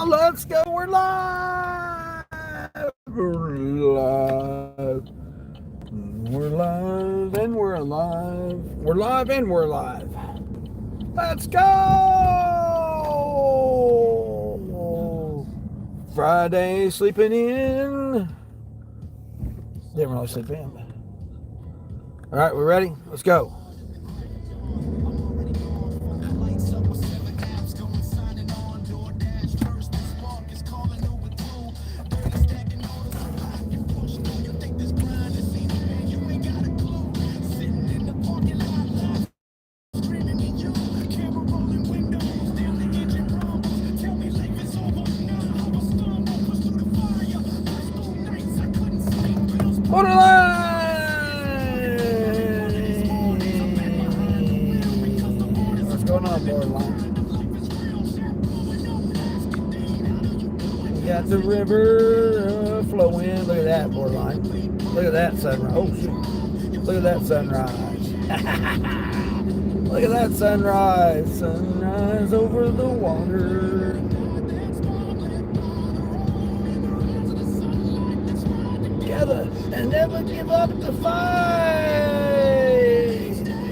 Let's go. We're live. We're live. We're live and we're alive. We're live and we're live. Let's go. Friday sleeping in. Didn't really sleep in. All right, we're ready. Let's go. What's going on, Borderline? We got the river flowing. Look at that, Borderline. Look at that sunrise. Oh, shoot. Look at that sunrise. Look at that sunrise. Sunrise over the water. Together and never give up the fight.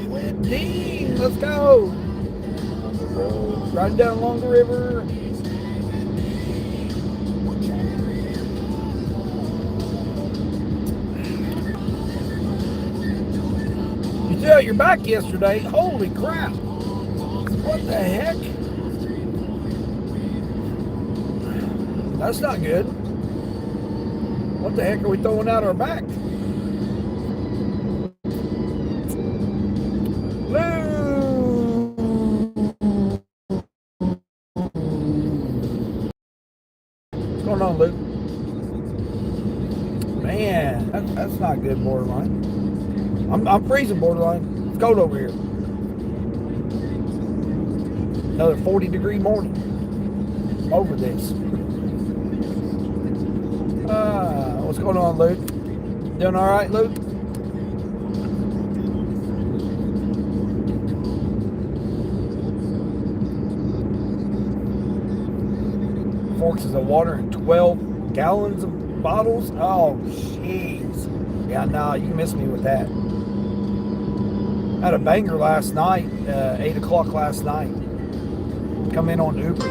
With Dean, let's go. Riding down along the river. You threw out your back yesterday. Holy crap. What the heck? That's not good. What the heck are we throwing out our back? What's going on, Luke? Man, that's not good, Borderline. I'm freezing, Borderline. It's cold over here. Another 40-degree morning. Over this. What's going on, Luke? Doing all right, Luke? Forks of water in 12 gallons of bottles. Oh, jeez. Yeah, no, you missed me with that. I had a banger last night, 8 o'clock last night. Come in on Uber.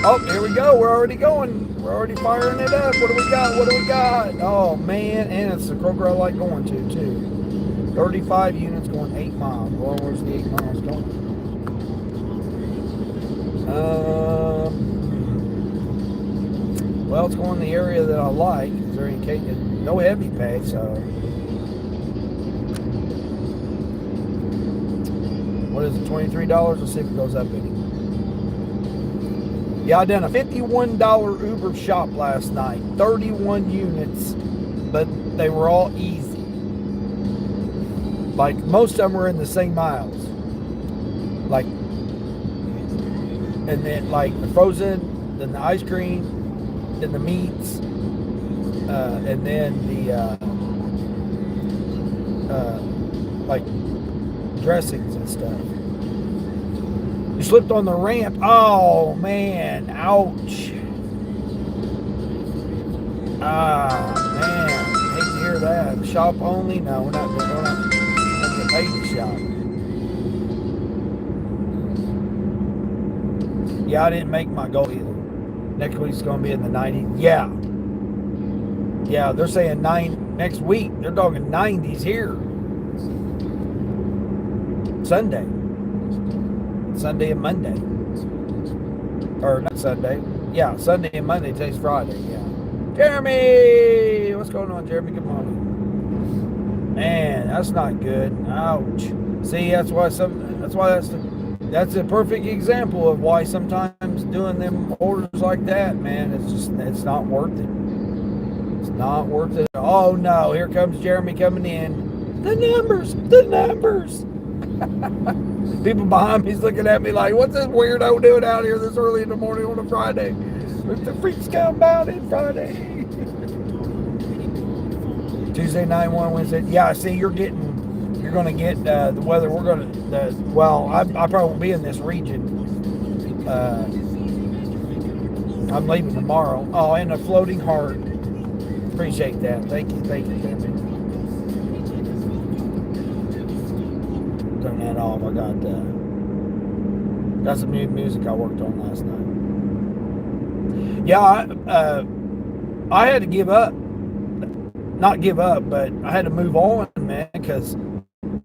Oh, here we go. We're already going. We're already firing it up. What do we got? What do we got? Oh, man. And it's the Kroger I like going to, too. 35 units going 8 miles. Well, where's the 8 miles going? Well, it's going in the area that I like. Is there any cake? No heavy pay, so. What is it, $23? Let's see if it goes up any. Yeah, I done a $51 Uber shop last night. 31 units, but they were all easy. Like, most of them were in the same miles. Like, and then, like, the frozen, then the ice cream, then the meats, and then the, like, dressings and stuff. You slipped on the ramp. Oh, man. Ouch. Ah, man. Hate to hear that. Shop only? No, we're not getting paid to shop. Yeah, I didn't make my goal either. Next week's going to be in the 90s. Yeah. Yeah, they're saying next week. They're talking 90s here. Sunday and Monday. Or not Sunday. Yeah, Sunday and Monday. Today's Friday. Yeah. Jeremy! What's going on, Jeremy? Good morning. Man, that's not good. Ouch. See, that's a perfect example of why sometimes doing them orders like that, man, it's not worth it. It's not worth it. Oh no, here comes Jeremy coming in. The numbers. People behind me's looking at me like, what's this weirdo doing out here this early in the morning on a Friday? With the freaks come out in Friday. Tuesday, 9-1, Wednesday. Yeah, see, you're going to get the weather. We're going to, I probably won't be in this region I'm leaving tomorrow. Oh, and a floating heart. Appreciate that. Thank you, Tammy. Turn that off. I got some new music I worked on last night. Yeah, I had to give up. Not give up, but I had to move on, man, because I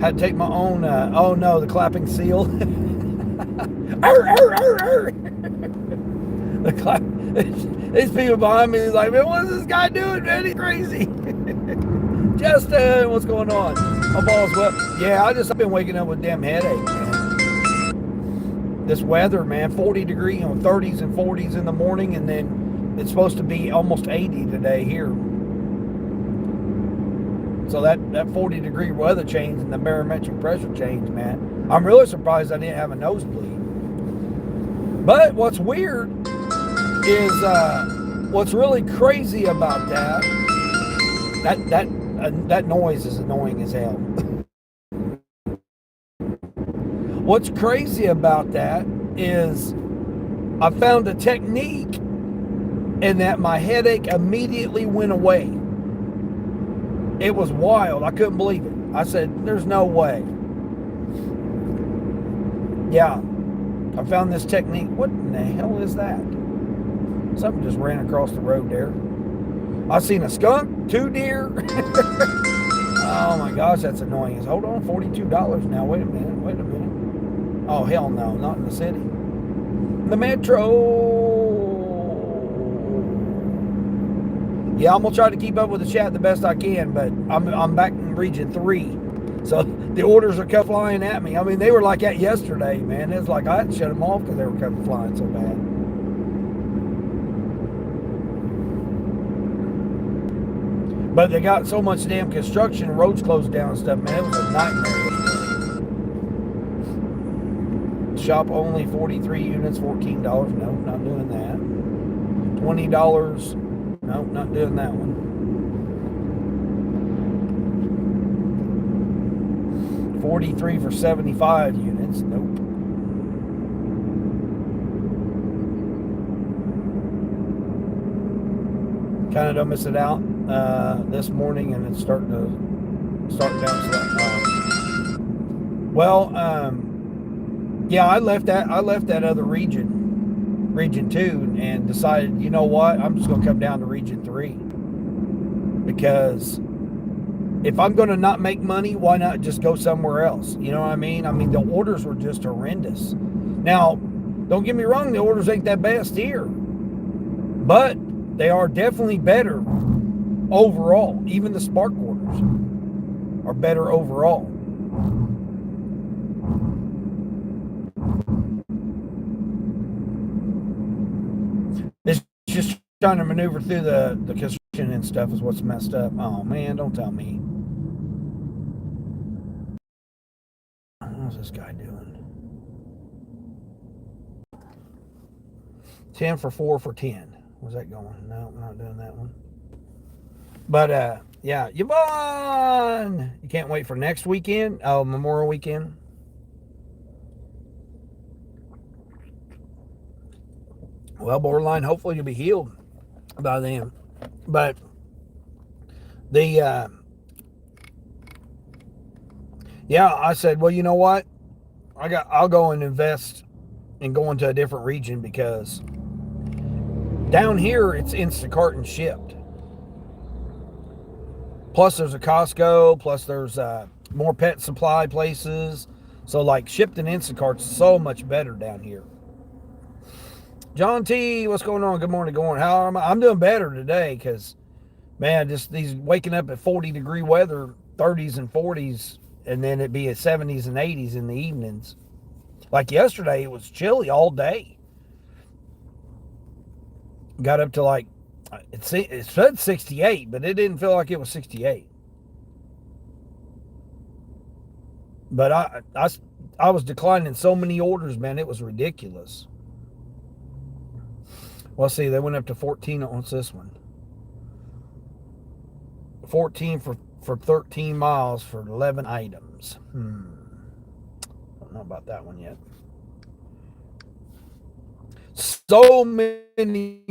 had to take my own. Oh no, the clapping seal. Arr, arr, arr, arr. These people behind me is like, man, what is this guy doing, man? He's crazy. Justin, what's going on? Hope all's well. Yeah, I've been waking up with a damn headache, man. This weather, man, 40 degree, 30s and 40s in the morning, and then it's supposed to be almost 80 today here. So that 40 degree weather change and the barometric pressure change, man, I'm really surprised I didn't have a nosebleed. But what's weird is what's really crazy about that noise is annoying as hell. What's crazy about that is I found a technique and that my headache immediately went away. It was wild. I couldn't believe it. I said, there's no way. Yeah, I found this technique. What in the hell is that? Something just ran across the road there. I seen a skunk, 2 deer. Oh my gosh, that's annoying. Hold on, $42 now. Wait a minute. Oh, hell no, not in the city. The metro. Yeah, I'm gonna try to keep up with the chat the best I can, but I'm back in region 3. So the orders are coming flying at me. I mean, they were like that yesterday, man. It's like I had to shut them off because they were coming flying so bad. But they got so much damn construction, roads closed down and stuff, man. It was a nightmare. Shop only 43 units, $14. No, not doing that. $20. No, not doing that one. 43 for 75 units. Nope. Kind of don't miss it out this morning, and it's starting to start down. Yeah, I left that other region 2, and decided, you know what, I'm just going to come down to region 3, because if I'm going to not make money, why not just go somewhere else? You know what I mean? I mean, the orders were just horrendous. Now, don't get me wrong, the orders ain't that best here, but they are definitely better overall. Even the Spark orders are better overall. It's just trying to maneuver through the construction and stuff is what's messed up. Oh man, don't tell me. How's this guy doing? 10 for 4 for 10. Where's that going? No, I'm not doing that one. But yeah, Yvonne! You can't wait for next weekend? Oh, Memorial Weekend. Well, borderline, hopefully you'll be healed by then. But yeah, I said, well, you know what? I'll go and invest and go into a different region, because down here it's Instacart and shipped. Plus there's a Costco, plus there's more pet supply places. So like shipped and Instacart's so much better down here. John T, what's going on? Good morning. How am I? I'm doing better today, because, man, just these waking up at 40 degree weather, 30s and 40s, and then it'd be at 70s and 80s in the evenings. Like yesterday, it was chilly all day. Got up to like, it said 68, but it didn't feel like it was 68. But I was declining so many orders, man, it was ridiculous. Well, see, they went up to 14. What's this one? 14 for 13 miles for 11 items. Don't know about that one yet. so many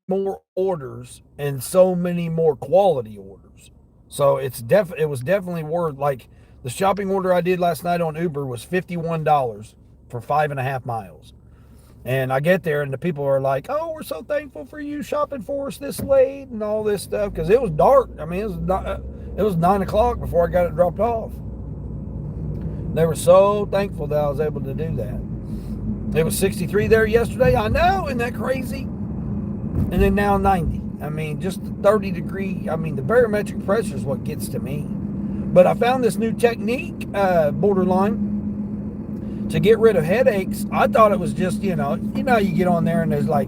more orders and so many more quality orders. So it was definitely worth, like, the shopping order I did last night on Uber was $51 for 5.5 miles. And I get there and the people are like, "Oh, we're so thankful for you shopping for us this late," and all this stuff, because it was dark. I mean, it was 9 o'clock before I got it dropped off. They were so thankful that I was able to do that. It was 63 there yesterday. I know, isn't that crazy? And then now 90. I mean, just 30 degree. I mean, the barometric pressure is what gets to me. But I found this new technique, borderline, to get rid of headaches. I thought it was just, you get on there and there's like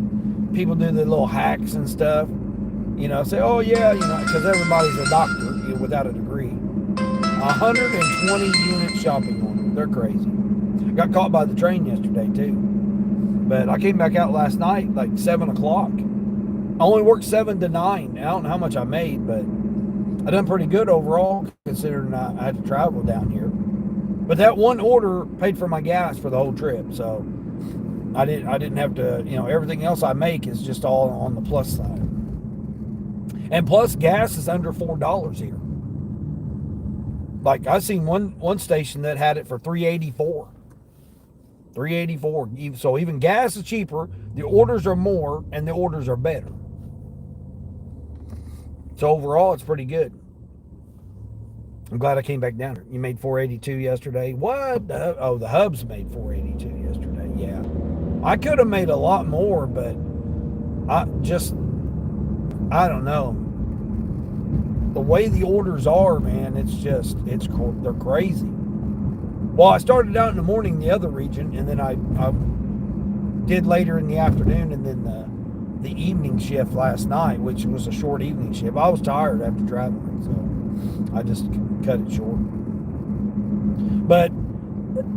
people do the little hacks and stuff. Say, oh yeah, because everybody's a doctor without a degree. 120 unit shopping order. They're crazy. Got caught by the train yesterday too. But I came back out last night like 7 o'clock. I only worked 7 to 9. I don't know how much I made, but I done pretty good overall considering I had to travel down here. But that one order paid for my gas for the whole trip, so I didn't have to, everything else I make is just all on the plus side. And plus gas is under $4 here. Like I seen one station that had it for $3.84. $3.84. So even gas is cheaper, the orders are more, and the orders are better. So overall, it's pretty good. I'm glad I came back down here. You made $4.82 yesterday. What? The hubs made $4.82 yesterday. Yeah. I could have made a lot more, but I don't know. The way the orders are, man, they're crazy. Well, I started out in the morning in the other region, and then I did later in the afternoon, and then the evening shift last night, which was a short evening shift. I was tired after traveling, so I just cut it short. But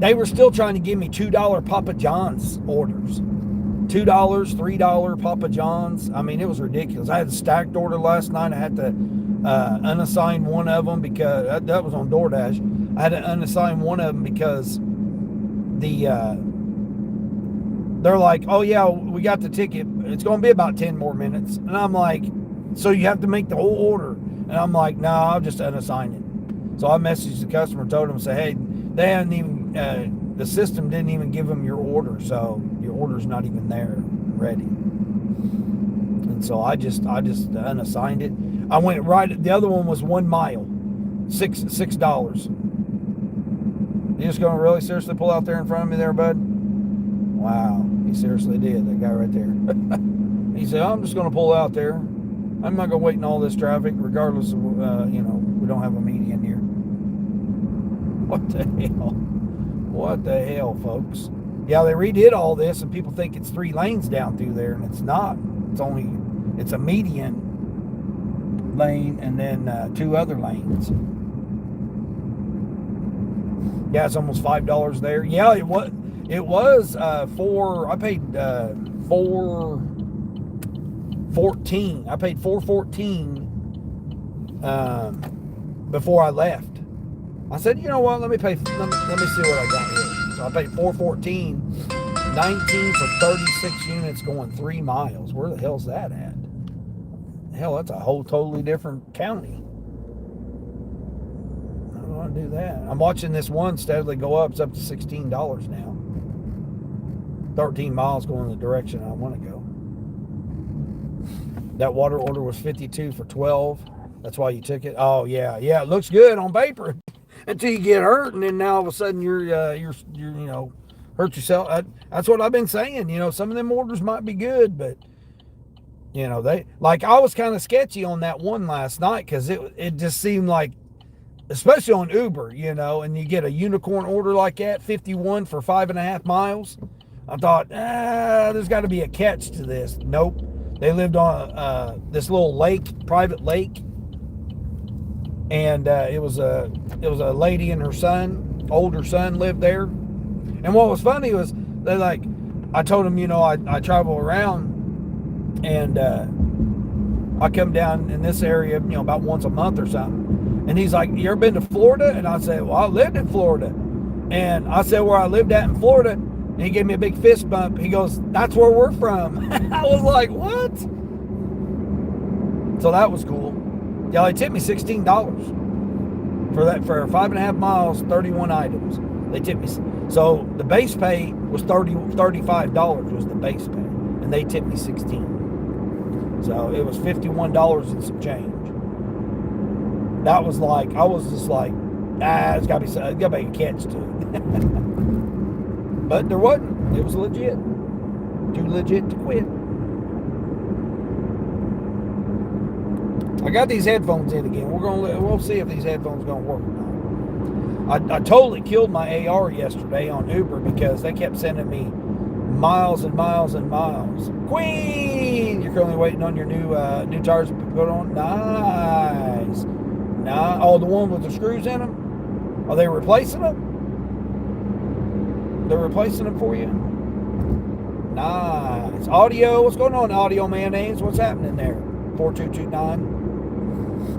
they were still trying to give me $2 Papa John's orders. $2, $3 Papa John's. I mean, it was ridiculous. I had a stacked order last night. I had to unassign one of them because that was on DoorDash. I had to unassign one of them because they're like, "Oh yeah, we got the ticket. It's going to be about 10 more minutes." And I'm like, "So you have to make the whole order?" And I'm like, "No, I'll just unassign it." So I messaged the customer, told them, say, "Hey, they hadn't even, the system didn't even give them your order, so your order's not even there ready." And so I just unassigned it. I went right. The other one was 1 mile, $6. You just going to really seriously pull out there in front of me there, bud? Wow, he seriously did. That guy right there. He said, "I'm just going to pull out there. I'm not going to wait in all this traffic, regardless of, we don't have a median here." What the hell? What the hell, folks? Yeah, they redid all this, and people think it's 3 lanes down through there, and it's not. It's a median lane and then 2 other lanes. Yeah, it's almost $5 there. Yeah, it was I paid $4.14. I paid $4.14 before I left. I said, "You know what? Let me see what I got here." So I paid $4.14, 19 for 36 units going 3 miles. Where the hell's that at? Hell, that's a whole totally different county. I don't want to do that. I'm watching this one steadily go up. It's up to $16 now. 13 miles going in the direction I want to go. That water order was 52 for 12. That's why you took it. Oh yeah, it looks good on paper until you get hurt, and then now all of a sudden you're hurt yourself. That's what I've been saying. Some of them orders might be good, but I was kind of sketchy on that one last night because it just seemed like, especially on Uber, and you get a unicorn order like that, 51 for 5.5 miles. I thought, there's got to be a catch to this. Nope. They lived on this little lake, private lake, and it was a lady and her son, older son, lived there. And what was funny was I told them, I travel around, and I come down in this area, about once a month or something. And he's like, "You ever been to Florida?" And I said, "Well, I lived in Florida." And I said where I lived at in Florida. And he gave me a big fist bump. He goes, "That's where we're from." I was like, "What?" So that was cool. Yeah, they tipped me $16 for that, for 5.5 miles, 31 items. They tipped me. So the base pay was $35 was the base pay, and they tipped me $16. So it was $51 and some change. That was like, I was just like, it's gotta be a catch to it. But there wasn't. It was legit. Too legit to quit. I got these headphones in again. We'll see if these headphones gonna work or not. I totally killed my AR yesterday on Uber because they kept sending me miles and miles and miles. Queen, you're currently waiting on your new tires to be put on. Nice. Oh, the one with the screws in them. Are they replacing them? They're replacing them for you. Nice. Audio. What's going on, Audio Mayonnaise? What's happening there? 4229.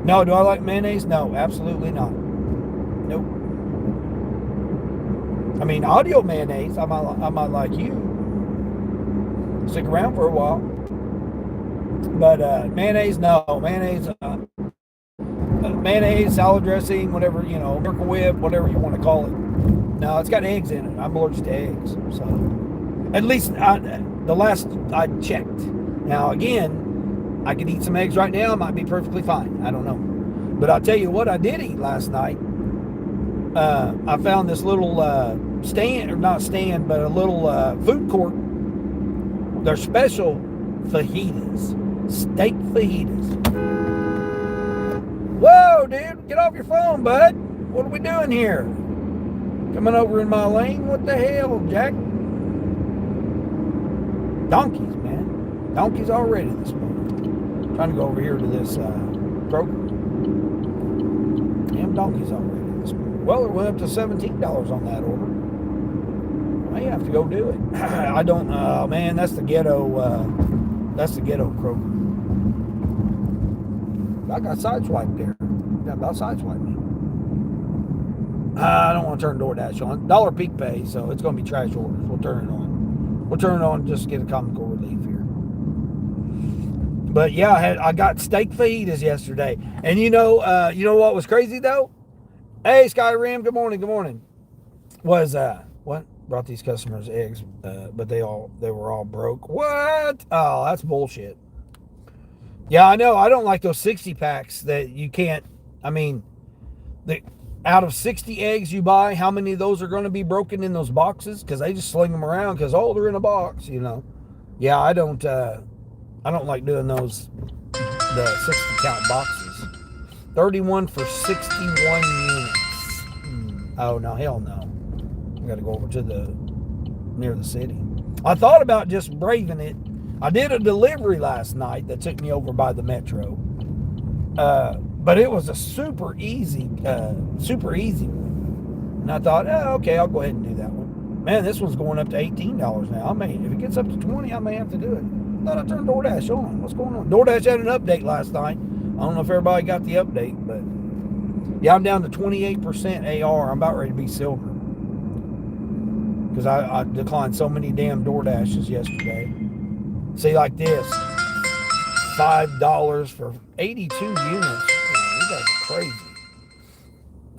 No, do I like mayonnaise? No, absolutely not. Nope. I mean, Audio Mayonnaise, I might like you. Stick around for a while. But mayonnaise, no. Mayonnaise, salad dressing, whatever, Miracle Whip, whatever you want to call it. No, it's got eggs in it. I'm allergic to eggs. So, at least the last I checked. Now, again, I could eat some eggs right now. I might be perfectly fine. I don't know. But I'll tell you what I did eat last night. I found this little stand, or not stand, but a little food court. They're special fajitas. Steak fajitas. Whoa, dude. Get off your phone, bud. What are we doing here? Coming over in my lane? What the hell, Jack? Donkeys, man. Donkeys already this morning. Trying to go over here to this Kroger. Damn donkeys already this morning. Well, it went up to $17 on that order. I have to go do it. I don't. Man, that's the ghetto. That's the ghetto Kroger. I got sideswiped there. Got about sideswiped me. I don't want to turn DoorDash on. Dollar Peak Pay, so it's going to be trash orders. We'll turn it on. We'll turn it on just to get a comical relief here. But yeah, I got steak fajitas yesterday, and you know what was crazy though? Hey, Skyrim, good morning. Was what brought these customers eggs? But they were all broke. What? Oh, that's bullshit. Yeah, I know. I don't like those 60 packs that you can't. I mean, out of 60 eggs you buy, how many of those are going to be broken in those boxes? Because they just sling them around because they're in a box. Yeah, I don't like doing those, the 60 count boxes. 31 for 61 units. Oh, no, hell no. I got to go over to near the city. I thought about just braving it. I did a delivery last night that took me over by the metro. But it was a super easy one. And I thought, okay, I'll go ahead and do that one. Man, this one's going up to $18 now. If it gets up to $20, I may have to do it. I thought I turned DoorDash on. What's going on? DoorDash had an update last night. I don't know if everybody got the update, but yeah, I'm down to 28% AR. I'm about ready to be silver. Because I declined so many damn DoorDashes yesterday. See, like this. $5 for 82 units. Man, you guys are crazy.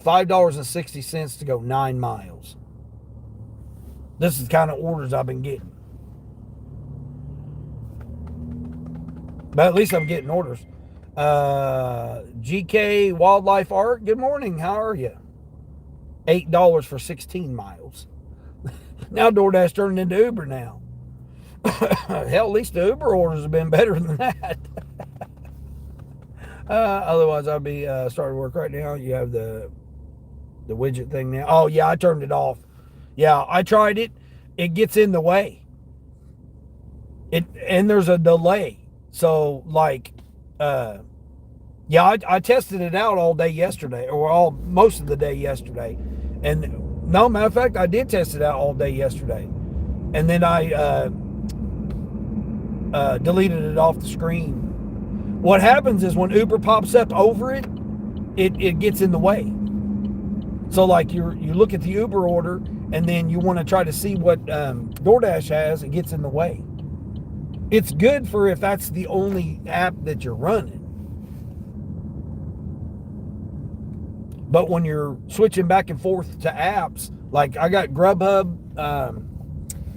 $5.60 to go 9 miles. This is the kind of orders I've been getting. But at least I'm getting orders. GK Wildlife Art, good morning. How are you? $8 for 16 miles. Now DoorDash turned into Uber now. Hell, at least the Uber orders have been better than that. Otherwise, I'd be starting work right now. You have the widget thing now. Oh, yeah, I turned it off. Yeah, I tried it. It gets in the way. And there's a delay. So, like, I tested it out all day yesterday, or most of the day yesterday. And no, matter of fact, I did test it out all day yesterday. And then I deleted it off the screen. What happens is when Uber pops up over it gets in the way. So like you look at the Uber order and then you want to try to see what DoorDash has, it gets in the way. It's good for if that's the only app that you're running. But when you're switching back and forth to apps, like I got Grubhub,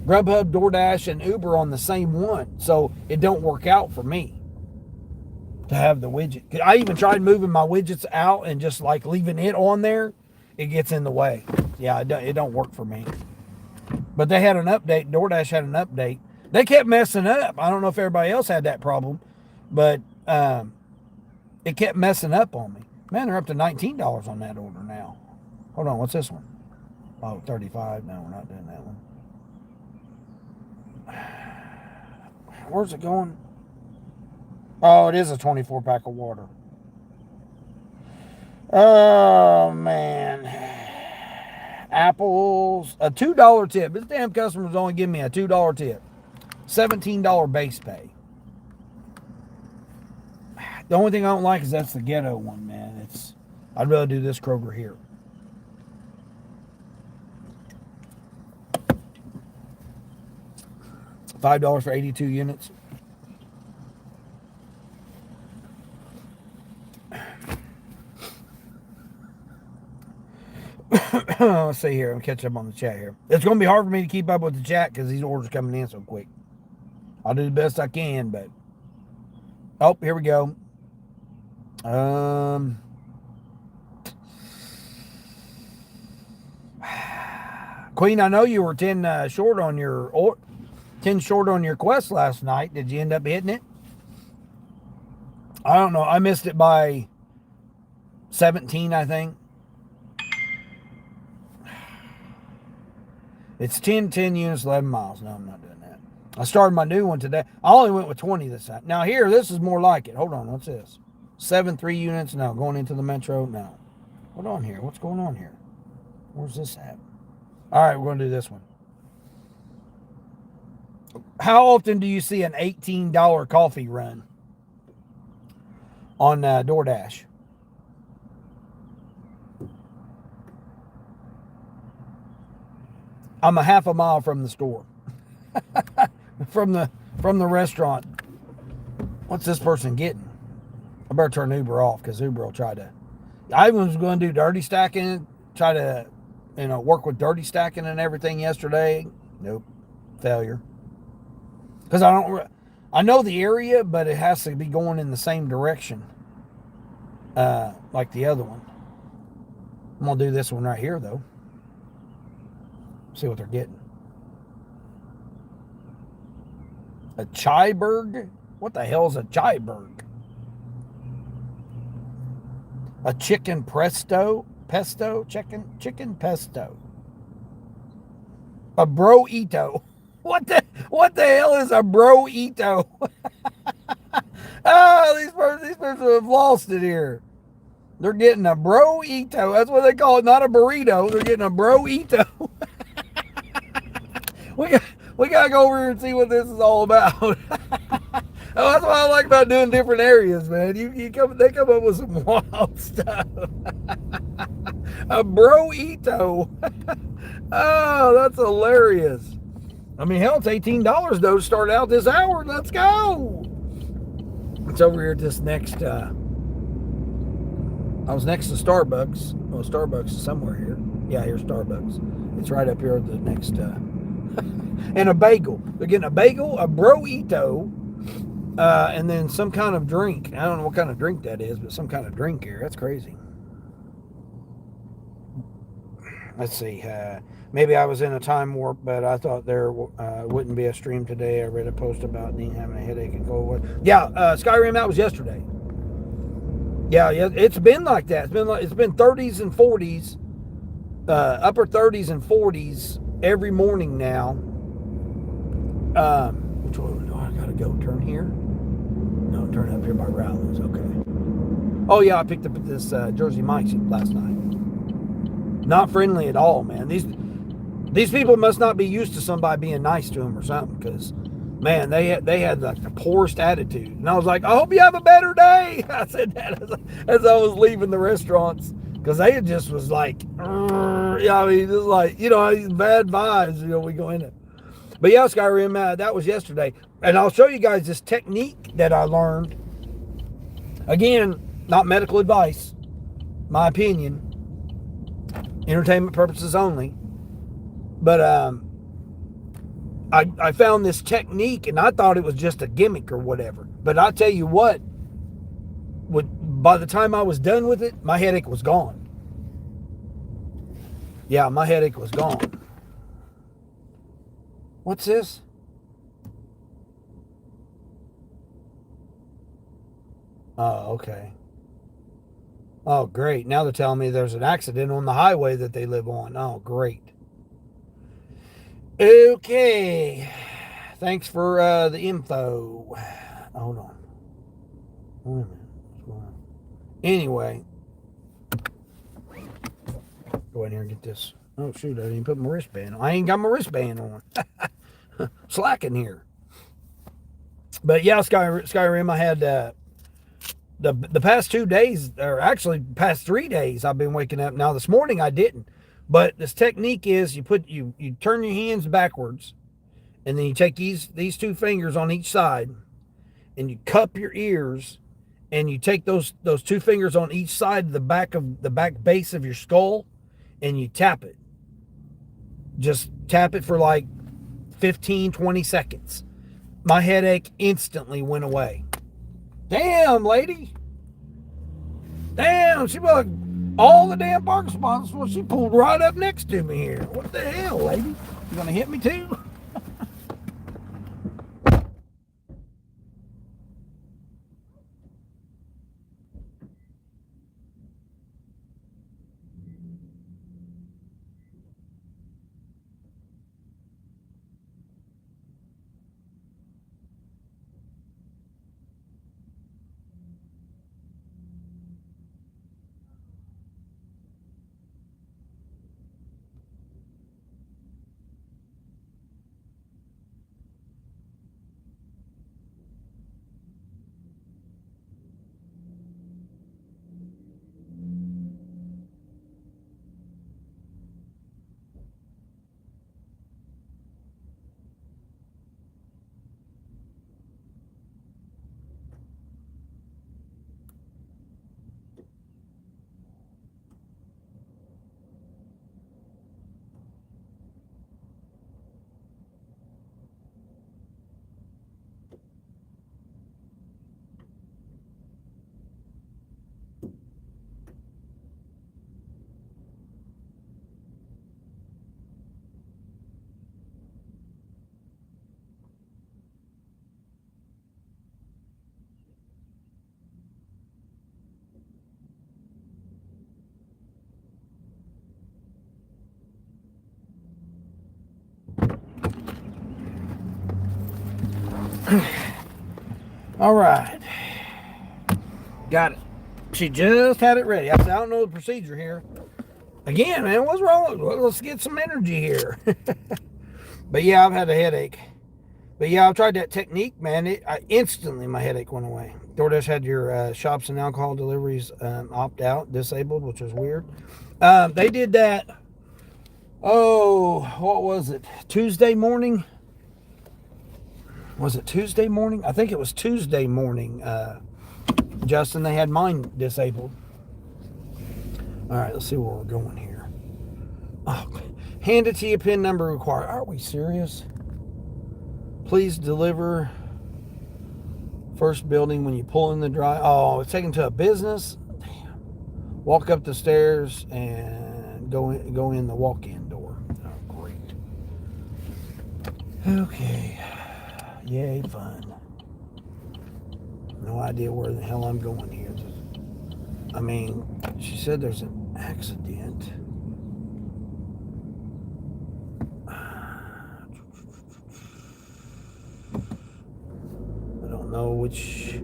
DoorDash, and Uber on the same one, so it don't work out for me to have the widget. I even tried moving my widgets out and just like leaving it on there. It gets in the way. Yeah, it don't work for me. But they had an update. DoorDash had an update. They kept messing up. I don't know if everybody else had that problem, but it kept messing up on me. Man, they're up to $19 on that order now. Hold on, what's this one? Oh, $35. No, we're not doing that one. Where's it going? Oh, it is a 24 pack of water. Oh, man. Apples, a $2 tip. This damn customer's only giving me a $2 tip. $17 base pay. The only thing I don't like is that's the ghetto one, man. I'd rather do this Kroger here. $5 for 82 units. Let's see here. I'm catching up on the chat here. It's going to be hard for me to keep up with the chat because these orders are coming in so quick. I'll do the best I can, but... Oh, here we go. Queen, I know you were 10 short on your 10 short on your quest last night. Did you end up hitting it? I don't know. I missed it by 17, I think. It's 10 units, 11 miles. No, I'm not doing that. I started my new one today. I only went with 20 this time. Now here, this is more like it. Hold on, what's this? 7 3 units. No, going into the metro. No. Hold on here. What's going on here? Where's this at? All right, we're going to do this one. How often do you see an $18 coffee run on DoorDash? I'm a half a mile from the store. from the restaurant. What's this person getting? I better turn Uber off because Uber will try to. I was going to do dirty stacking, try to, work with dirty stacking and everything yesterday. Nope, failure. Because I know the area, but it has to be going in the same direction, like the other one. I'm gonna do this one right here though. See what they're getting. A Chaiberg? What the hell is a Chaiberg? A chicken pesto? Chicken pesto. A burrito. What the hell is a burrito? Oh, these persons have lost it here. They're getting a burrito. That's what they call it, not a burrito. They're getting a burrito. We gotta go over here and see what this is all about. Oh, that's what I like about doing different areas, man. They come up with some wild stuff. A burrito. Oh, that's hilarious. I mean, hell, it's $18 though to start out this hour. Let's go. It's over here at this next. I was next to Starbucks. Well, Starbucks is somewhere here. Yeah, here's Starbucks. It's right up here at the next. And a bagel. They're getting a bagel, a burrito, and then some kind of drink. I don't know what kind of drink that is, but some kind of drink here. That's crazy. Let's see. Maybe I was in a time warp, but I thought there wouldn't be a stream today. I read a post about Dean having a headache and cold. Yeah, Skyrim, that was yesterday. Yeah, it's been like that. It's been 30s and 40s, upper 30s and 40s every morning now. Which one do I gotta go? Turn here? No, turn up here by Rowlands. Okay. Oh yeah, I picked up this Jersey Mike's last night. Not friendly at all, man. These people must not be used to somebody being nice to them or something, because man, they had like the poorest attitude. And I was like, I hope you have a better day. I said that as I was leaving the restaurants. Because they just was like, yeah, I mean, just like, bad vibes, we go in it. But yeah, Skyrim, that was yesterday. And I'll show you guys this technique that I learned. Again, not medical advice, my opinion. Entertainment purposes only. But I found this technique, and I thought it was just a gimmick or whatever. But I tell you what, by the time I was done with it, my headache was gone. Yeah, my headache was gone. What's this? Oh, okay. Oh, great. Now they're telling me there's an accident on the highway that they live on. Oh, great. Okay. Thanks for the info. Hold on. Wait a minute. What's going on? Anyway. Go in here and get this. Oh, shoot. I didn't put my wristband on. I ain't got my wristband on. Slacking here. But yeah, Skyrim, I had the past 2 days, or actually past 3 days, I've been waking up. Now this morning I didn't. But this technique is you turn your hands backwards, and then you take these two fingers on each side, and you cup your ears, and you take those two fingers on each side of the back base of your skull, and you tap it. Just tap it for like 15, 20 seconds. My headache instantly went away. Damn, lady. Damn, she was like all the damn parking spots. Well, she pulled right up next to me here. What the hell, lady? You gonna hit me too? All right. Got it. She just had it ready. I said, I don't know the procedure here. Again, man, what's wrong? Let's get some energy here. But yeah, I've had a headache. But yeah, I've tried that technique, man. Instantly my headache went away. DoorDash had your shops and alcohol deliveries opt out, disabled, which was weird. They did that. Oh, what was it? Tuesday morning? Was it Tuesday morning? I think it was Tuesday morning, Justin. They had mine disabled. All right, let's see where we're going here. Oh, hand it to you, PIN number required. Are we serious? Please deliver first building when you pull in the drive. Oh, it's taken to a business. Damn. Walk up the stairs and go in the walk-in door. Oh, great. Okay. Yay, fun. No idea where the hell I'm going here. I mean, she said there's an accident. I don't know which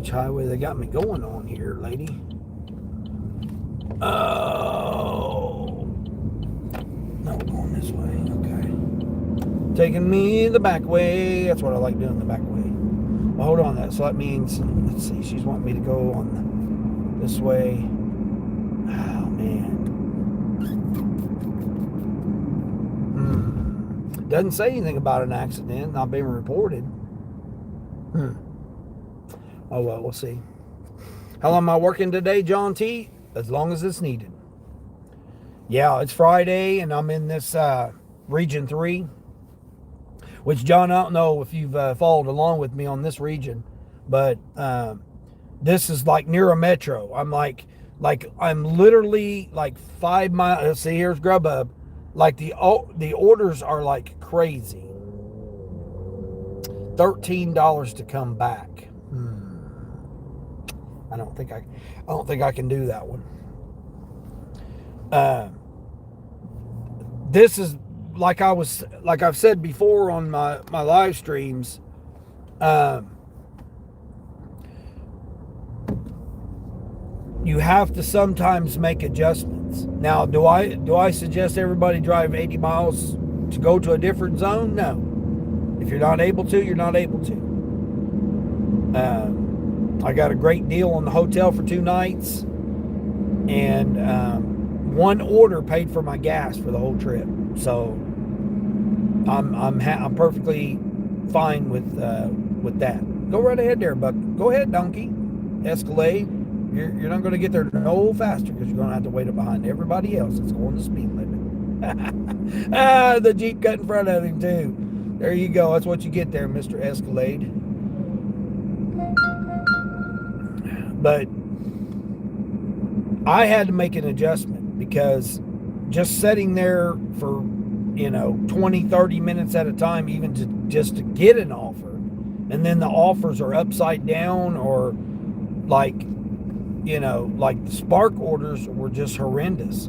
highway they got me going on here, lady. Oh. No, we're going this way. Okay. Taking me the back way. That's what I like doing, the back way. Well, hold on that. So that means, let's see, she's wanting me to go on this way. Doesn't say anything about an accident not being reported. Oh well, we'll see. How long am I working today, John T? As long as it's needed. Yeah, it's Friday, and I'm in this Region 3, which, John, I don't know if you've followed along with me on this region, but this is like near a metro. I'm literally like 5 miles. Let's see, here's Grubhub. Like the orders are like crazy. $13 to come back. I don't think I can do that one. This is like I've said before on my live streams. You have to sometimes make adjustments. Now, do I suggest everybody drive 80 miles to go to a different zone? No. If you're not able to, you're not able to. I got a great deal on the hotel for 2 nights, and one order paid for my gas for the whole trip. So I'm perfectly fine with that. Go right ahead there, Buck. Go ahead, donkey. Escalade. You're not going to get there no faster because you're going to have to wait up behind everybody else that's going the speed limit. The Jeep cut in front of him too. There you go. That's what you get there, Mr. Escalade. But I had to make an adjustment because just sitting there for 20, 30 minutes at a time, even just to get an offer, and then the offers are upside down, or like the Spark orders were just horrendous.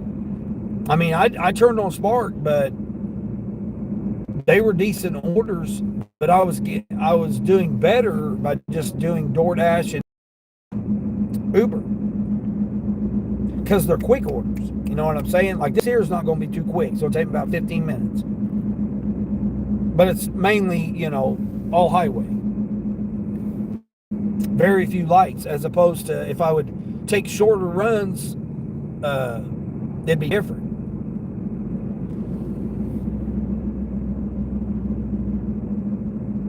I mean, I turned on Spark, but they were decent orders, but I was doing better by just doing DoorDash and Uber, because they're quick orders. You know what I'm saying? Like, this here is not going to be too quick, so it'll take about 15 minutes. But it's mainly, all highway. Very few lights, as opposed to if I would take shorter runs, it'd be different.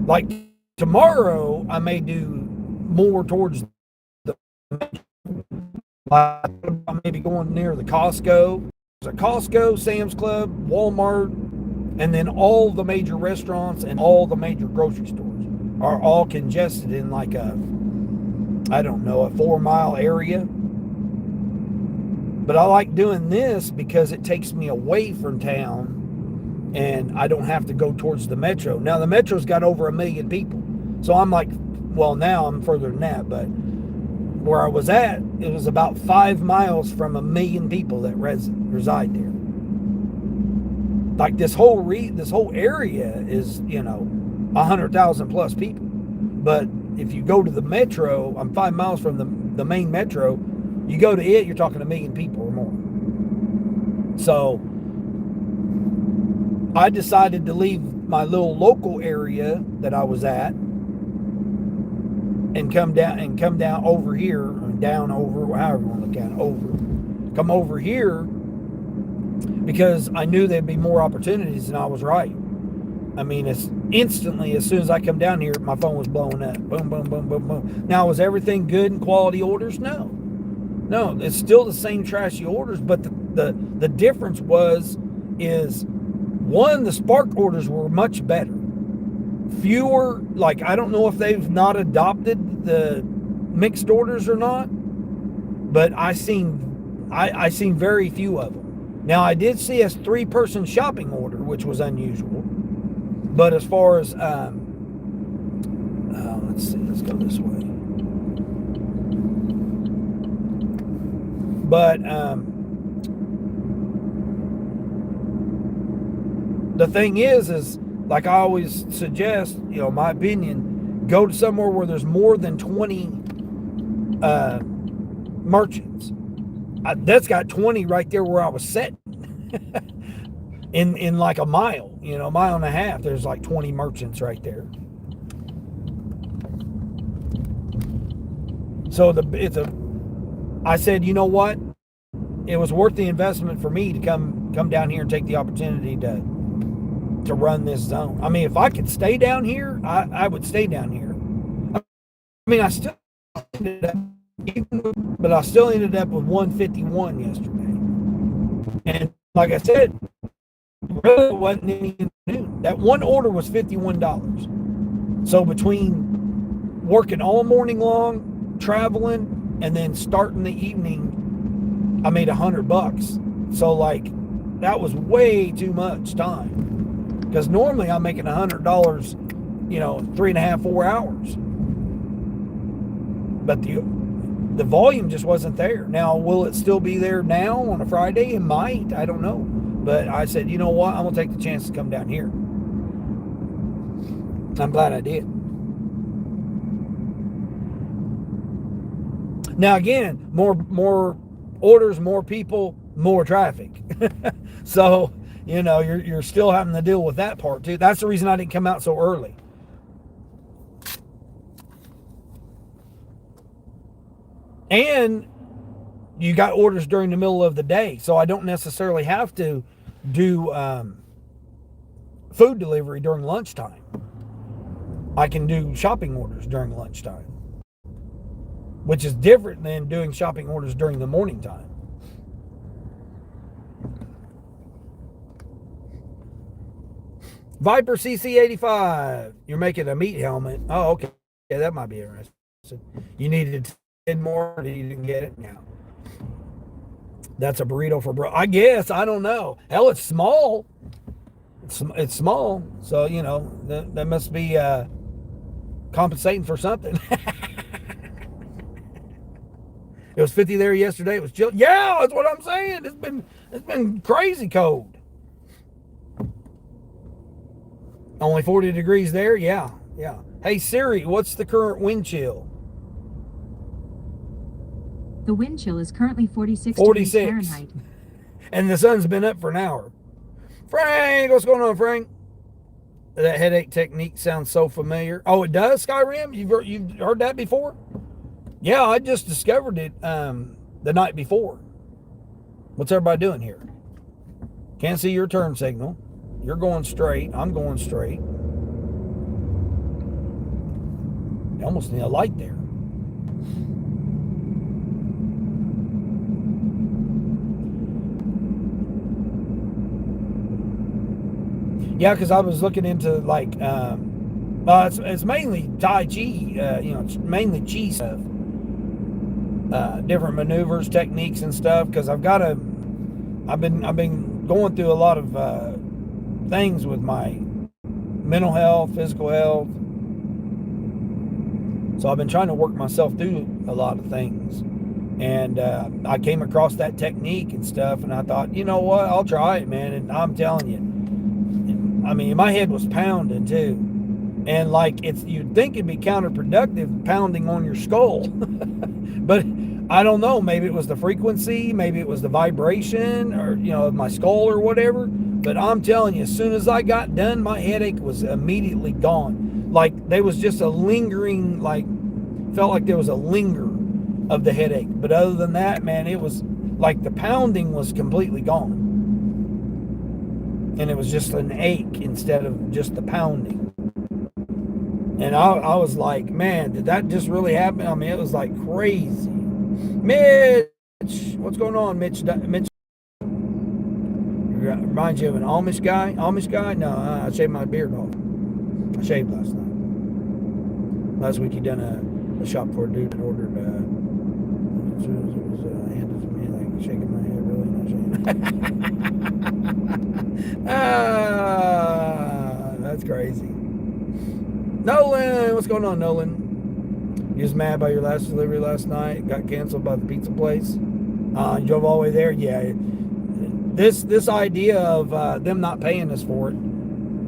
Like tomorrow, I may do more towards I'm maybe going near the Costco. There's a Costco, Sam's Club, Walmart, and then all the major restaurants and all the major grocery stores are all congested in like a 4-mile area. But I like doing this because it takes me away from town and I don't have to go towards the metro. Now, the metro's got over 1 million people. So I'm like, well, now I'm further than that, but where I was at, it was about 5 miles from 1 million people that reside there. Like this whole area is 100,000 plus people. But if you go to the metro, I'm 5 miles from the main metro. You go to it, you're talking 1 million people or more. So I decided to leave my little local area that I was at and come down over here, or down over, however you want to look at it, come over here, because I knew there'd be more opportunities, and I was right. I mean, it's instantly, as soon as I come down here, my phone was blowing up. Boom, boom, boom, boom, boom. Now, was everything good and quality orders? No, it's still the same trashy orders, but the difference is one, the Spark orders were much better. Fewer, like, I don't know if they've not adopted the mixed orders or not, but I seen very few of them. Now, I did see a 3-person shopping order, which was unusual. But as far as let's see, let's go this way. But the thing is like I always suggest, my opinion, go to somewhere where there's more than 20 merchants. That's got 20 right there where I was sitting. in like a mile, mile and a half, there's like 20 merchants right there. So I said, you know what? It was worth the investment for me to come down here and take the opportunity to to run this zone. I mean, if I could stay down here, I would stay down here. I mean, I still ended up, but I still ended up with 151 yesterday. And like I said, really wasn't any noon. That one order was $51. So between working all morning long, traveling, and then starting the evening, I made $100. So like, that was way too much time. Because normally I'm making $100, 3.5, 4 hours. But the volume just wasn't there. Now, will it still be there now on a Friday? It might. I don't know. But I said, you know what? I'm going to take the chance to come down here. I'm glad I did. Now, again, more orders, more people, more traffic. So, you're still having to deal with that part too. That's the reason I didn't come out so early. And you got orders during the middle of the day, so I don't necessarily have to do food delivery during lunchtime. I can do shopping orders during lunchtime, which is different than doing shopping orders during the morning time. Viper CC85, you're making a meat helmet. Oh, okay. Yeah, that might be interesting. You needed more, or you didn't get it now. That's a burrito for bro. I guess. I don't know. Hell, it's small. It's small. So, that must be compensating for something. It was 50 there yesterday. It was chill. Yeah, that's what I'm saying. It's been crazy cold. Only 40 degrees there? Yeah. Hey Siri, what's the current wind chill? The wind chill is currently 46 degrees Fahrenheit. And the sun's been up for an hour. Frank, what's going on, Frank? That headache technique sounds so familiar. Oh, it does, Skyrim? You've heard that before? Yeah, I just discovered it the night before. What's everybody doing here? Can't see your turn signal. You're going straight. I'm going straight. You almost need a light there. Yeah, because I was looking into it's mainly Tai Chi, it's mainly Chi stuff, different maneuvers, techniques, and stuff. Because I've been going through a lot of things with my mental health, physical health. So I've been trying to work myself through a lot of things, and I came across that technique and stuff, and I thought, you know what, I'll try it, man. And I'm telling you. I mean, my head was pounding too. And you'd think it'd be counterproductive pounding on your skull. But I don't know, maybe it was the frequency, maybe it was the vibration, or, of my skull or whatever. But I'm telling you, as soon as I got done, my headache was immediately gone. There was just a lingering, felt like there was a linger of the headache. But other than that, man, it was like the pounding was completely gone. And it was just an ache instead of just the pounding. And I was like, man, did that just really happen? I mean, it was like crazy. Mitch, what's going on, Mitch? Mitch, reminds you of an Amish guy? No, I shaved my beard off. I shaved last night. Last week he done a shop for a dude that ordered. As soon as it was handed to me, shaking my head, really not shaking. That's crazy. Nolan, what's going on, Nolan? You was mad by your last delivery last night? Got canceled by the pizza place? You drove all the way there? Yeah. This idea of them not paying us for it.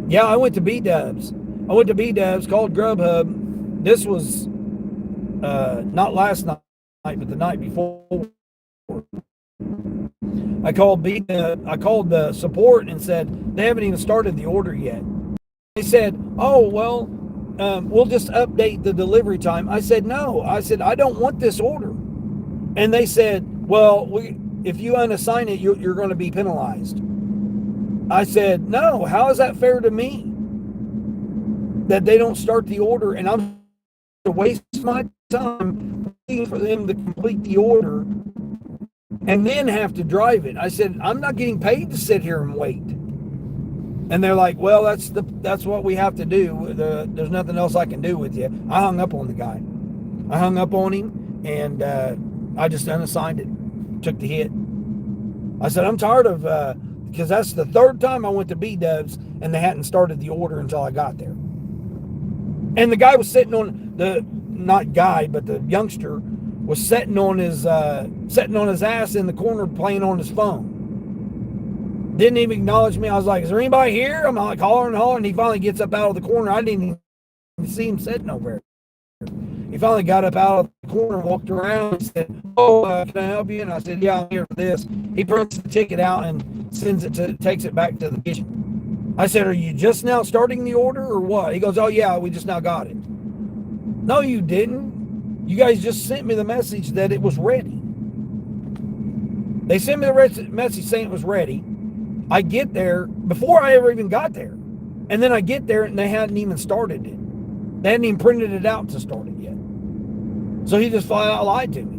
Yeah, I went to B-Dubs. Called Grubhub. This was not last night, but the night before. I called the support and said they haven't even started the order yet. They said, "Oh well, we'll just update the delivery time." I said, "No." I said, "I don't want this order." And they said, "Well, if you unassign it, you're going to be penalized." I said, no, how is that fair to me? That they don't start the order and I'm to waste my time waiting for them to complete the order and then have to drive it. I said, I'm not getting paid to sit here and wait. And they're like, well, that's what we have to do. There's nothing else I can do with you. I hung up on the guy. I hung up on him, and I just unassigned it. Took the hit. I said, I'm tired of, because that's the third time I went to B-Dubs, and they hadn't started the order until I got there. And the guy was sitting on not guy, but the youngster was sitting on his ass in the corner playing on his phone. Didn't even acknowledge me. I was like, is there anybody here? I'm like hollering. He finally gets up out of the corner. I didn't even see him sitting over there. He finally got up out of the corner, walked around, and said, oh, can I help you? And I said, yeah, I'm here for this. He prints the ticket out and takes it back to the kitchen. I said, are you just now starting the order or what? He goes, oh, yeah, we just now got it. No, you didn't. You guys just sent me the message that it was ready. They sent me the message saying it was ready. I get there before I ever even got there. And then I get there and they hadn't even started it. They hadn't even printed it out to start it yet. So he just flat out lied to me.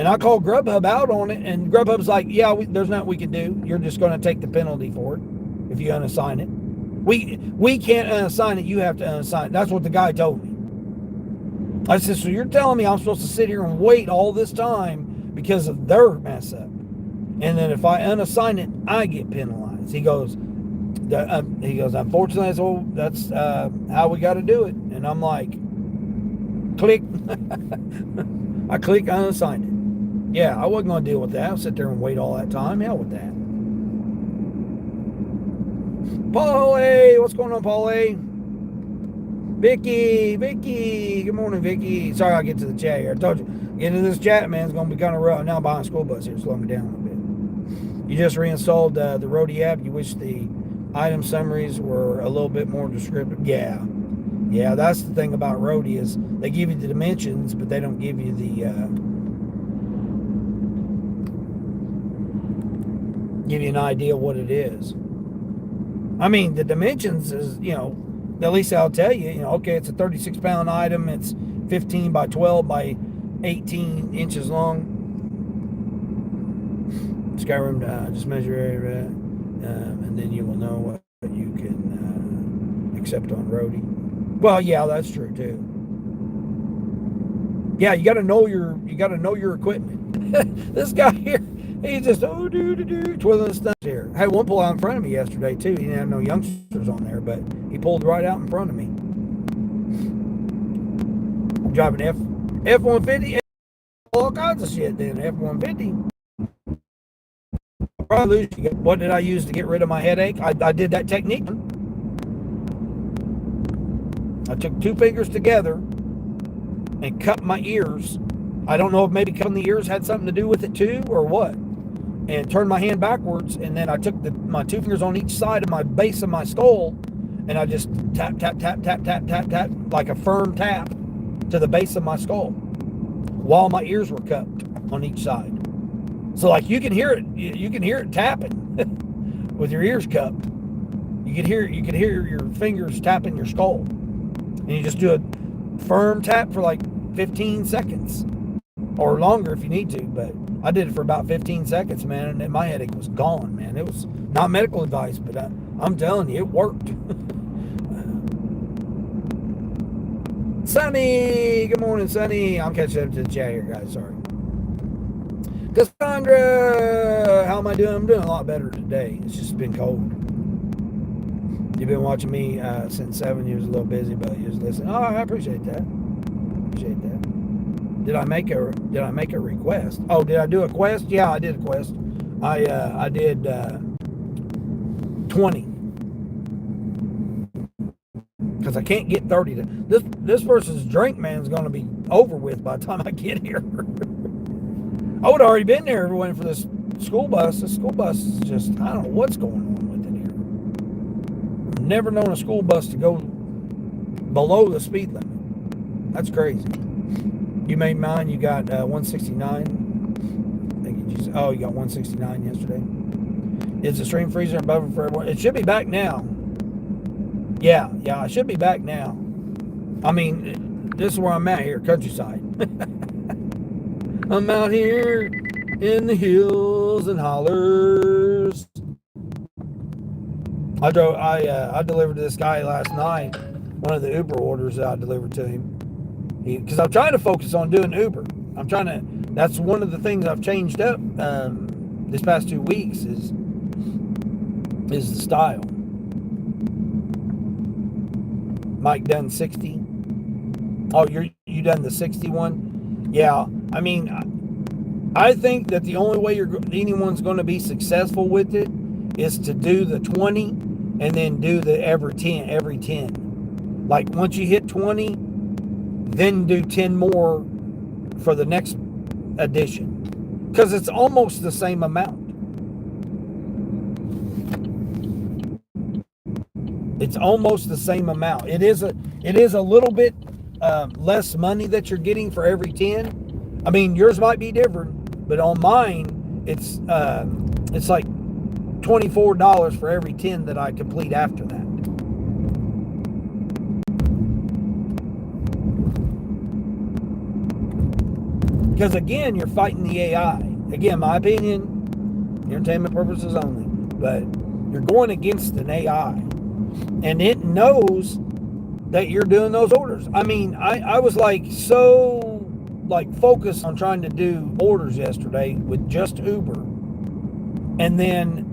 And I called Grubhub out on it, and Grubhub's like, yeah, there's nothing we can do. You're just going to take the penalty for it if you unassign it. We can't unassign it. You have to unassign it. That's what the guy told me. I said, so you're telling me I'm supposed to sit here and wait all this time because of their mess up? And then if I unassign it, I get penalized. He goes, unfortunately, that's how we got to do it. And I'm like, click. I click unassigned it. Yeah, I wasn't going to deal with that. I'll sit there and wait all that time. Hell with that. Paulie, what's going on, Paulie? Vicky, good morning, Vicky. Sorry, I'll get to the chat here. I told you, getting to this chat, man, it's going to be kind of rough. Now I'm behind a school bus here, slow me down a little bit. You just reinstalled the Roadie app. You wish the item summaries were a little bit more descriptive. Yeah, that's the thing about Roadie is they give you the dimensions, but they don't give you an idea what it is. I mean, the dimensions is, at least I'll tell you, okay, it's a 36-pound item. It's 15 by 12 by 18 inches long. Skyrim, just measure area, and then you will know what you can accept on Roadie. Well, yeah, that's true too. Yeah, you got to know your equipment. This guy here, he's just twiddling his thumbs here. I had one pull out in front of me yesterday too. He didn't have no youngsters on there, but he pulled right out in front of me. I'm driving F-150, all kinds of shit. Then F-150. Probably lose you. What did I use to get rid of my headache? I did that technique. I took two fingers together and cut my ears. I don't know if maybe cutting the ears had something to do with it too or what. And turned my hand backwards, and then I took my two fingers on each side of my base of my skull, and I just tap like a firm tap to the base of my skull while my ears were cupped on each side. So like you can hear it tapping with your ears cupped. You could hear your fingers tapping your skull. And you just do a firm tap for like 15 seconds or longer if you need to, but I did it for about 15 seconds, man, and my headache was gone, man. It was not medical advice, but I'm telling you, it worked. Sonny, good morning, Sonny. I'm catching up to the chat here, guys. Sorry. Cassandra, how am I doing? I'm doing a lot better today. It's just been cold. You've been watching me since 7. You was a little busy, but you was listening. Oh, I appreciate that. Did I make a request? Oh, did I do a quest? Yeah, I did a quest. I did 20. Because I can't get 30. This person's drink man's going to be over with by the time I get here. I would have already been there if it wasn't for this school bus. The school bus is just, I don't know what's going on with it here. I've never known a school bus to go below the speed limit. That's crazy. You made mine, you got 169. You got 169 yesterday. Is the stream freezer and buffer for everyone? It should be back now. Yeah, I should be back now. I mean, this is where I'm at here, countryside. I'm out here in the hills and hollers. I delivered to this guy last night one of the Uber orders that I delivered to him. Because I'm trying to focus on doing Uber. That's one of the things I've changed up this past 2 weeks is the style. Mike done 60. Oh, you done the 61? Yeah. I mean, I think that the only way anyone's going to be successful with it is to do the 20 and then do the every 10. Like once you hit 20, then do 10 more for the next edition. Because it's almost the same amount. It's almost the same amount. It is a little bit less money that you're getting for every 10. I mean, yours might be different, but on mine, it's like $24 for every 10 that I complete after that. Because again, you're fighting the AI. Again, my opinion, entertainment purposes only, but you're going against an AI. And it knows that you're doing those orders. I mean, I was focused on trying to do orders yesterday with just Uber. And then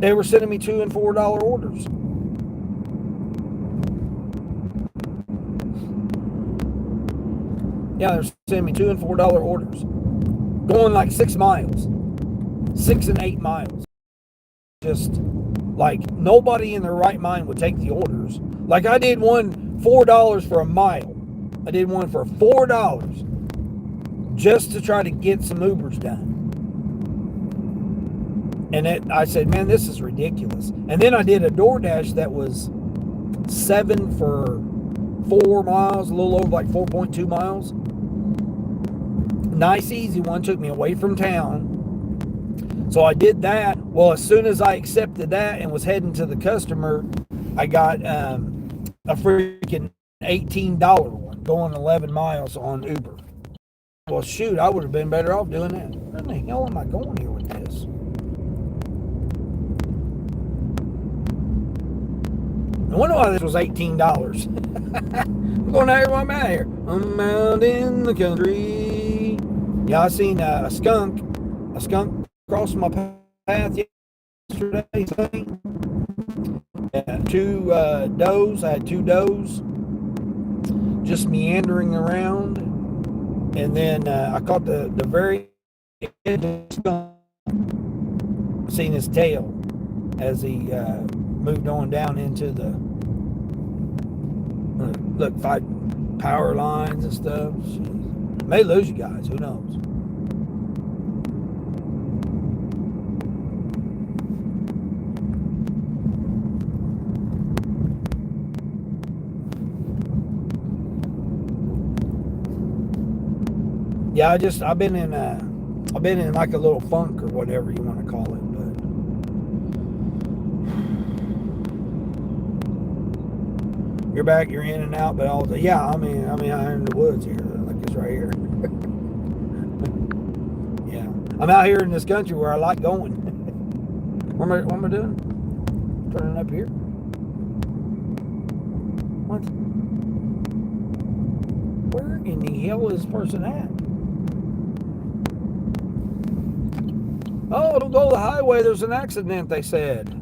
they were sending me $2 and $4 orders. Yeah, they're sending me $2 and $4 orders. Going like 6 miles. 6 and 8 miles. Just like nobody in their right mind would take the orders. Like I did one $4 for a mile. I did one for $4 just to try to get some Ubers done. And I said, man, this is ridiculous. And then I did a DoorDash that was 7 for 4 miles, a little over like 4.2 miles. Nice, easy one, took me away from town. So I did that. Well, as soon as I accepted that and was heading to the customer, I got a freaking $18 one going 11 miles on Uber. Well, shoot, I would have been better off doing that. Where the hell am I going here with this? I wonder why this was $18. I'm going out here while I'm out here. I'm out in the country. Yeah, I seen a skunk cross my path yesterday. Two does. I had 2 does just meandering around. And then I caught the very end of the skunk. Seen his tail as he moved on down into the power lines and stuff. Jeez. May lose you guys, who knows? Yeah, I've been in like a little funk or whatever you want to call it, but you're back, you're in and out, but I'm out in the woods here, like this right here. Yeah, I'm out here in this country where I like going. What am I doing? Turning up here? What? Where in the hell is this person at? Oh, don't go the highway. There's an accident, they said.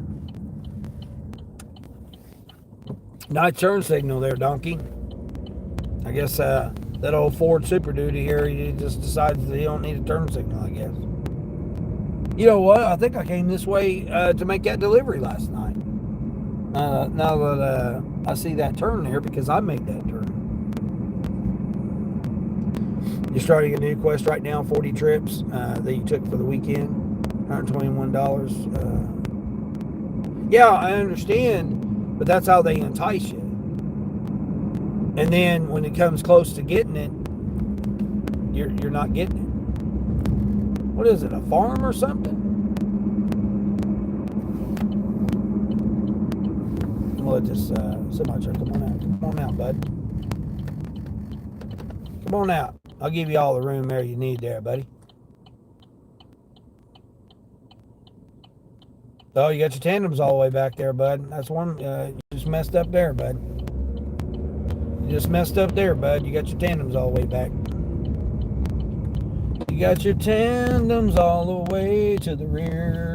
Night turn signal there, donkey. I guess that old Ford Super Duty here, he just decides that he don't need a turn signal, I guess. You know what? I think I came this way to make that delivery last night. Now that I see that turn there, because I made that turn. You're starting a new quest right now, 40 trips that you took for the weekend. $121. Yeah, I understand, but that's how they entice you. And then when it comes close to getting it, you're not getting it. What is it, a farm or something? I'm gonna let this semi truck come on out. Come on out, bud. Come on out. I'll give you all the room there you need there, buddy. Oh, you got your tandems all the way back there, bud. That's one. You just messed up there, bud. You just messed up there, bud. You got your tandems all the way back. You got your tandems all the way to the rear.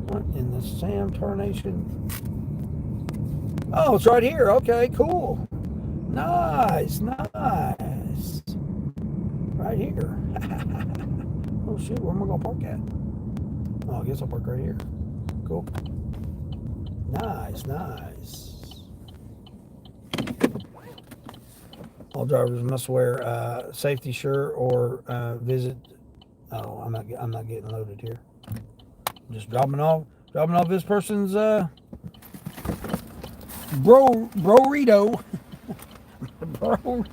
What in the Sam tarnation? Oh, it's right here. Okay, cool. Nice, nice. Right here. Oh, shit. Where am I going to park at? Oh, I guess I'll park right here. Cool. Nice, nice. All drivers must wear a safety shirt or visit. Oh, I'm not getting loaded here. I'm just dropping off this person's burrito. Burrito.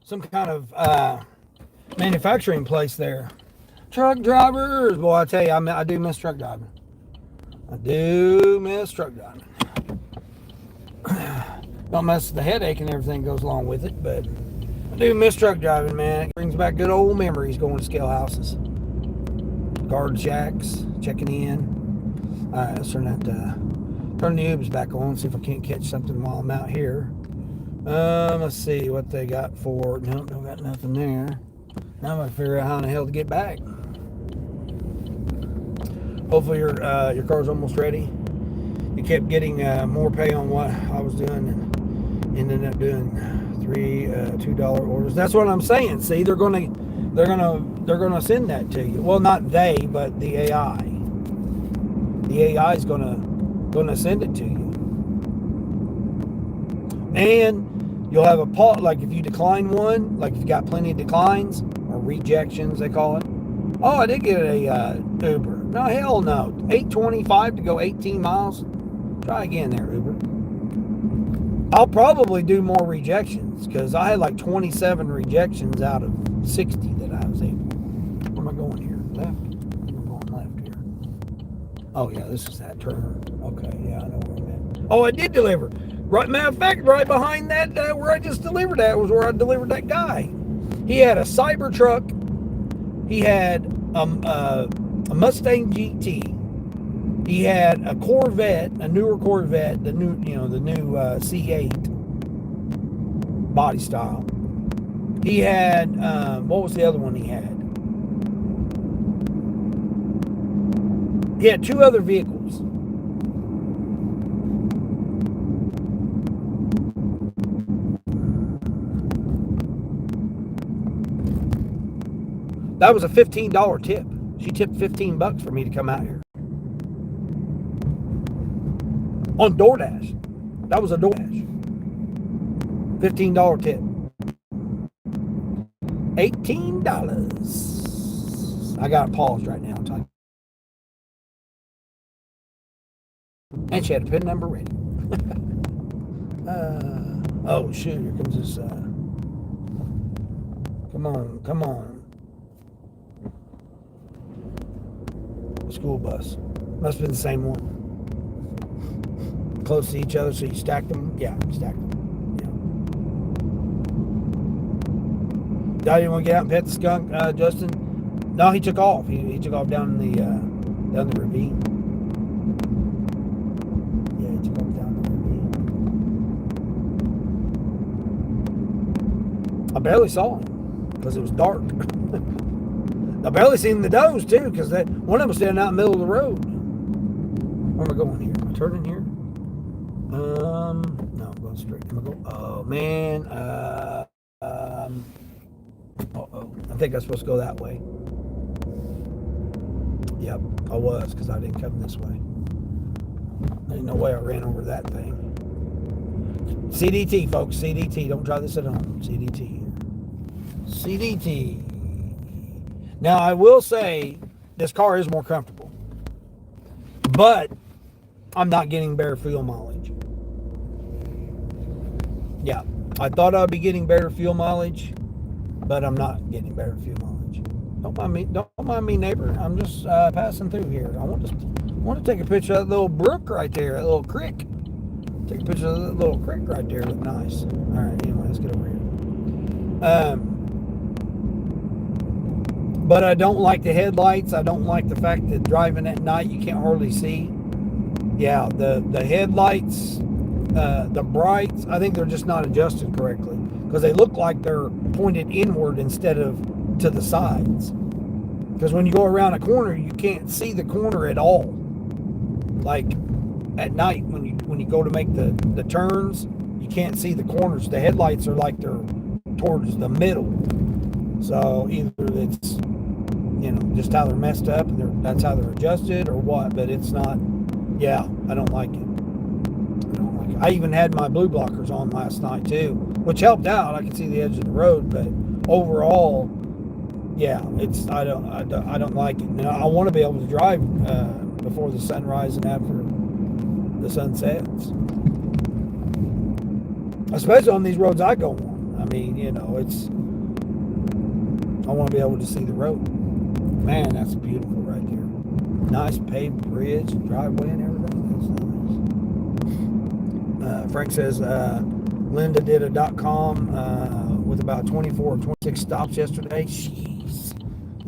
Some kind of manufacturing place there. Truck drivers, boy, I tell you, I do miss truck driving. I do miss truck driving. Don't mess with the headache and everything goes along with it, but I do miss truck driving, man. It brings back good old memories going to scale houses, guard shacks, checking in. All right, let's turn the Ubers back on, see if I can't catch something while I'm out here. Let's see what they got for. Nope, don't got nothing there. Now I'm gonna figure out how in the hell to get back. Hopefully your car's almost ready. You kept getting more pay on what I was doing and ended up doing $2 orders. That's what I'm saying. See, they're gonna send that to you. Well, not they, but the AI. The AI is gonna send it to you. And you'll have a pause, like if you decline one, like if you got plenty of declines, or rejections, they call it. Oh, I did get a Uber. No, hell no. $8.25 to go 18 miles. Try again there, Uber. I'll probably do more rejections, because I had like 27 rejections out of 60 that I was able. Where am I going here? Left? I'm going left here. Oh, yeah, this is that turn. Okay, yeah, I know where I'm at. Oh, I did deliver. Right, matter of fact, right behind that, where I just delivered at, was where I delivered that guy. He had a Cybertruck. He had a Mustang GT. He had a Corvette, a newer Corvette, the new C8 body style. He had what was the other one he had? He had two other vehicles. That was a $15 tip. She tipped $15 for me to come out here. On DoorDash. That was a DoorDash. $15 tip. $18. I got it paused right now. And she had a PIN number ready. Oh, shoot. Here comes this. Come on. School bus. Must have been the same one. Close to each other, so you stacked them. Yeah, stacked them. Yeah. Y'all didn't want to get out and pet the skunk, Justin? No, he took off. He took off down the ravine. Yeah, he took off down the ravine. I barely saw him because it was dark. I barely seen the does too because that one of them was standing out in the middle of the road. Where am I going here? Am I turning here? No, I'm going straight. I'm gonna go. Oh man. I think I'm supposed to go that way. Yep, I was because I didn't come this way. Ain't no way I ran over that thing. CDT, folks. CDT. Don't try this at home. CDT. CDT. Now, I will say this car is more comfortable, but I'm not getting better fuel mileage. Yeah, I thought I'd be getting better fuel mileage, but I'm not getting better fuel mileage. Don't mind me, neighbor. I'm just passing through here. I want to take a picture of that little brook right there, that little creek. Take a picture of that little creek right there. Look nice. All right. Anyway, let's get over here. But I don't like the headlights. I don't like the fact that driving at night you can't hardly see. Yeah, the headlights, the brights, I think they're just not adjusted correctly because they look like they're pointed inward instead of to the sides. Because when you go around a corner, you can't see the corner at all. Like at night when you go to make the turns, you can't see the corners. The headlights are like they're towards the middle. So either it's, just how they're messed up and that's how they're adjusted or what, but it's not, yeah, I don't like it. I even had my blue blockers on last night too, which helped out. I could see the edge of the road, but overall, yeah, I don't like it. Now, I want to be able to drive before the sunrise and after the sun sets, especially on these roads I go on. I mean, I want to be able to see the road. Man, that's beautiful right there. Nice paved bridge, driveway, and everything. That's nice. Frank says Linda did a .com with about 24 or 26 stops yesterday. Jeez.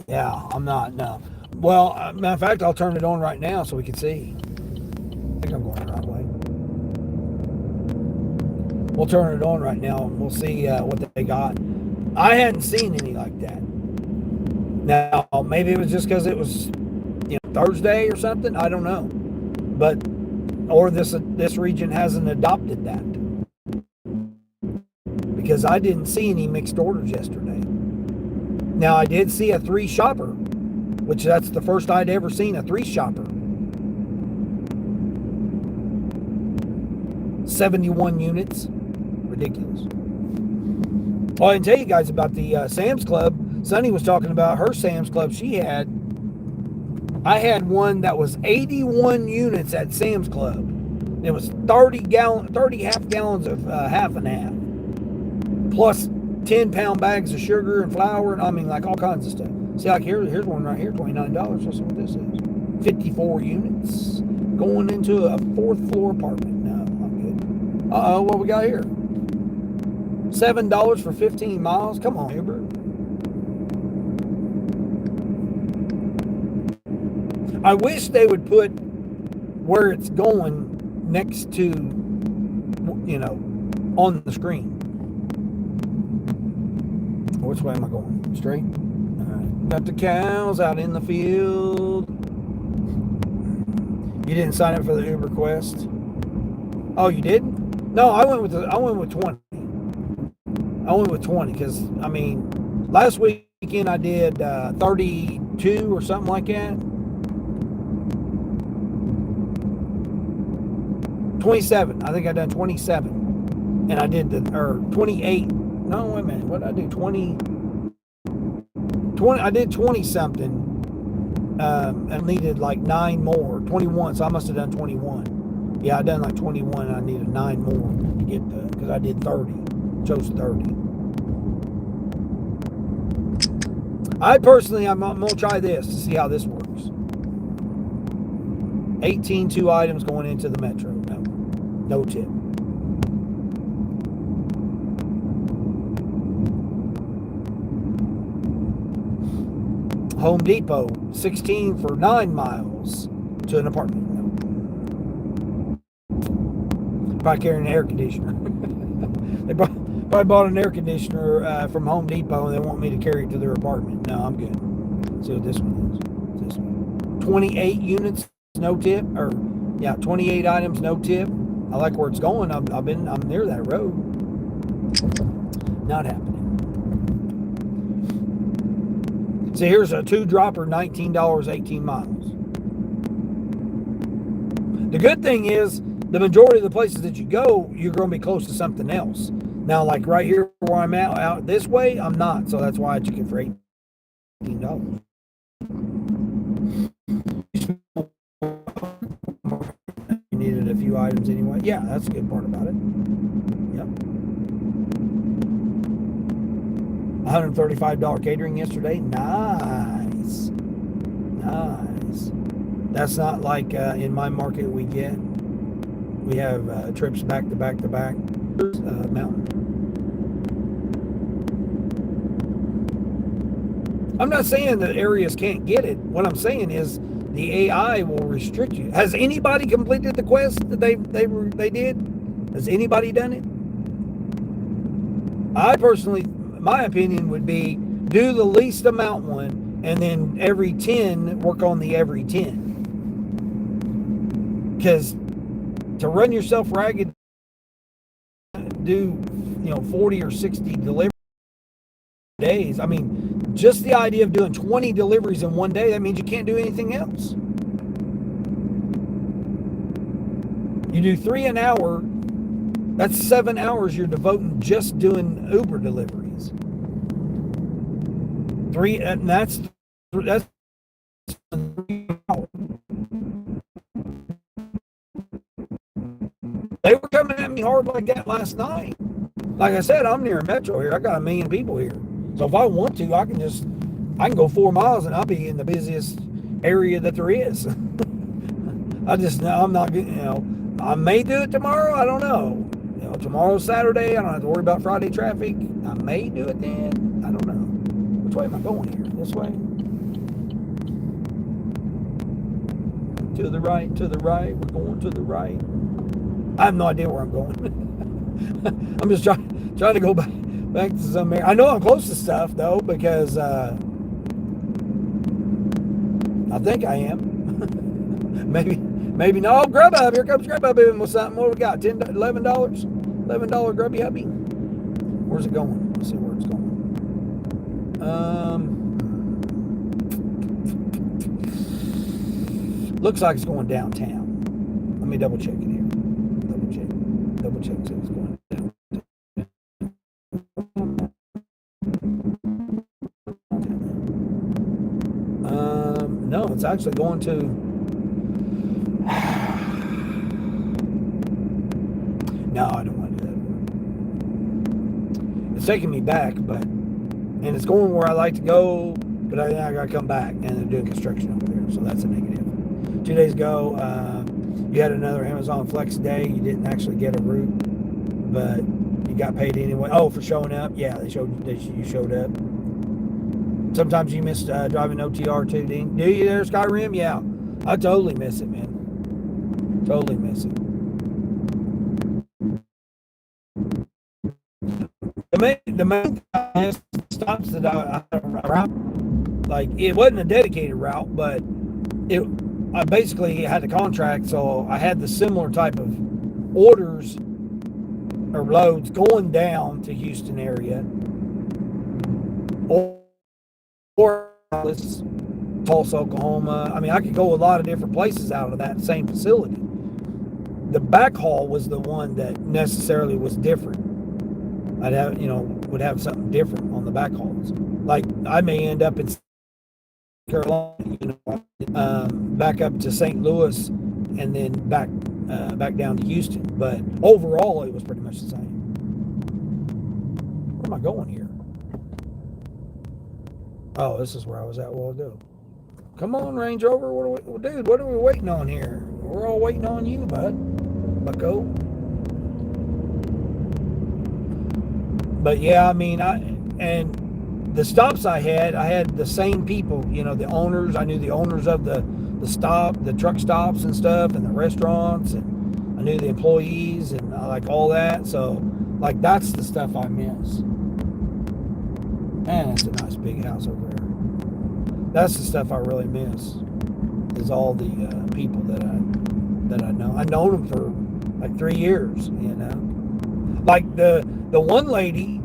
Yeah, I'm not. No. Well, matter of fact, I'll turn it on right now so we can see. I think I'm going the right way. We'll turn it on right now and we'll see what they got. I hadn't seen any like that. Now, maybe it was just because it was, Thursday or something. I don't know, or this region hasn't adopted that because I didn't see any mixed orders yesterday. Now, I did see a 3-shopper, which that's the first I'd ever seen a 3-shopper. 71 units, ridiculous. Well, I can tell you guys about the Sam's Club. Sonny was talking about her Sam's Club she had. I had one that was 81 units at Sam's Club. It was 30 half gallons of half and half. Plus 10-pound bags of sugar and flour and like all kinds of stuff. See, like here's one right here, $29. Let's see what this is. 54 units going into a 4th floor apartment. No, I'm good. Uh-oh, what we got here? $7 for 15 miles. Come on, Uber. I wish they would put where it's going next to, on the screen. Which way am I going? Straight? All right. Got the cows out in the field. You didn't sign up for the Uber Quest? Oh, you didn't? No, I went with 20. I went with 20 because, last weekend I did 32 or something like that. 27. I think I done 27. And I did 28. No, wait a minute. What did I do? 20. I did 20 something. And needed like 9 more. 21. So I must have done 21. Yeah, I done like 21. And I needed 9 more to get because I did 30. Chose 30. I'm going to try this to see how this works. 18 2 items going into the Metro. No tip. Home Depot, 16 for 9 miles to an apartment. Probably carrying an air conditioner. They I bought an air conditioner from Home Depot and they want me to carry it to their apartment. No, I'm good. Let's see what this one is. This one. 28 units, no tip. 28 items, no tip. I like where it's going. I'm near that road. Not happening. So here's a 2-dropper, $19, 18 miles. The good thing is, the majority of the places that you go, you're going to be close to something else. Now, like right here where I'm at, out this way, I'm not. So that's why I took it for $18. You needed a few items anyway. Yeah, that's a good part about it. Yep. $135 catering yesterday. Nice. Nice. That's not like in my market we have trips back to back to back. Mountain. I'm not saying that areas can't get it. What I'm saying is the AI will restrict you. Has anybody completed the quest that they did? Has anybody done it? I personally, my opinion would be do the least amount one, and then every 10 work on the every 10. Because to run yourself ragged, do 40 or 60 deliveries days. I mean, just the idea of doing 20 deliveries in one day, that means you can't do anything else. You do 3 an hour, that's 7 hours you're devoting just doing Uber deliveries. 3, and that's 3 hours. They were coming at me hard like that last night. Like I said, I'm near a metro here. I got 1 million people here. So if I want to, I can go 4 miles and I'll be in the busiest area that there is. I'm not, I may do it tomorrow. I don't know. Tomorrow's Saturday. I don't have to worry about Friday traffic. I may do it then. I don't know. Which way am I going here? This way? To the right, to the right. We're going to the right. I have no idea where I'm going. I'm just trying to go back to some area. I know I'm close to stuff though, because I think I am. maybe no. Grubhub, here comes Grubhub in with something. What do we got? $11? $11 Grubby Hubby. Where's it going? Let's see where it's going. Looks like it's going downtown. Let me double check it here. Double check so it's going down. No, it's actually going to no, I don't want to do that. It's taking me back, and it's going where I like to go, but I gotta come back, and they're doing construction over there, so that's a negative. 2 days ago, you had another Amazon Flex day. You didn't actually get a route, but you got paid anyway. Oh, for showing up? Yeah, you showed up. Sometimes you miss driving OTR too, Dean. Do you there, Skyrim? Yeah, I totally miss it, man. Totally miss it. The main stops that I route, like it wasn't a dedicated route, but I basically had a contract, so I had the similar type of orders or loads going down to Houston area or Tulsa, Oklahoma. I mean, I could go a lot of different places out of that same facility. The backhaul was the one that necessarily was different. I'd have, would have something different on the backhauls. Like I may end up in Carolina, back up to St. Louis, and then back down to Houston. But overall, it was pretty much the same. Where am I going here? Oh, this is where I was at a while ago. Come on, Range Rover. Dude, what are we waiting on here? We're all waiting on you, bud. Bucko. But yeah, I mean, and the stops I had the same people, the owners. I knew the owners of the truck stops and stuff, and the restaurants, and I knew the employees and like all that. So Like, that's the stuff I miss. Man, it's a nice big house over there. That's the stuff I really miss. Is all the people that I know. I've known them for like 3 years. You know, like the one lady,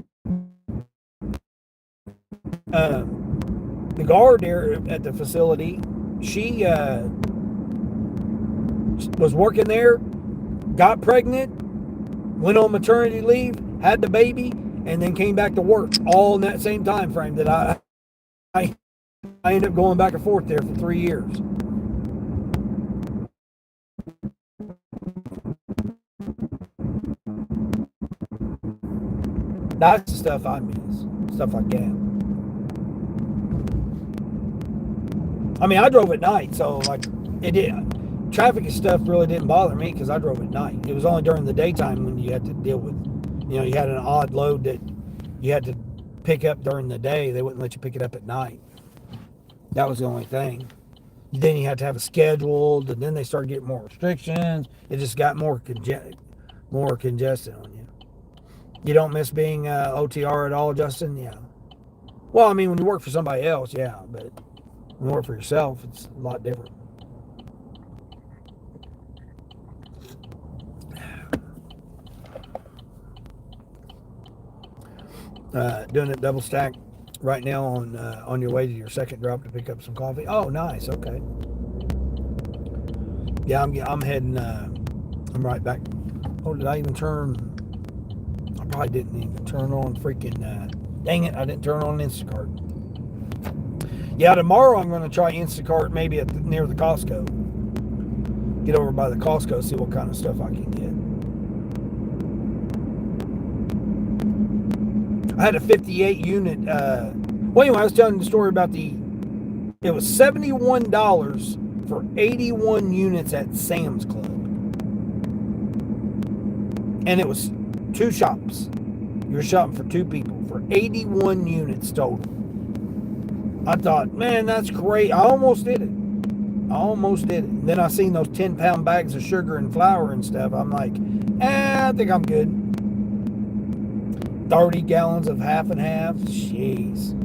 the guard there at the facility. She was working there, got pregnant, went on maternity leave, had the baby, and then came back to work all in that same time frame that I ended up going back and forth there for 3 years. That's the stuff I miss. Stuff like that. I mean, I drove at night, so like it did. Traffic and stuff really didn't bother me because I drove at night. It was only during the daytime when you had to deal with, you had an odd load that you had to pick up during the day. They wouldn't let you pick it up at night. That was the only thing. Then you had to have it scheduled, and then they started getting more restrictions. It just got more congested on you. You don't miss being OTR at all, Justin? Yeah. Well, I mean, when you work for somebody else, yeah, but when you work for yourself, it's a lot different. Doing it double stack right now on your way to your second drop to pick up some coffee. Oh, nice. Okay. Yeah, I'm heading. I'm right back. Oh, did I even turn? I probably didn't even turn on freaking. Dang it! I didn't turn on Instacart. Yeah, tomorrow I'm going to try Instacart maybe near the Costco. Get over by the Costco, see what kind of stuff I can get. I had a 58 unit. Well, anyway, I was telling the story about it was $71 for 81 units at Sam's Club. And it was 2 shops. You were shopping for 2 people for 81 units total. I thought, man, that's great. I almost did it. And then I seen those 10-pound bags of sugar and flour and stuff. I'm like, I think I'm good. 30 gallons of half and half. Jeez.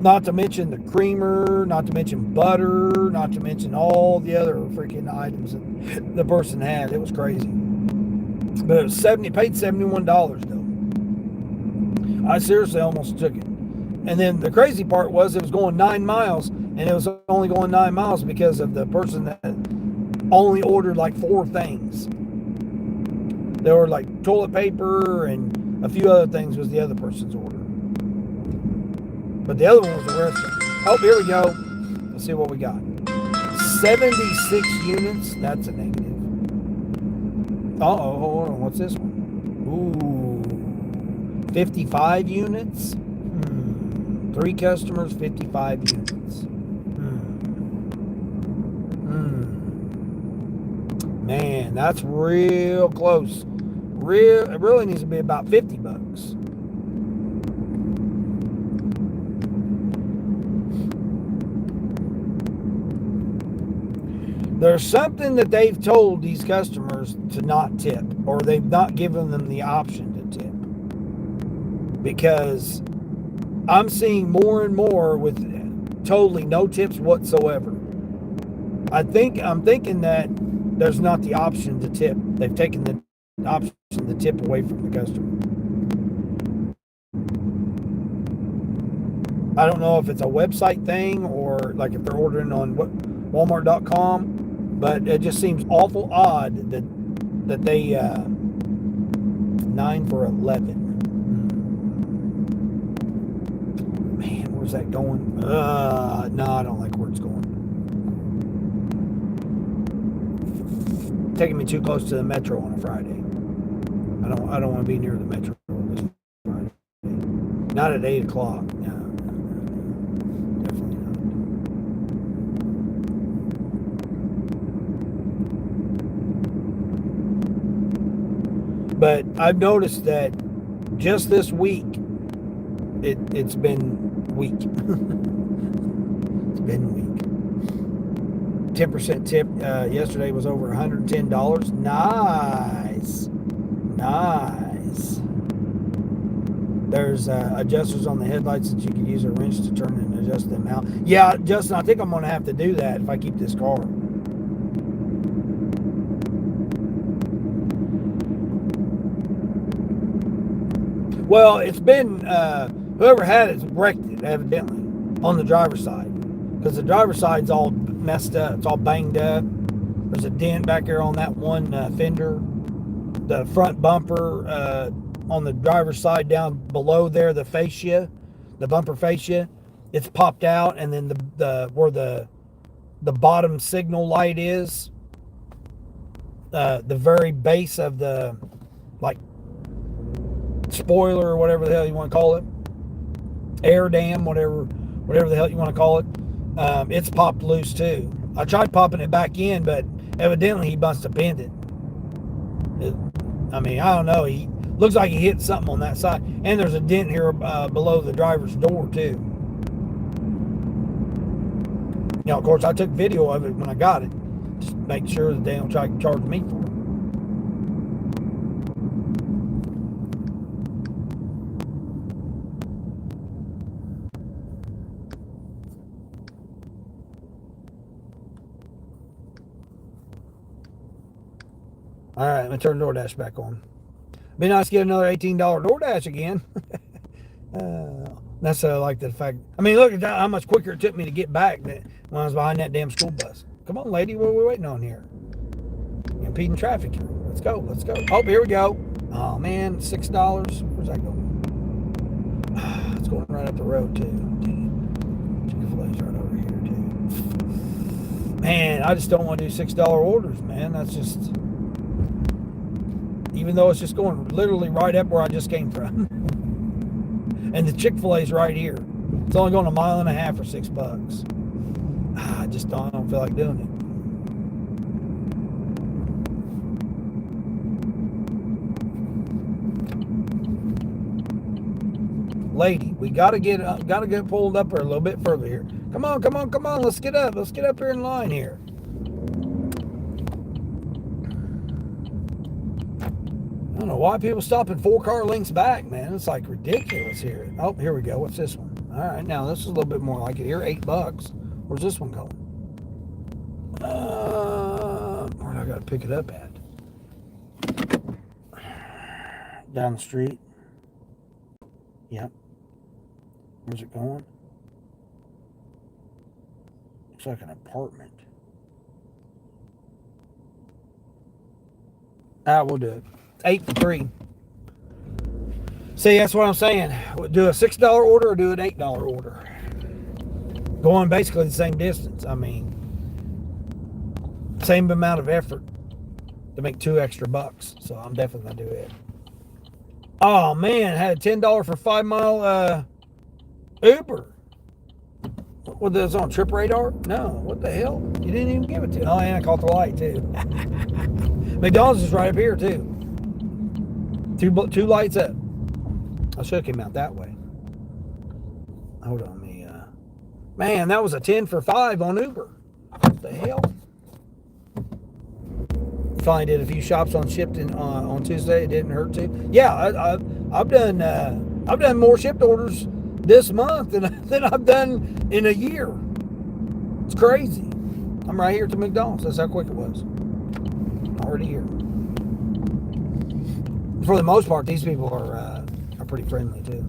Not to mention the creamer, not to mention butter, not to mention all the other freaking items that the person had. It was crazy. But it was paid $71 though. I seriously almost took it. And then the crazy part was it was going 9 miles, and it was only going 9 miles because of the person that only ordered like 4 things. There were like toilet paper and a few other things was the other person's order. But the other one was the restaurant. Oh, here we go. Let's see what we got. 76 units. That's a negative. Uh-oh, hold on. What's this one? Ooh. 55 units. 3 customers, 55 units. Man, that's real close. It really needs to be about $50. There's something that they've told these customers to not tip, or they've not given them the option to tip. Because I'm seeing more and more with totally no tips whatsoever. I'm thinking that there's not the option to tip. They've taken the option to tip away from the customer. I don't know if it's a website thing or like if they're ordering on Walmart.com, but it just seems awful odd that they 9 for 11. Man, where's that going? No, I don't like where it's going. Taking me too close to the metro on a Friday. I don't want to be near the metro this Friday. Not at 8 o'clock. No, definitely not. But I've noticed that just this week, it's been weak. It's been weak. 10% tip yesterday was over $110. Nice. Nice. There's adjusters on the headlights that you can use a wrench to turn and adjust them out. Yeah, Justin, I think I'm going to have to do that if I keep this car. Well, it's been, whoever had it's wrecked it, evidently, on the driver's side. Because the driver's side's all messed up. It's all banged up. There's a dent back there on that one fender. The front bumper on the driver's side down below there, the fascia, the bumper fascia, it's popped out. And then the where the bottom signal light is, the very base of the, like, spoiler or whatever the hell you want to call it, air dam, whatever the hell you want to call it, it's popped loose too. I tried popping it back in, but evidently he must have bent it. I mean, I don't know. He looks like he hit something on that side, and there's a dent here below the driver's door too. You know, of course, I took video of it when I got it, just to make sure that they don't try to charge me for it. All right, I'm going to turn DoorDash back on. Be nice to get another $18 DoorDash again. That's like the fact. I mean, look at that, how much quicker it took me to get back when I was behind that damn school bus. Come on, lady, what are we waiting on here? You're impeding traffic here. Let's go, let's go. Oh, here we go. Oh, man, $6. Where's that going? It's going right up the road, too. Chick-fil-A's right over here, too. Man, I just don't want to do $6 orders, man. That's just... Even though it's just going literally right up where I just came from. And the Chick-fil-A's right here. It's only going a mile and a half for $6. I just don't feel like doing it. Lady, we gotta get pulled up here a little bit further here. Come on. Let's get up here in line here. I don't know why people stop in 4-car lengths back, man. It's like ridiculous here. Oh, here we go. What's this one? All right, now this is a little bit more like it here. $8. Where's this one going? Where do I got to pick it up at? Down the street. Yep. Where's it going? Looks like an apartment. We'll do it. 8 to 3. See, that's what I'm saying. Do a $6 order or do an $8 order. Going basically the same distance. I mean, same amount of effort to make $2 extra. So I'm definitely gonna do it. Oh man, had a $10 for 5-mile Uber. What, this on Trip Radar? No, what the hell? You didn't even give it to. Oh, and I caught the light too. McDonald's is right up here too. Two lights up. I should have came out that way. Hold on, man, that was a 10 for 5 on Uber. What the hell? Finally did a few shops on Shipton on Tuesday. It didn't hurt to. Yeah, I've done more shipped orders this month than I've done in a year. It's crazy. I'm right here at the McDonald's. That's how quick it was. Already here. For the most part, these people are pretty friendly too.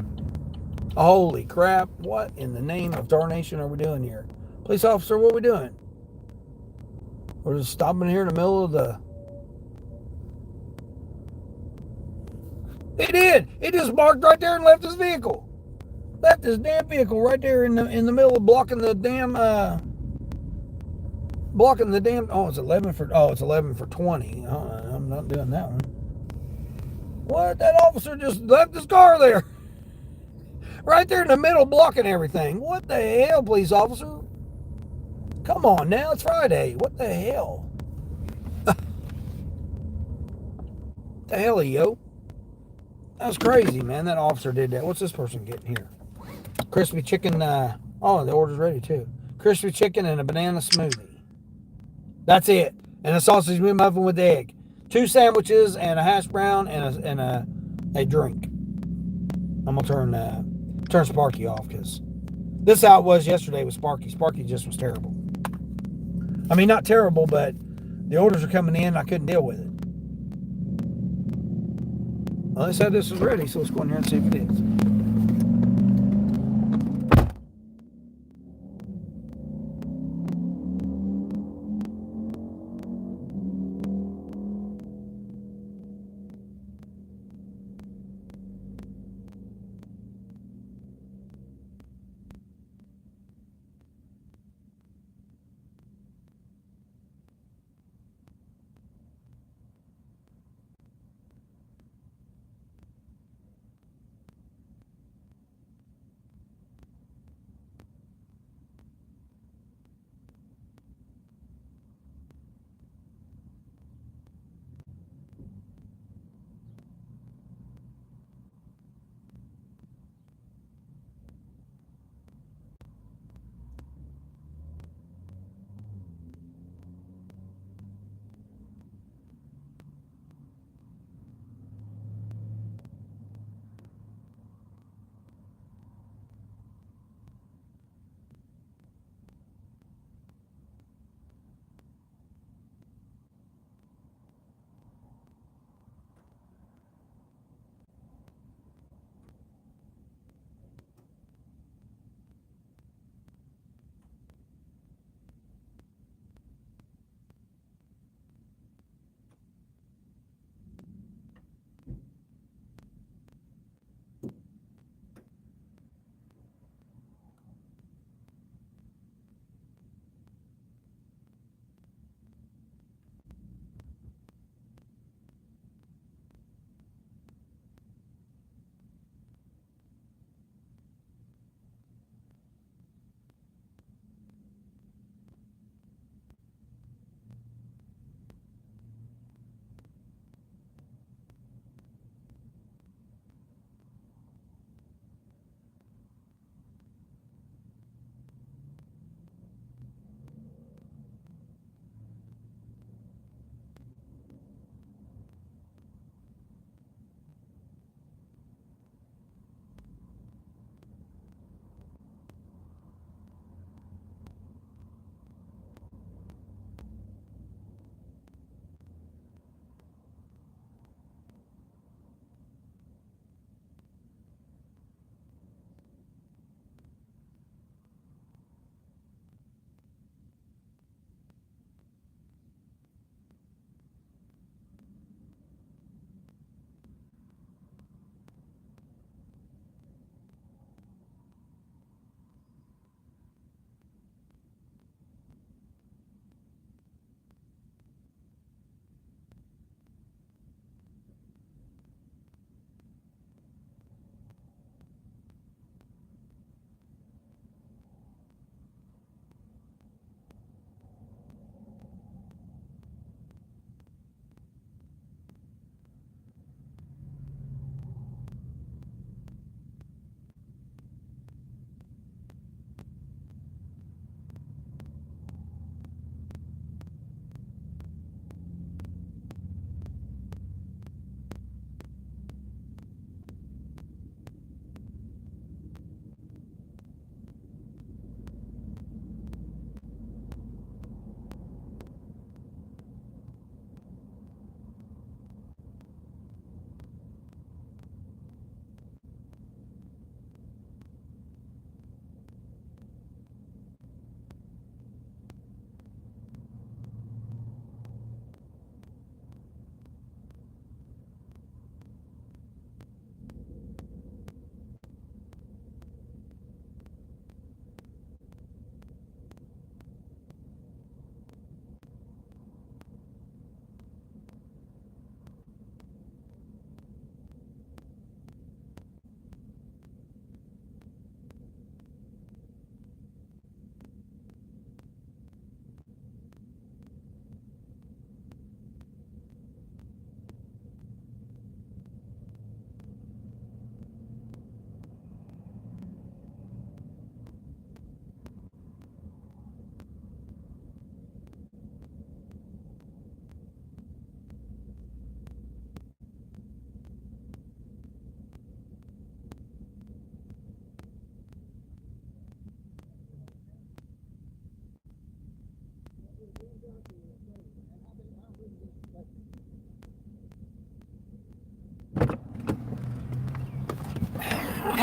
Holy crap! What in the name of darnation are we doing here? Police officer, what are we doing? We're just stopping here in the middle of the... He did! He just parked right there and left his vehicle. Left his damn vehicle right there in the middle of blocking the damn... Oh, it's 11 for 20. I'm not doing that one. What? That officer just left his car there. Right there in the middle, blocking everything. What the hell, police officer? Come on now, it's Friday. What the hell? The hell, yo? That's crazy, man. That officer did that. What's this person getting here? Crispy chicken. Oh, the order's ready too. Crispy chicken and a banana smoothie. That's it. And a sausage meat muffin with egg. 2 sandwiches and a hash brown and a drink. I'm gonna turn Sparky off because this is how it was yesterday with Sparky. Sparky just was terrible. I mean, not terrible, but the orders are coming in. I couldn't deal with it. Well, they said this was ready, so let's go in here and see if it is.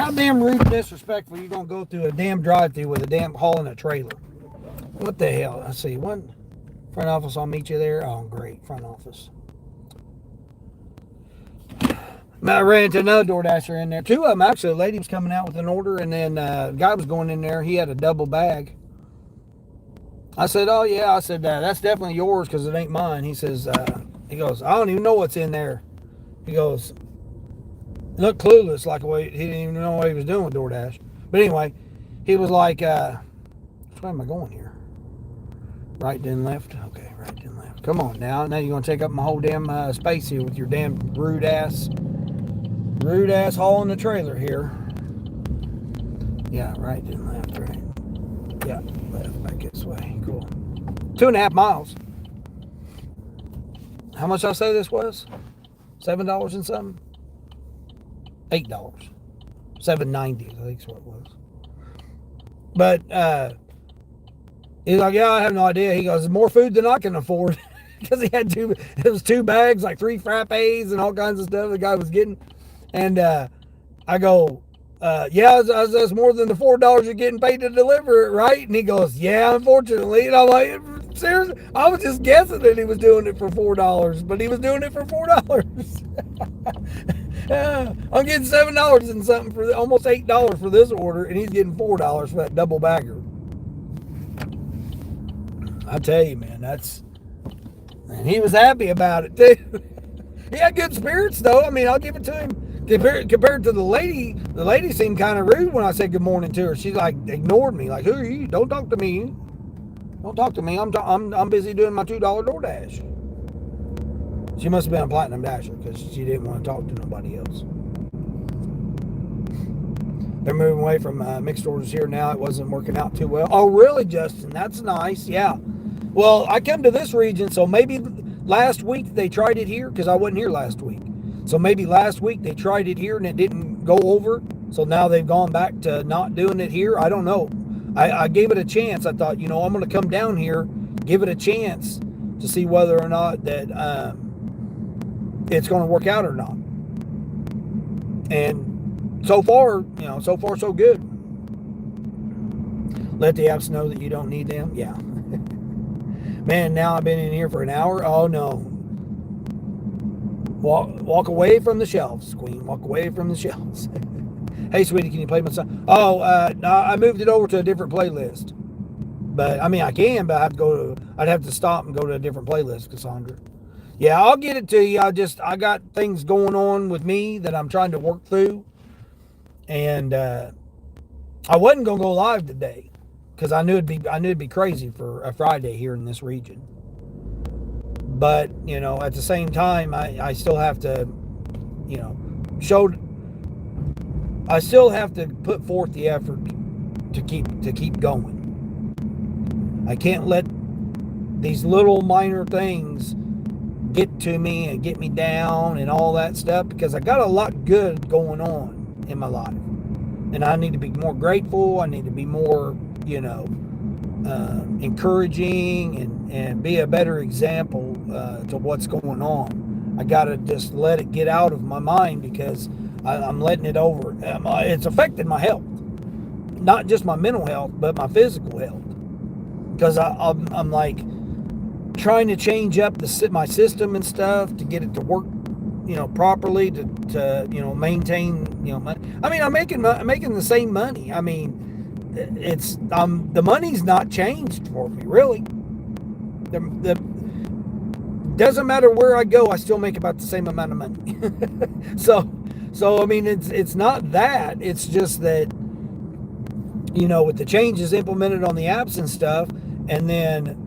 How damn rude and disrespectful you gonna go through a damn drive-through with a damn hauling a trailer? What the hell? I see one front office. I'll meet you there. Oh, great, front office. I ran into another DoorDasher in there. Two of them actually. A lady was coming out with an order, and then a guy was going in there. He had a double bag. I said, "Oh yeah." I said, "That's definitely yours because it ain't mine." He says, "He goes, I don't even know what's in there." He goes, looked clueless, like the way he didn't even know what he was doing with DoorDash. But anyway, he was like, "Where am I going here? Right, then left. Okay, right, then left. Come on now. Now you're gonna take up my whole damn space here with your damn rude ass hauling the trailer here." Yeah, right, then left, right. Yeah, left back this way. Cool. 2.5 miles. How much I say this was? $7 and something? $8. $7.90, I think is what it was. But he's like, "Yeah, I have no idea." He goes, "More food than I can afford." Because he had it was 2 bags, like 3 frappes and all kinds of stuff the guy was getting. And I go, "Yeah, that's more than the $4 you're getting paid to deliver it, right?" And he goes, "Yeah, unfortunately." And I'm like, "Seriously?" I was just guessing that he was doing it for $4, but he was doing it for $4. I'm getting $7 and something for almost $8 for this order, and he's getting $4 for that double bagger. I tell you, man, and he was happy about it too. He had good spirits, though. I mean, I'll give it to him. Compared to the lady seemed kind of rude when I said good morning to her. She like ignored me, like, "Who are you? Don't talk to me. Don't talk to me. I'm busy doing my $2 DoorDash." She must have been a Platinum Dasher because she didn't want to talk to nobody else. They're moving away from mixed orders here now. It wasn't working out too well. Oh, really, Justin? That's nice. Yeah. Well, I come to this region, so maybe last week they tried it here because I wasn't here last week. So maybe last week they tried it here and it didn't go over. So now they've gone back to not doing it here. I don't know. I gave it a chance. I thought, I'm going to come down here, give it a chance to see whether or not that it's going to work out or not. And so far, so good. Let the apps know that you don't need them. Yeah. Man, now I've been in here for an hour. Oh no. Walk away from the shelves, Queen. Walk away from the shelves. Hey, sweetie, can you play my song? Oh, I moved it over to a different playlist. But I mean, I can, but I'd have to stop and go to a different playlist, Cassandra. Yeah, I'll get it to you. I got things going on with me that I'm trying to work through. And I wasn't gonna go live today because I knew it'd be crazy for a Friday here in this region. But at the same time, I still have to, I still have to put forth the effort to keep going. I can't let these little minor things get to me and get me down and all that stuff, because I got a lot good going on in my life, and I need to be more grateful. I need to be more, encouraging and be a better example to what's going on. I gotta just let it get out of my mind because I'm letting it over. It's affected my health, not just my mental health, but my physical health. Because I'm like trying to change up my system and stuff to get it to work, properly to maintain, money. I mean, I'm making the same money. I mean, it's the money's not changed for me really. The doesn't matter where I go, I still make about the same amount of money. So I mean, it's not that. It's just that, with the changes implemented on the apps and stuff, and then,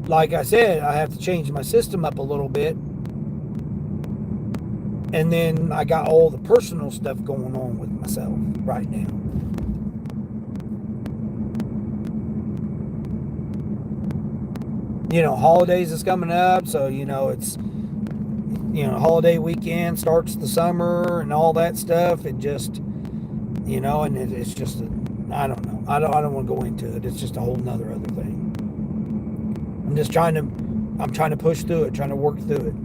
like I said, I have to change my system up a little bit. And then I got all the personal stuff going on with myself right now. Holidays is coming up, so it's holiday weekend, starts the summer and all that stuff. It just and it's just I don't know. I don't want to go into it. It's just a whole other thing. I'm trying to push through it, trying to work through it.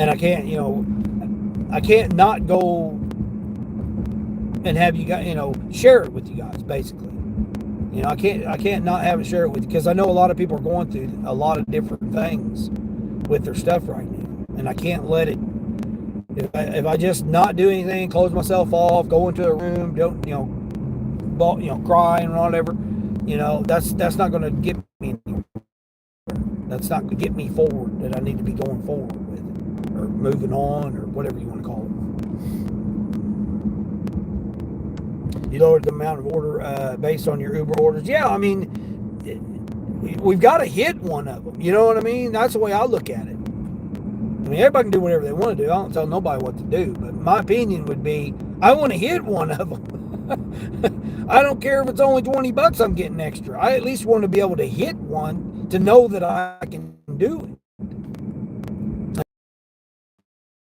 And I can't, I can't not go and have you guys, share it with you guys, basically. I can't not have it, share it with you, because I know a lot of people are going through a lot of different things with their stuff right now, and I can't let it. If I just not do anything, close myself off, go into a room, don't cry and whatever, that's not going to get me anywhere. That's not going to get me forward. That I need to be going forward with it, or moving on, or whatever you want to call it. You lowered the amount of order based on your Uber orders. Yeah, I mean, we've got to hit one of them. You know what I mean? That's the way I look at it. I mean, everybody can do whatever they want to do. I don't tell nobody what to do. But my opinion would be, I want to hit one of them. I don't care if it's only $20 I'm getting extra. I at least want to be able to hit one to know that I can do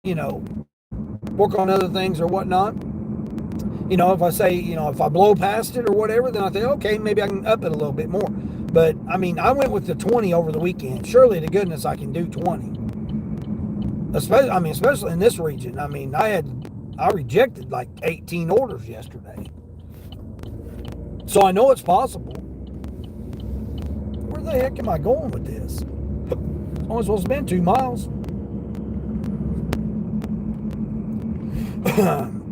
it. Work on other things or whatnot. If I say, if I blow past it or whatever, then I think, okay, maybe I can up it a little bit more. But, I mean, I went with the 20 over the weekend. Surely to goodness I can do 20. Especially in this region. I mean, I rejected like 18 orders yesterday. So I know it's possible. Where the heck am I going with this? I'm only supposed to spend 2 miles.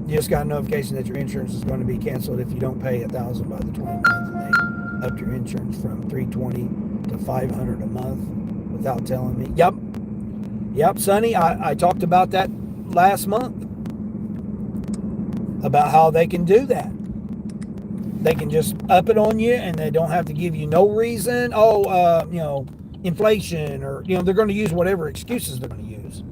You just got a notification that your insurance is going to be canceled if you don't pay $1,000 by the 29th, and they upped your insurance from $320 to $500 a month without telling me. Yep, Sonny, I talked about that last month, about how they can do that. They can just up it on you, and they don't have to give you no reason. Inflation, or they're going to use whatever excuses they're going to use.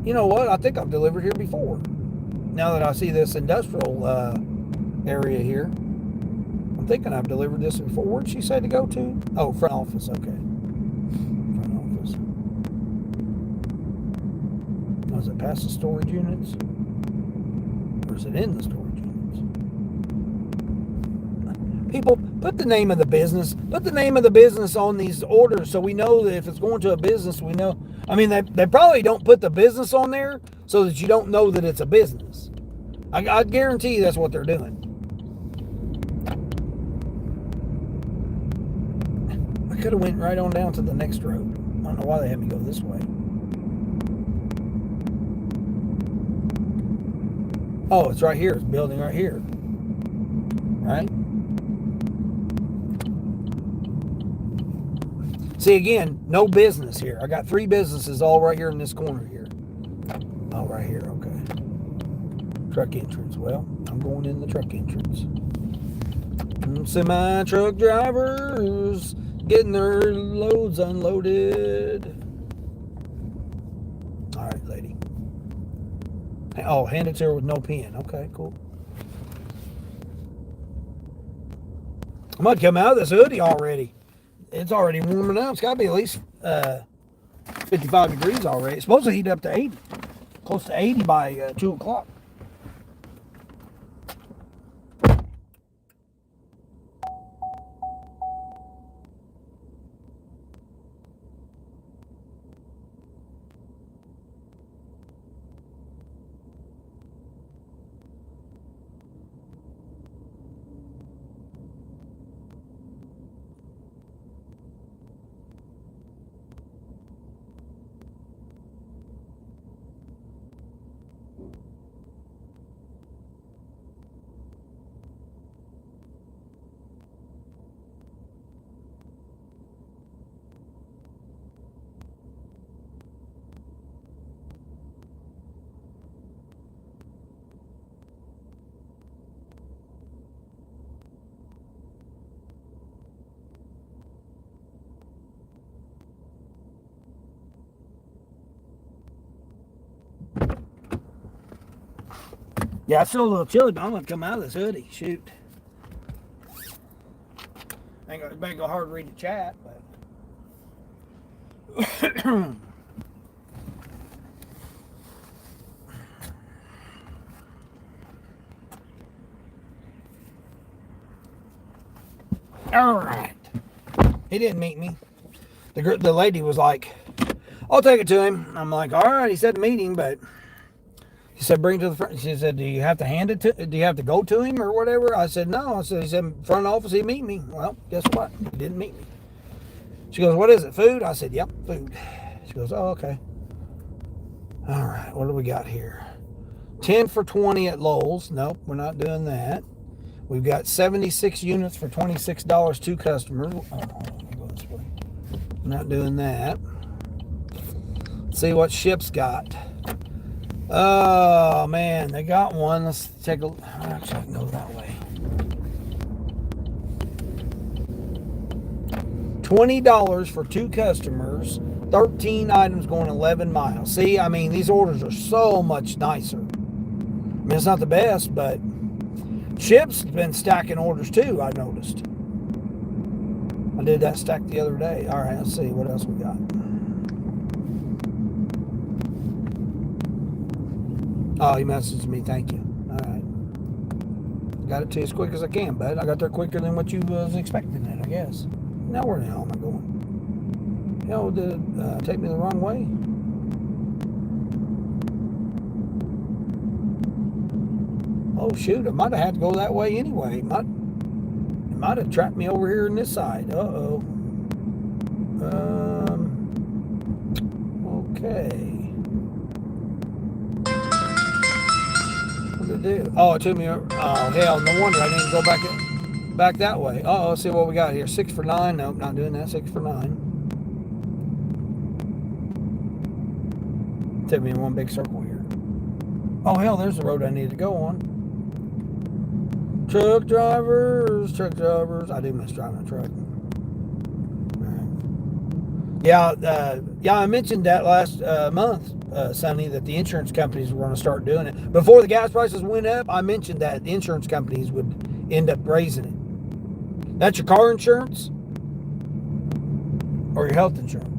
You know what? I think I've delivered here before. Now that I see this industrial area here, I'm thinking I've delivered this before. Where'd she say to go to? Oh, front office. Okay. Front office. Was it past the storage units? Or is it in the storage units? People, put the name of the business. Put the name of the business on these orders so we know that if it's going to a business, we know. I mean, they probably don't put the business on there so that you don't know that it's a business. I guarantee you that's what they're doing. I could have went right on down to the next road. I don't know why they had me go this way. Oh, it's right here. It's building right here. Right? See, again, no business here. I got 3 businesses all right here in this corner here. Oh, right here, okay. Truck entrance. Well, I'm going in the truck entrance. Semi-truck drivers getting their loads unloaded. All right, lady. Oh, hand it to her with no pen. Okay, cool. I'm going to come out of this hoodie already. It's already warming up. It's got to be at least 55 degrees already. It's supposed to heat up to 80. Close to 80 by 2 o'clock. Yeah, it's still a little chilly, but I'm going to come out of this hoodie. Shoot. Ain't gonna, it better go hard to read the chat, but. All right. He didn't meet me. the lady was like, I'll take it to him. I'm like, all right. He said meeting, but he said, bring it to the front. She said, do you have to hand it to, do you have to go to him or whatever? I said, no. I said, he said, front office, he meet me. Well, guess what? He didn't meet me. She goes, what is it, food? I said, yep, food. She goes, oh, okay. All right, what do we got here? 10 for 20 at Lowe's. Nope, we're not doing that. We've got 76 units for $26 to customers. Oh, let me go this way. Not doing that. Let's see what Ship's got. Oh, man, they got one. Let's take a look. Actually, I can go that way. $20 for 2 customers. 13 items going 11 miles. See, I mean, these orders are so much nicer. I mean, it's not the best, but Ship's been stacking orders too, I noticed. I did that stack the other day. All right, let's see what else we got. Oh, he messaged me. Thank you. All right. Got it to you as quick as I can, bud. I got there quicker than what you was expecting it, I guess. Now where the hell am I going? You know, did it take me the wrong way? Oh, shoot. I might have had to go that way anyway. It might have trapped me over here on this side. Uh-oh. Okay. What did it do? Oh, it took me over. Oh, hell, no wonder I didn't go back that way. Uh-oh, let's see what we got here. 6 for 9. Nope, not doing that. 6 for 9. Took me in one big circle here. Oh, hell, there's the road I need to go on. Truck drivers. I do miss driving a truck. Yeah, I mentioned that last month, Sonny, that the insurance companies were going to start doing it. Before the gas prices went up, I mentioned that the insurance companies would end up raising it. That's your car insurance or your health insurance.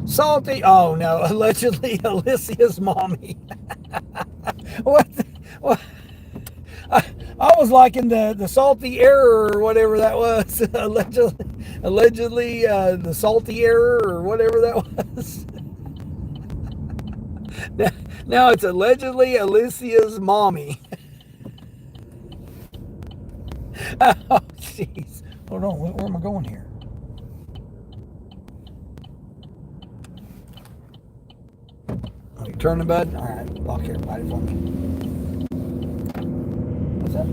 Salty. Oh no! Allegedly, Alicia's mommy. What? I was liking the salty error or whatever that was. Allegedly, the salty error or whatever that was. Now it's allegedly Alicia's mommy. Oh jeez! Hold on. Where am I going here? Turn the bud. All right, lock everybody for me. What's that?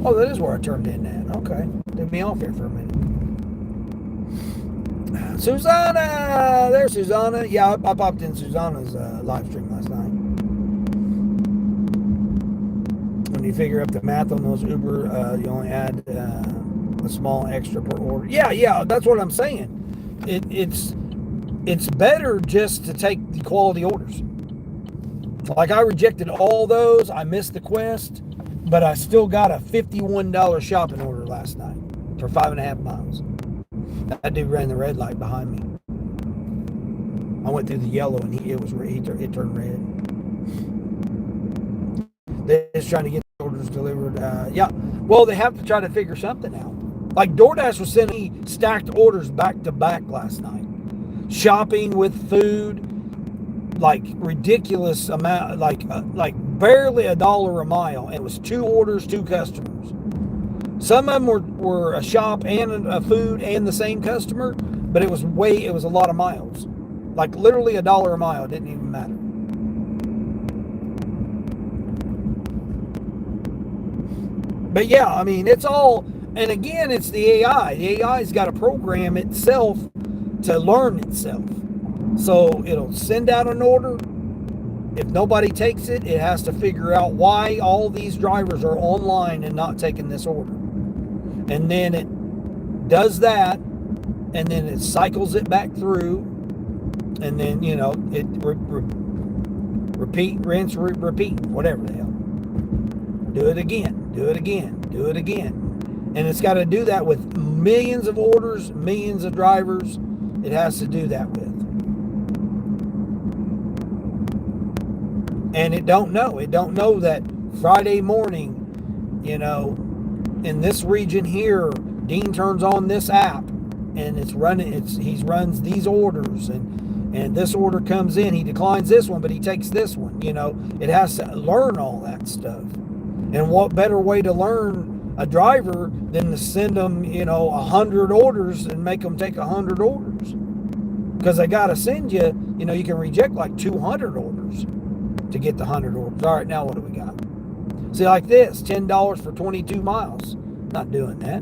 Oh, that is where I turned in at. Okay, took me off here for a minute. Susanna, there's Susanna. Yeah, I popped in Susanna's live stream last night. When you figure up the math on those Uber, you only add a small extra per order. Yeah, that's what I'm saying. It's better just to take the quality orders. Like I rejected all those. I missed the Quest, but I still got a $51 shopping order last night for 5.5 miles. That dude ran the red light behind me. I went through the yellow and it turned red. They're just trying to get orders delivered. Yeah, well, they have to try to figure something out. Like DoorDash was sending me stacked orders back to back last night. Shopping with food, like ridiculous amount, like barely $1 a mile. And it was 2 orders, 2 customers. Some of them were a shop and a food and the same customer, but it was a lot of miles. Like literally $1 a mile. It didn't even matter. But yeah, I mean, it's all, and again, it's the AI. The AI's got to program itself to learn itself. So it'll send out an order. If nobody takes it, it has to figure out why all these drivers are online and not taking this order. And then it does that, and then it cycles it back through, and then, you know, it repeat, rinse, repeat, whatever the hell. Do it again, do it again, do it again. And it's got to do that with millions of orders, millions of drivers. It has to do that with. And it don't know that Friday morning, you know, in this region here, Dean turns on this app and it's running, he runs these orders, and this order comes in, he declines this one, but he takes this one. You know, it has to learn all that stuff. And what better way to learn a driver than to send them, you know, 100 orders and make them take 100 orders? Because they got to send you, you know, you can reject like 200 orders to get the 100 orders. All right, now what do we got? See, like this, $10 for 22 miles. Not doing that.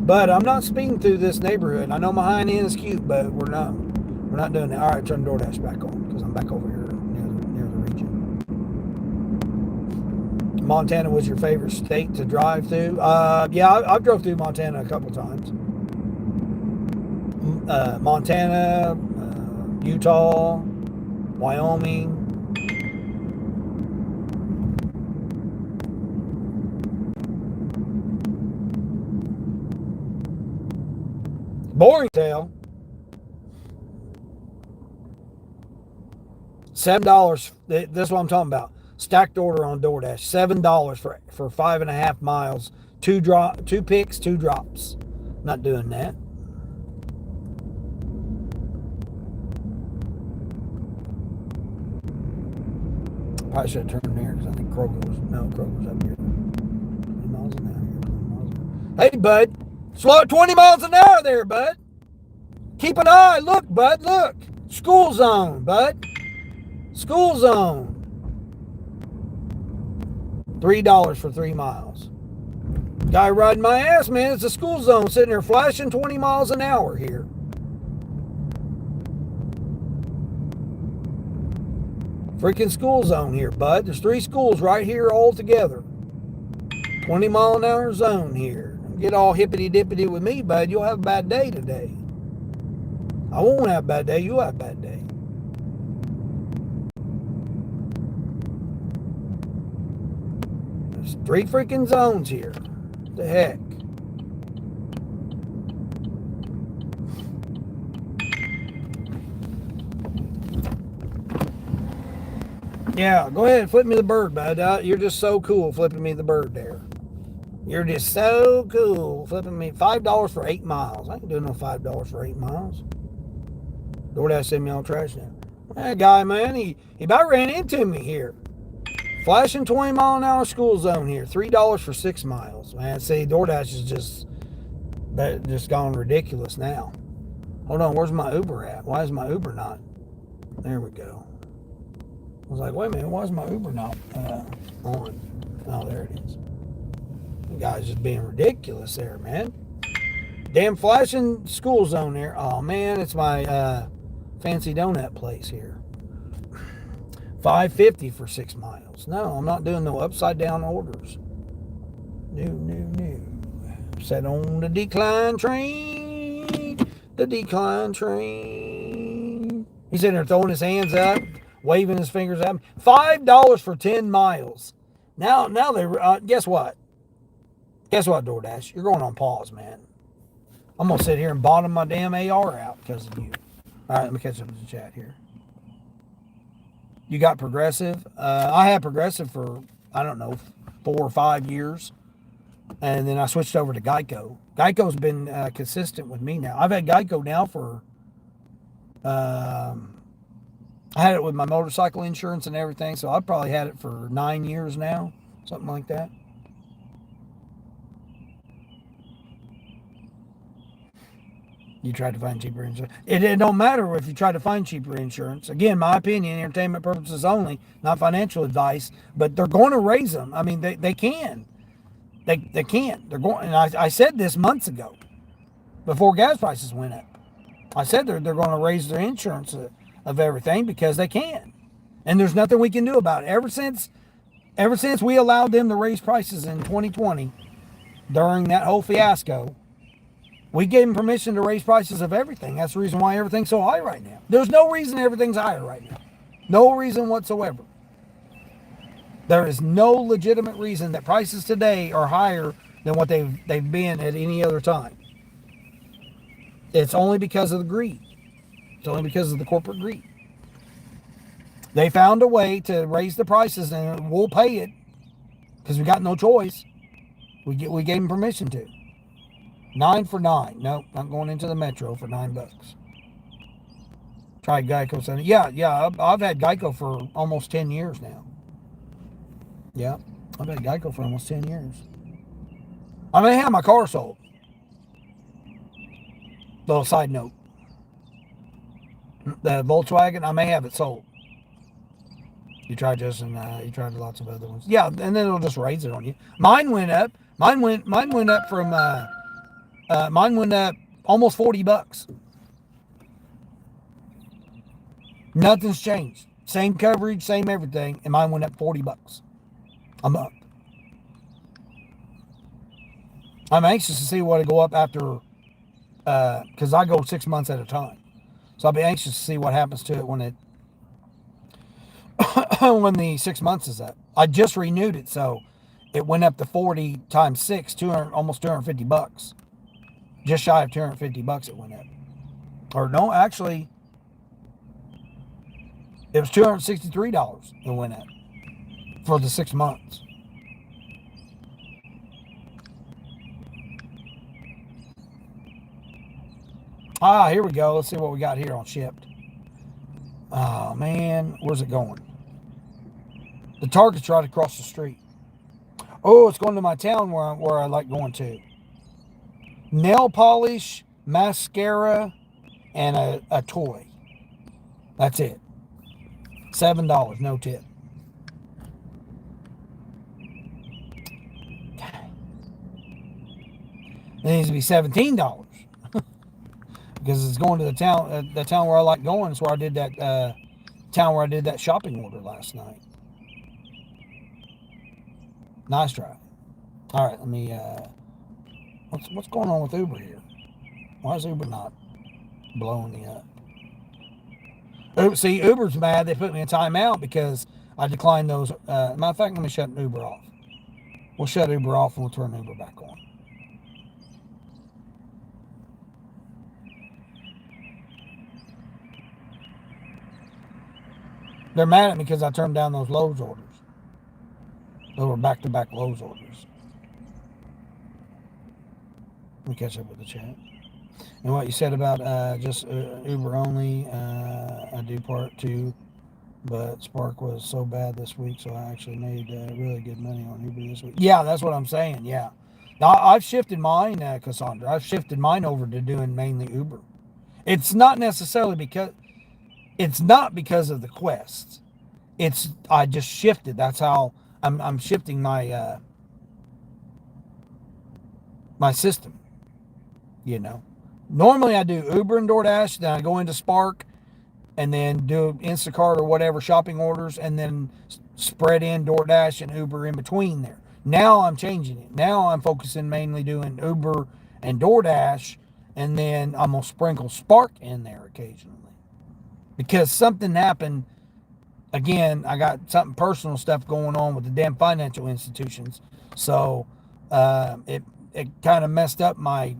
But I'm not speeding through this neighborhood. I know my hind end is cute, but we're not doing that. All right, turn DoorDash back on because I'm back over here near the region. Montana was your favorite state to drive through? Yeah, I've drove through Montana a couple times. Montana, Utah, Wyoming. Boring tale. $7. This is what I'm talking about. Stacked order on DoorDash. $7 for 5.5 miles. Two picks, 2 drops. Not doing that. Probably should have turned there because I think Kroger's up here. 20 miles an hour. 20 miles an hour. Hey, bud. Slow at 20 miles an hour there, bud. Keep an eye. Look, bud. Look. School zone, bud. School zone. $3 for 3 miles. Guy riding my ass, man. It's a school zone sitting there flashing 20 miles an hour here. Freaking school zone here, bud. There's 3 schools right here all together. 20 mile an hour zone here. Get all hippity dippity with me, bud. You'll have a bad day today. I won't have a bad day. You'll have a bad day. There's 3 freaking zones here. What the heck? Yeah, go ahead and flip me the bird, bud. You're just so cool flipping me the bird there. You're just so cool flipping me $5 for 8 miles. I ain't doing no $5 for 8 miles. DoorDash sent me all trash now. That guy, man, he about ran into me here. Flashing 20 mile an hour school zone here. $3 for 6 miles. Man, see, DoorDash is just gone ridiculous now. Hold on, where's my Uber at? Why is my Uber not? There we go. I was like, wait a minute, why is my Uber not on? Oh, there it is. The guy's just being ridiculous there, man. Damn flashing school zone there. Oh, man, it's my fancy donut place here. $5.50 for 6 miles. No, I'm not doing no upside down orders. No. Set on the decline train. The decline train. He's sitting there throwing his hands up, waving his fingers at me. $5 for 10 miles. Now they guess what? Guess what, DoorDash? You're going on pause, man. I'm going to sit here and bottom my damn AR out because of you. All right, let me catch up with the chat here. You got Progressive? I had Progressive for, I don't know, 4 or 5 years. And then I switched over to Geico. Geico's been consistent with me now. I've had Geico now for, I had it with my motorcycle insurance and everything. So I've probably had it for 9 years now. Something like that. You tried to find cheaper insurance. It don't matter if you try to find cheaper insurance. Again, my opinion, entertainment purposes only, not financial advice. But they're going to raise them. I mean, they can. They can. They're going. And I said this months ago, before gas prices went up. I said they're going to raise their insurance of everything because they can, and there's nothing we can do about it. Ever since we allowed them to raise prices in 2020, during that whole fiasco. We gave them permission to raise prices of everything. That's the reason why everything's so high right now. There's no reason everything's higher right now. No reason whatsoever. There is no legitimate reason that prices today are higher than what they've been at any other time. It's only because of the greed. It's only because of the corporate greed. They found a way to raise the prices, and we'll pay it because we got no choice. We gave them permission to. 9 for 9. Nope, not going into the Metro for $9. Tried Geico Center. Yeah. I've had Geico for almost 10 years now. Yeah, I've had Geico for almost 10 years. I may have my car sold. Little side note. The Volkswagen, I may have it sold. You tried this and you tried lots of other ones. Yeah, and then it'll just raise it on you. Mine went up. Mine went up from mine went up almost $40. Nothing's changed. Same coverage, same everything, and mine went up $40 a month. I'm anxious to see what it'll go up after, because I go 6 months at a time. So I'll be anxious to see what happens to it when it when the 6 months is up. I just renewed it, so it went up to 40 times 6, 200, almost $250. Just shy of $250 it went up. Or no, actually, it was $263 it went up for the 6 months. Here we go. Let's see what we got here on Shipped. Oh, man. Where's it going? The Target's right across the street. Oh, it's going to my town where I like going to. Nail polish, mascara, and a toy. That's it. $7, no tip. It needs to be $17. Because it's going to the town where I like going. It's where I did that shopping order last night. Nice try. All right, let me. What's going on with Uber here? Why is Uber not blowing me up? See, Uber's mad. They put me in timeout because I declined those. Matter of fact, let me shut Uber off. We'll shut Uber off and we'll turn Uber back on. They're mad at me because I turned down those Lowe's orders. Those were back-to-back Lowe's orders. Let me catch up with the chat. And what you said about just Uber only, I do part 2, but Spark was so bad this week, so I actually made really good money on Uber this week. Yeah, that's what I'm saying, yeah. Now, I've shifted mine, Cassandra. I've shifted mine over to doing mainly Uber. It's not necessarily because... It's not because of the Quest. I just shifted. That's how I'm shifting my my system. You know, normally I do Uber and DoorDash, then I go into Spark, and then do Instacart or whatever shopping orders, and then spread in DoorDash and Uber in between there. Now I'm changing it. Now I'm focusing mainly doing Uber and DoorDash, and then I'm gonna sprinkle Spark in there occasionally. Because something happened, again, I got something personal stuff going on with the damn financial institutions. So it kind of messed up my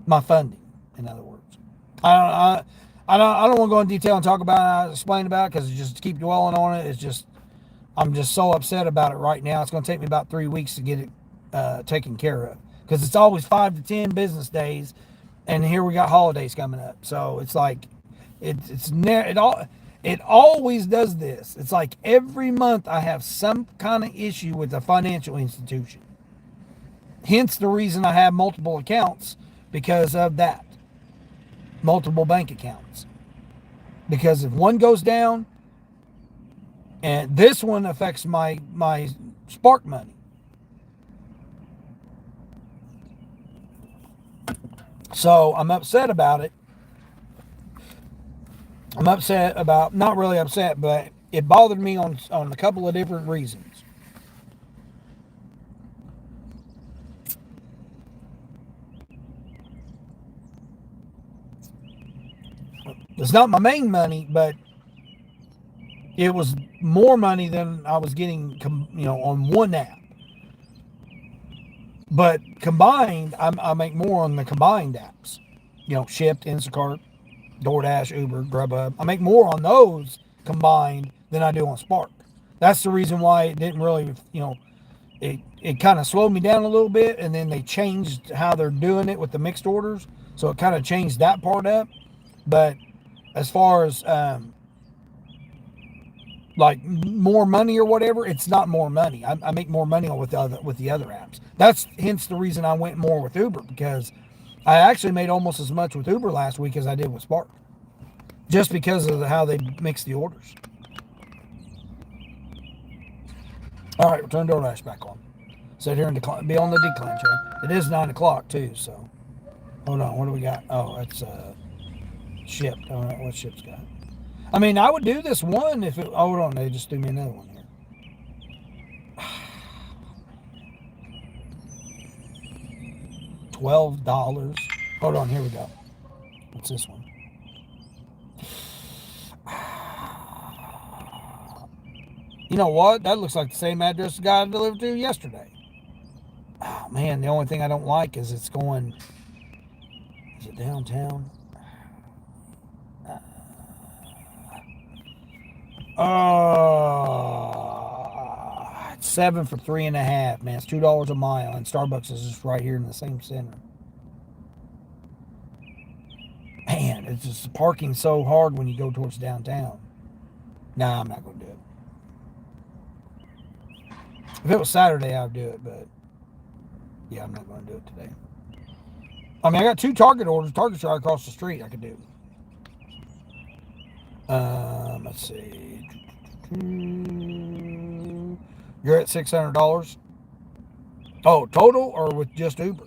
my funding, in other words. I don't want to go in detail and talk about it, explain about it, because just keep dwelling on it. It's just, I'm just so upset about it right now. It's going to take me about 3 weeks to get it taken care of. Because it's always 5 to 10 business days. And here we got holidays coming up. So it's like, it always does this. It's like every month I have some kind of issue with a financial institution. Hence the reason I have multiple accounts, because of that. Multiple bank accounts. Because if one goes down, and this one affects my Spark money. So I'm upset about it. I'm upset about, not really upset, but it bothered me on a couple of different reasons. It's not my main money, but it was more money than I was getting, on one app. But combined, I make more on the combined apps. Shipped, Instacart, DoorDash, Uber, Grubhub. I make more on those combined than I do on Spark. That's the reason why it didn't really, it kind of slowed me down a little bit, and then they changed how they're doing it with the mixed orders. So it kind of changed that part up. But as far as like more money or whatever, it's not more money. I make more money with the other apps. That's hence the reason I went more with Uber, because I actually made almost as much with Uber last week as I did with Spark, just because of how they mix the orders. All right, return DoorDash back on. Sit here and be on the decline chair. It is 9 o'clock too, so hold on. What do we got? Oh, it's shipped. I don't know what ship's got. I mean, I would do this one if it. Hold on, they just threw me another one here. $12. Hold on, here we go. What's this one? You know what? That looks like the same address the guy delivered to yesterday. Oh man, the only thing I don't like is it's going. Is it downtown? It's 7 for 3.5, man. It's $2 a mile, and Starbucks is just right here in the same center. Man, it's just parking so hard when you go towards downtown. Nah, I'm not going to do it. If it was Saturday, I'd do it, but yeah, I'm not going to do it today. I mean, I got 2 Target orders. Target's right across the street. I could do. Let's see. You're at $600. Oh, total or with just Uber?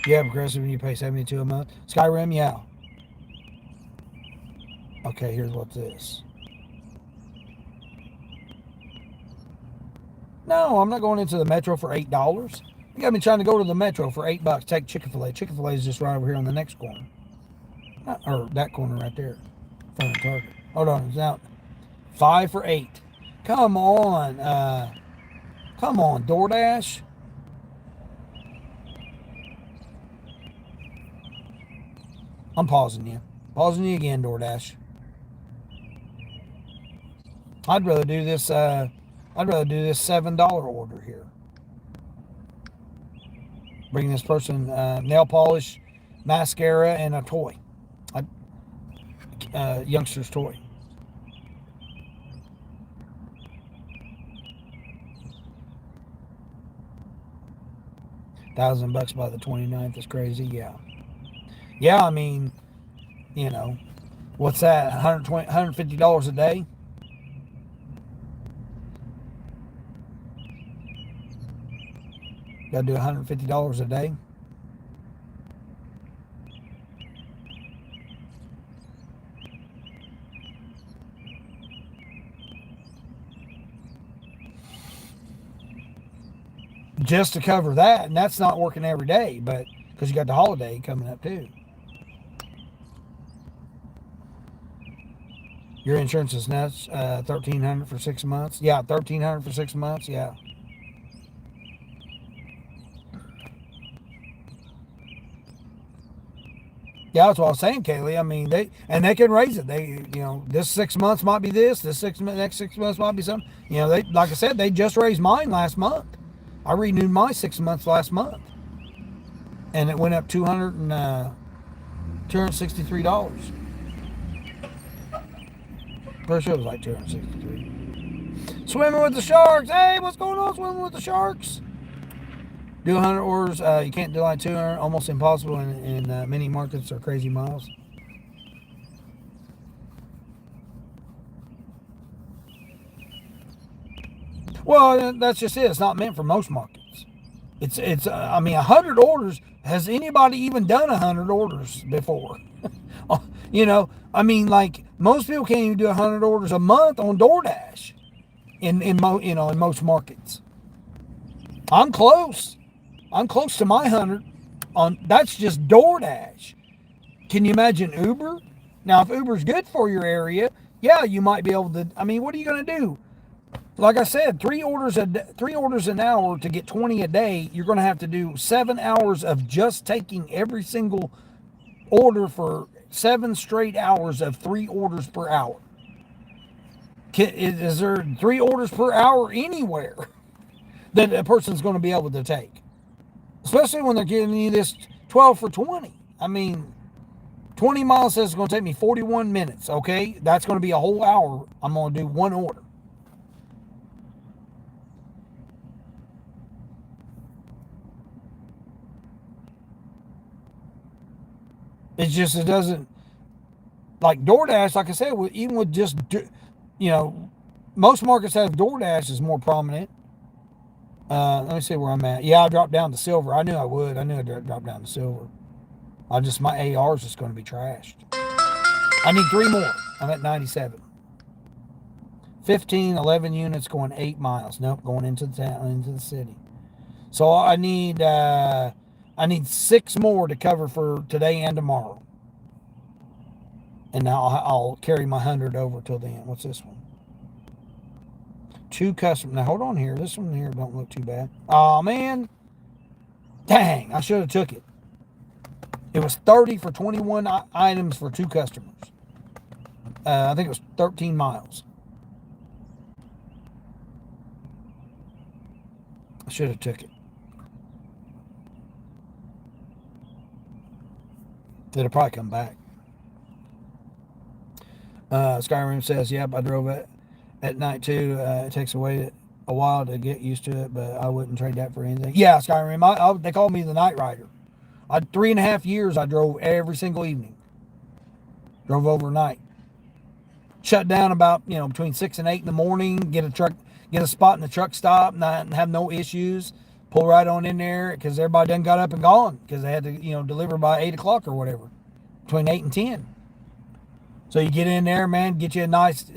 Yeah, progressive when you pay $72 a month. Skyrim, yeah. Okay, here's what's this. No, I'm not going into the Metro for $8. You got me trying to go to the Metro for $8. Take Chick-fil-A. Chick-fil-A is just right over here on the next corner. Or that corner right there. In front of Target. Hold on, it's out. 5 for $8. Come on. Come on, DoorDash. I'm pausing you. Pausing you again, DoorDash. I'd rather do this $7 order here. Bring this person nail polish, mascara, and a toy. Youngster's toy. $1,000 by the 29th is crazy. Yeah. Yeah, I mean, what's that? $150 a day? Got to do $150 a day. Just to cover that, and that's not working every day, but because you got the holiday coming up too. Your insurance is nuts. $1,300 for 6 months. Yeah, $1,300 for 6 months. Yeah. Yeah, that's what I was saying, Kaylee. I mean, they can raise it. This 6 months might be this. Next 6 months might be something. Like I said, they just raised mine last month. I renewed my 6 months last month, and it went up $263. Pretty sure it was like $263. Swimming with the sharks. Hey, what's going on? Swimming with the sharks. Do 100 orders. You can't do like 200. Almost impossible in many markets or crazy miles. Well, that's just it. It's not meant for most markets. It's. I mean, 100 orders. Has anybody even done 100 orders before? I mean, like most people can't even do 100 orders a month on DoorDash. In most markets. I'm close. I'm close to my 100 on. That's just DoorDash. Can you imagine Uber? Now, if Uber's good for your area, yeah, you might be able to. I mean, what are you going to do? Like I said, three orders an hour to get 20 a day. You're going to have to do 7 hours of just taking every single order for 7 straight hours of 3 orders per hour. Is there 3 orders per hour anywhere that a person's going to be able to take? Especially when they're giving you this 12 for 20. I mean, 20 miles says it's going to take me 41 minutes, okay? That's going to be a whole hour. I'm going to do 1 order. It's just, it doesn't, like DoorDash, like I said, even with just, most markets have DoorDash is more prominent. Let me see where I'm at. Yeah, I dropped down to silver. I knew I would. I knew I'd drop down to silver. My AR is just going to be trashed. I need 3 more. I'm at 97. 11 units going 8 miles. Nope, going into the town, into the city. So I need 6 more to cover for today and tomorrow. And now I'll carry my 100 over till then. What's this one? 2 customers. Now hold on here. This one here don't look too bad. Oh man. Dang, I should have took it. It was 30 for 21 items for 2 customers. I think it was 13 miles. I should have took it. It'll probably come back. Skyrim says, yep, I drove it at night too. It takes a while to get used to it, but I wouldn't trade that for anything. Yeah, Skyrim, they call me the Night Rider. 3.5 years I drove every single evening. Drove overnight. Shut down about, between 6 and 8 in the morning, get a spot in the truck stop, and have no issues. Pull right on in there because everybody done got up and gone because they had to, deliver by 8 o'clock or whatever, between 8 and 10. So you get in there, man, get you a nice,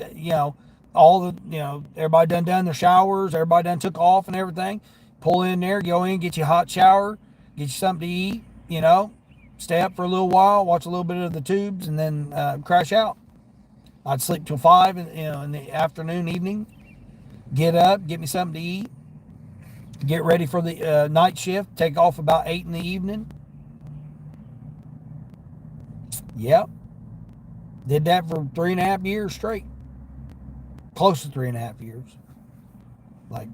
everybody done their showers, everybody done took off and everything. Pull in there, go in, get you a hot shower, get you something to eat, stay up for a little while, watch a little bit of the tubes, and then crash out. I'd sleep till 5 in the afternoon, evening. Get up, get me something to eat. Get ready for the night shift. Take off about 8 in the evening. Yep. Did that for 3.5 years straight. Close to 3.5 years. Like,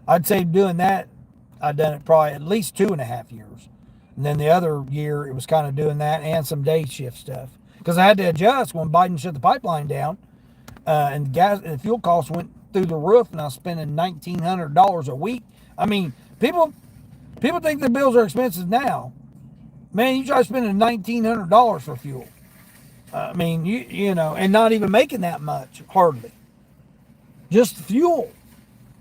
I'd say doing that, I'd done it probably at least 2.5 years. And then the other year, it was kind of doing that and some day shift stuff. Because I had to adjust when Biden shut the pipeline down. And gas and fuel costs went through the roof, and I was spending $1,900 a week. I mean, people think the bills are expensive now. Man, you try spending $1,900 for fuel. I mean, and not even making that much, hardly. Just fuel.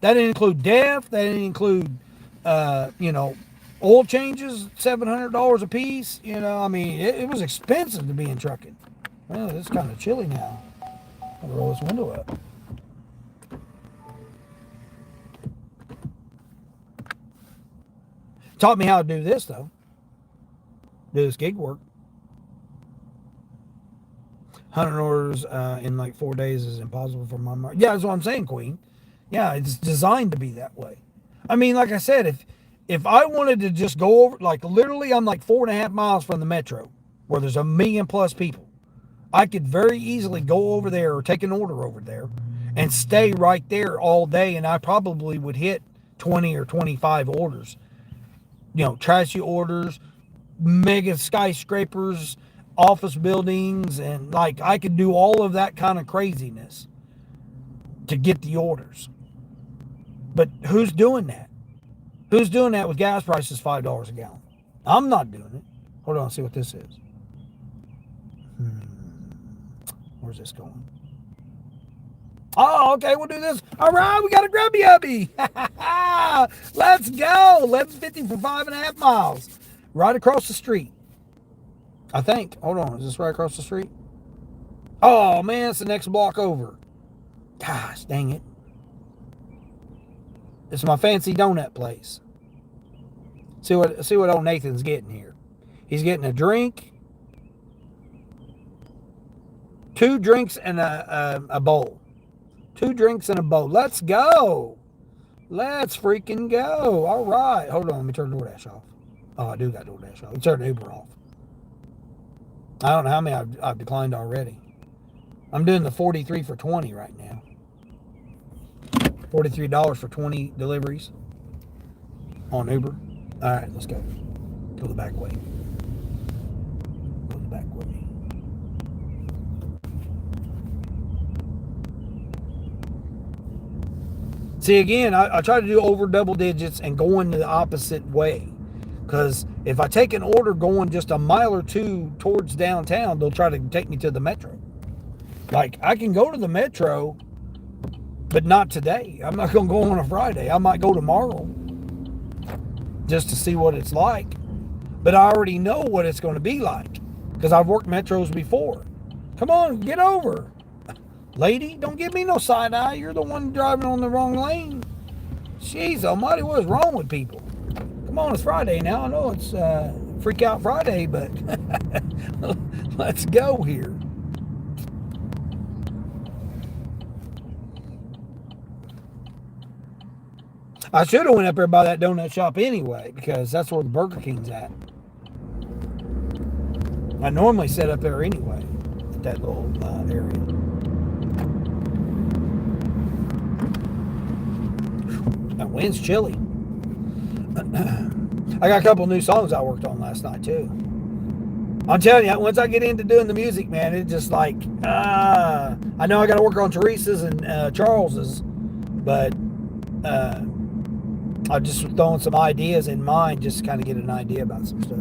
That didn't include DEF. That didn't include, oil changes, $700 a piece. I mean, it was expensive to be in trucking. Well, it's kind of chilly now. I'll roll this window up. Taught me how to do this, though. Do this gig work. 100 orders in like 4 days is impossible for my market. Yeah, that's what I'm saying, Queen. Yeah, it's designed to be that way. I mean, like I said, if I wanted to just go over, like literally I'm like 4.5 miles from the metro where there's 1 million plus people. I could very easily go over there or take an order over there and stay right there all day, and I probably would hit 20 or 25 orders. Trashy orders, mega skyscrapers, office buildings, and like I could do all of that kind of craziness to get the orders. But who's doing that? Who's doing that with gas prices $5 a gallon? I'm not doing it. Hold on, see what this is. Where's this going? Oh, okay, we'll do this. All right, we got a grubby hubby. Let's go. 1150 for 5.5 miles. Right across the street. I think. Hold on, is this right across the street? Oh, man, it's the next block over. Gosh, dang it. It's my fancy donut place. See what old Nathan's getting here. He's getting a drink, 2 drinks, and a bowl. 2 drinks and a boat. Let's go. Let's freaking go. All right. Hold on. Let me turn DoorDash off. Oh, I do got DoorDash off. Let me turn Uber off. I don't know how many I've declined already. I'm doing the 43 for 20 right now. $43 for 20 deliveries on Uber. All right, let's go. Go the back way. Go the back way. See, again, I try to do over double digits and going the opposite way. Because if I take an order going just a mile or two towards downtown, they'll try to take me to the metro. Like, I can go to the metro, but not today. I'm not going to go on a Friday. I might go tomorrow just to see what it's like. But I already know what it's going to be like because I've worked metros before. Come on, get over. Lady, don't give me no side eye. You're the one driving on the wrong lane. Jeez almighty, what is wrong with people? Come on, it's Friday now. I know it's Freak Out Friday, but let's go here. I should have went up there by that donut shop anyway, because that's where the Burger King's at. I normally sit up there anyway, at that little area. That wind's chilly. I got a couple new songs I worked on last night too. I'm telling you, once I get into doing the music, man, it's just like, I know I got to work on Teresa's and Charles's, but I'm just throwing some ideas in mind just to kind of get an idea about some stuff.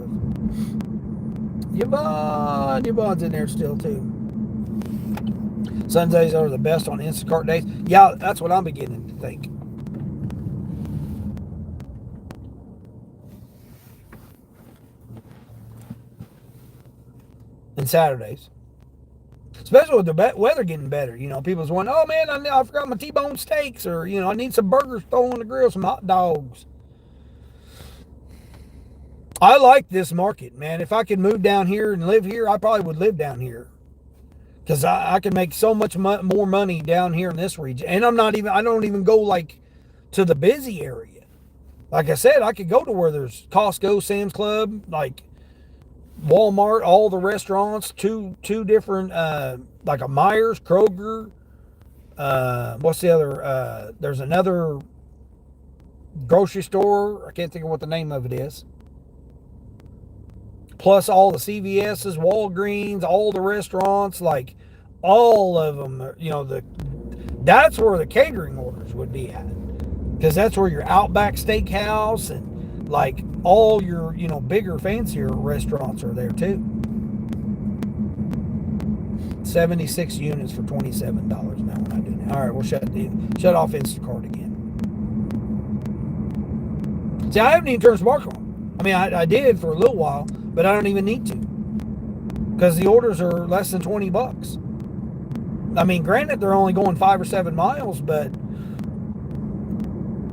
Yvonne's in there still too. Sundays are the best on Instacart days. Yeah, that's what I'm beginning to think. And Saturdays. Especially with the weather getting better. You know, people's going, oh man, I forgot my T-bone steaks, or, you know, I need some burgers thrown on the grill, some hot dogs. I like this market, man. If I could move down here and live here, I probably would live down here. Because I can make so much more money down here in this region. And I don't even go like to the busy area. Like I said, I could go to where there's Costco, Sam's Club, like Walmart, all the restaurants, two different, like a Myers, Kroger, what's the other, there's another grocery store, I can't think of what the name of it is, plus all the CVS's, Walgreens, all the restaurants, like all of them, you know, that's where the catering orders would be at, because that's where your Outback Steakhouse and like all your, you know, bigger, fancier restaurants are there too. 76 units for $27 now when I do that. All right, we'll shut off Instacart again. See, I haven't even turned Spark on. I mean, I did for a little while, but I don't even need to, because the orders are less than $20. I mean, granted, they're only going 5 or 7 miles, but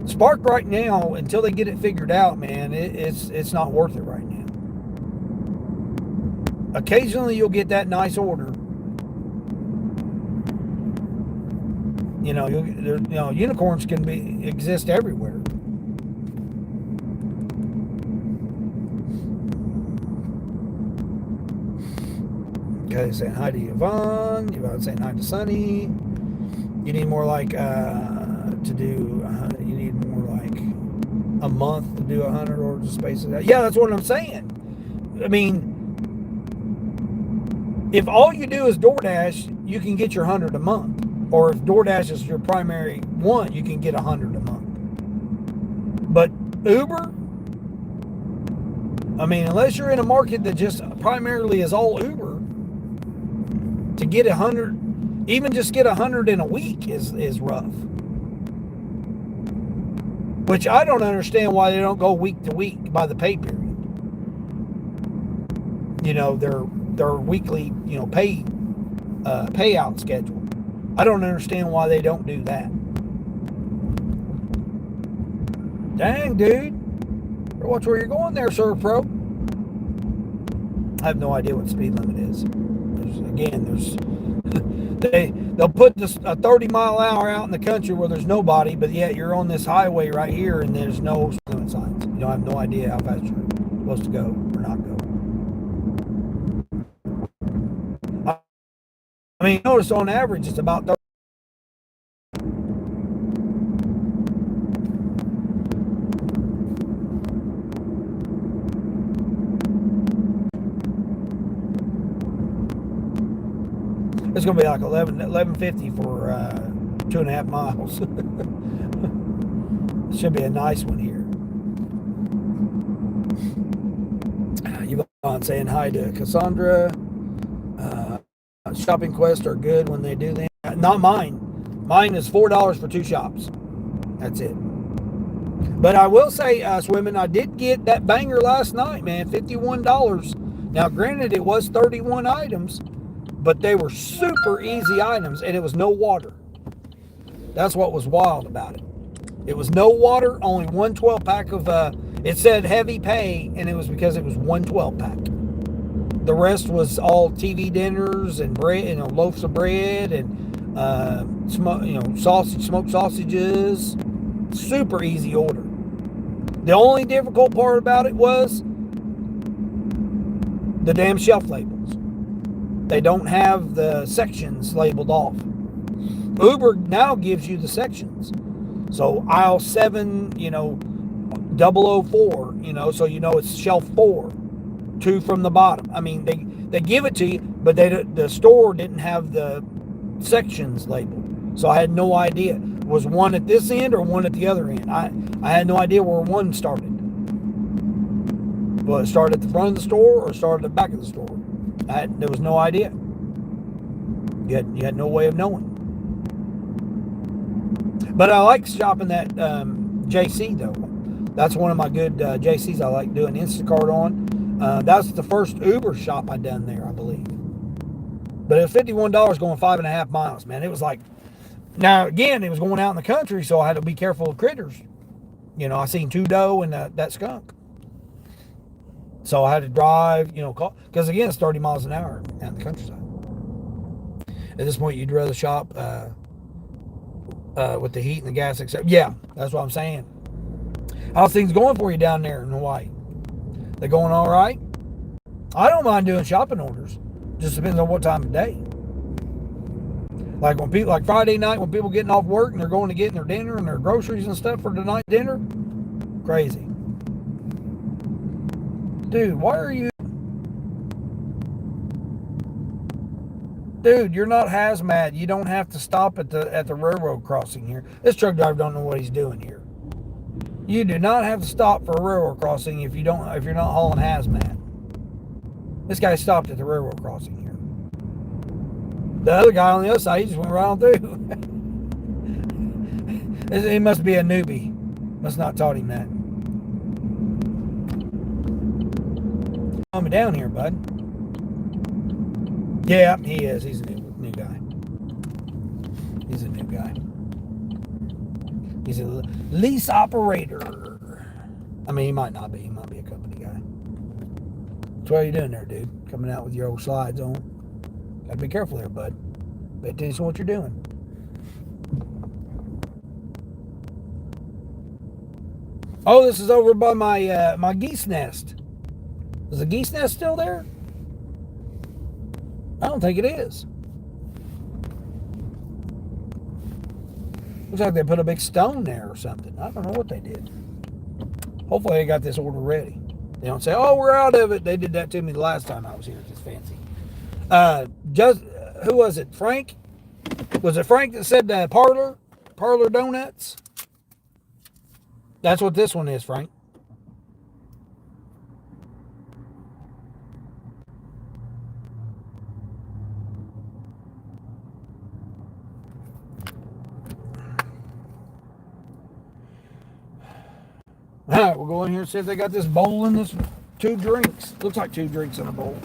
Spark right now, until they get it figured out, man, it's not worth it right now. Occasionally you'll get that nice order. You know, unicorns can exist everywhere. Okay, saying hi to Yvonne. Yvonne saying hi to Sunny. You need more like to do. You need more like a month to do 100 orders of space. Yeah, that's what I'm saying. I mean, if all you do is DoorDash, you can get your 100 a month. Or if DoorDash is your primary one, you can get 100 a month. But Uber, I mean, unless you're in a market that just primarily is all Uber, to get 100, even just get 100 in a week is rough. Which I don't understand why they don't go week to week by the pay period. You know, their weekly, you know, payout schedule. I don't understand why they don't do that. Dang, dude. Watch where you're going there, Sir Pro. I have no idea what the speed limit is. They'll put this a 30-mile-an-hour out in the country where there's nobody, but yet you're on this highway right here and there's no speed limit signs. You don't have no idea how fast you're supposed to go or not go. I mean, notice on average it's about 30. It's going to be like 11.50 for 2.5 miles. Should be a nice one here. Yvonne saying hi to Cassandra. Shopping Quest are good when they do them. Not mine. Mine is $4 for 2 shops. That's it. But I will say, Swimming, I did get that banger last night, man. $51. Now, granted, it was 31 items, but they were super easy items, and it was no water. That's what was wild about it. It was no water, only one 12-pack of, it said heavy pay, and it was because it was one 12-pack. The rest was all TV dinners and bread, loaves of bread and, smoked sausages. Super easy order. The only difficult part about it was the damn shelf labels. They don't have the sections labeled off. Uber now gives you the sections. So aisle 7, 004, so it's shelf 4, 2 from the bottom. I mean, they give it to you, but the store didn't have the sections labeled. So I had no idea. Was one at this end or one at the other end? I had no idea where one started. Well, it started at the front of the store or started at the back of the store. There was no idea. You had no way of knowing. But I like shopping at JC though. That's one of my good JCs I like doing Instacart on. That's the first Uber shop I done there, I believe. But it was $51 going 5.5 miles, man. It was like, now again, it was going out in the country, so I had to be careful of critters. I seen 2 doe and that skunk. So I had to drive, because again, it's 30 miles an hour out in the countryside. At this point, you'd rather shop with the heat and the gas, except, yeah, that's what I'm saying. How's things going for you down there in Hawaii? They going all right? I don't mind doing shopping orders. Just depends on what time of day. Like like Friday night when people getting off work and they're going to get their dinner and their groceries and stuff for the night dinner. Crazy. Dude, why are you... Dude, you're not hazmat. You don't have to stop at the railroad crossing here. This truck driver don't know what he's doing here. You do not have to stop for a railroad crossing if you're not hauling hazmat. This guy stopped at the railroad crossing here. The other guy on the other side, he just went right on through. He must be a newbie. Must not taught him that. Calm me down here, bud. Yeah, he is. He's a new guy. He's a new guy. He's a lease operator. I mean, he might not be. He might be a company guy. So what are you doing there, dude? Coming out with your old slides on. Gotta be careful there, bud. Pay attention to what you're doing. Oh, this is over by my my geese nest. Is the geese nest still there? I don't think it is. Looks like they put a big stone there or something. I don't know what they did. Hopefully they got this order ready. They don't say, oh, we're out of it. They did that to me the last time I was here. It's just fancy. Who was it? Frank? Was it Frank that said Parlor Donuts? That's what this one is, Frank. All right, we'll go in here and see if they got this bowl in this 2 drinks. Looks like 2 drinks in a bowl.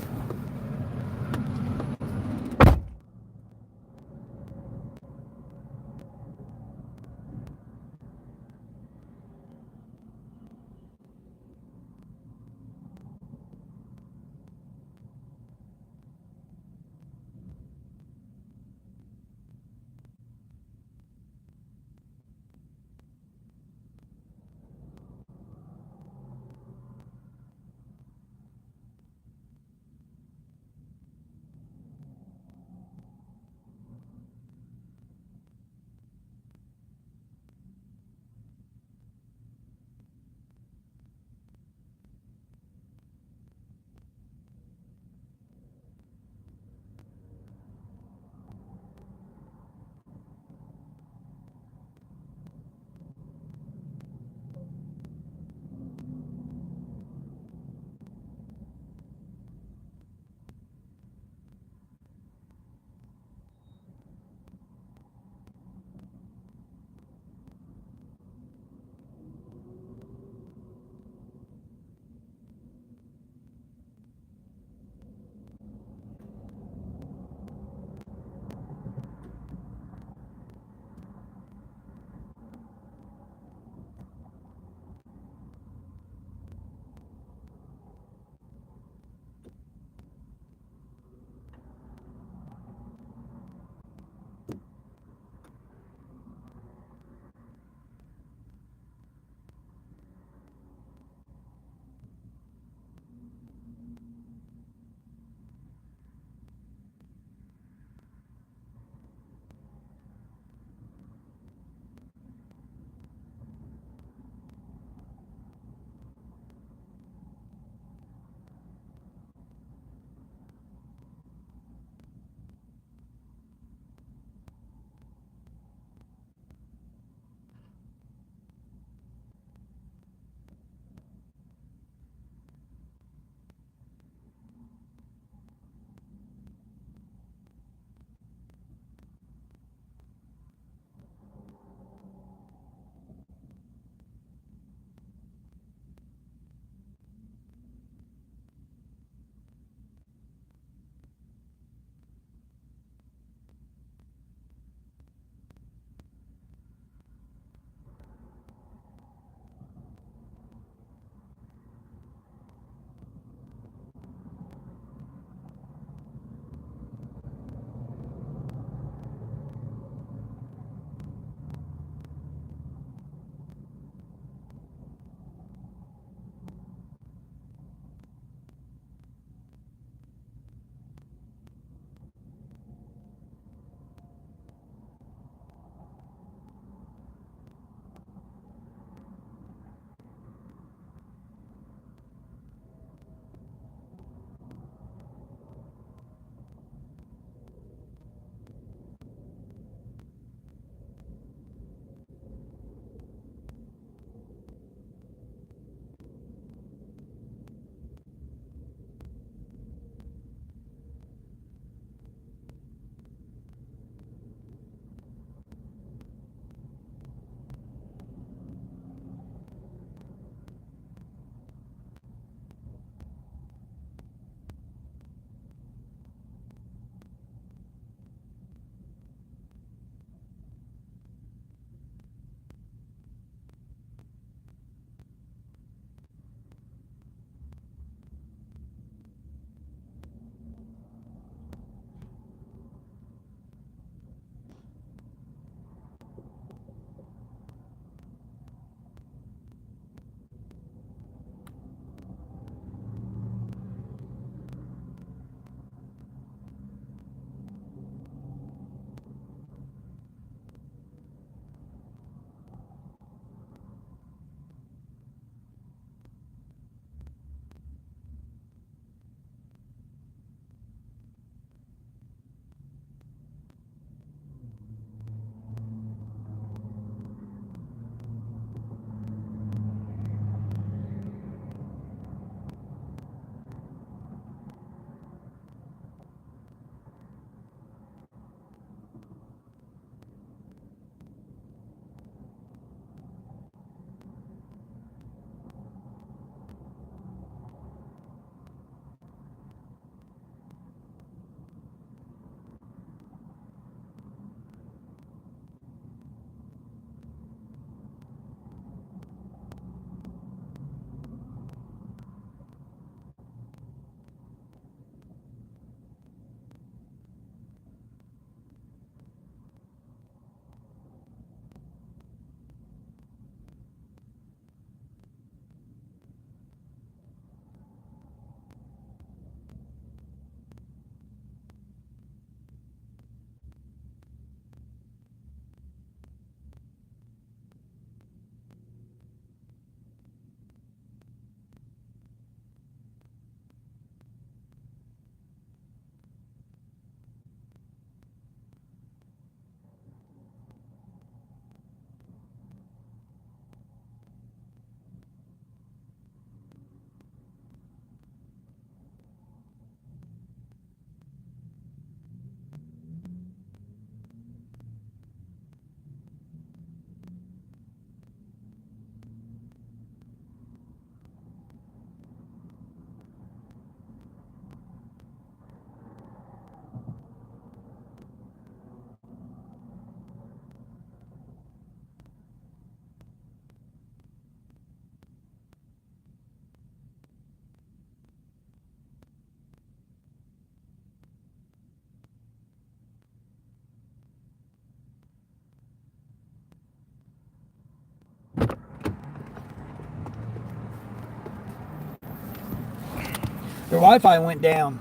Their Wi-Fi went down,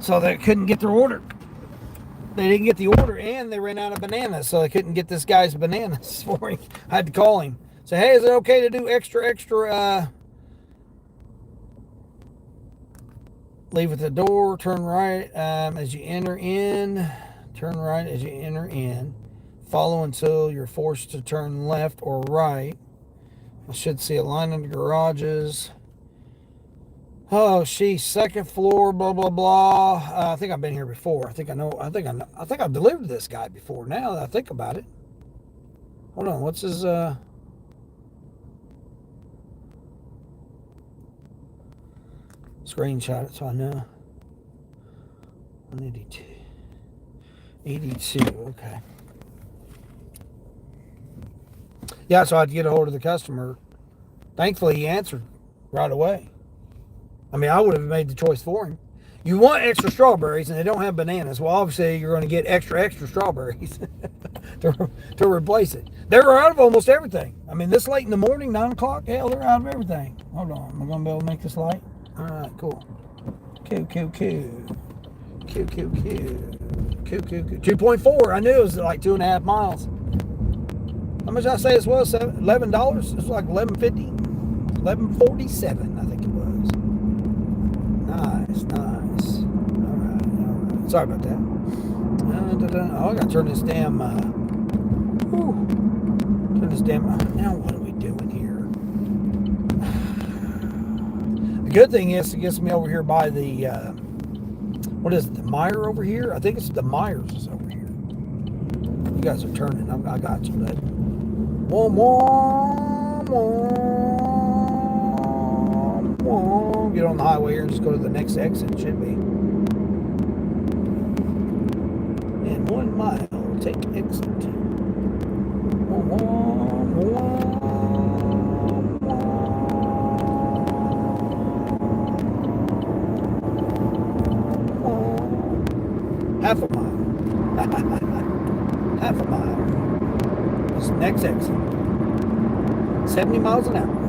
so they couldn't get their order. They didn't get the order, and they ran out of bananas, so they couldn't get this guy's bananas for him. I had to call him. Say, hey, is it okay to do extra, leave at the door, turn right as you enter in, turn right as you enter in, follow until you're forced to turn left or right. I should see a line in the garages. Oh, she's second floor, blah blah blah. I think I've been here before. I think I've delivered to this guy before. Now that I think about it, hold on. What's his? Screenshot it so I know. 182, 82. Okay. Yeah, so I had to get a hold of the customer. Thankfully, he answered right away. I mean, I would have made the choice for him. You want extra strawberries, and they don't have bananas. Well, obviously, you're going to get extra strawberries to replace it. They're out of almost everything. I mean, this late in the morning, 9 o'clock, hell, they're out of everything. Hold on. Am I going to be able to make this light? All right, cool. Cool. 2.4. I knew it was like 2.5 miles. How much did I say this was? $11? It's like $11.50. $11.47, I think it was. Nice. All right. Sorry about that. Oh, I gotta turn this damn. Turn this damn. Now what are we doing here? The good thing is, it gets me over here by the. What is it? The Meyer over here? I think it's the Myers is over here. You guys are turning. I got you, bud. Get on the highway here and just go to the next exit. It should be. In 1 mile, take exit. Half a mile. Half a mile. This next exit. 70 miles an hour.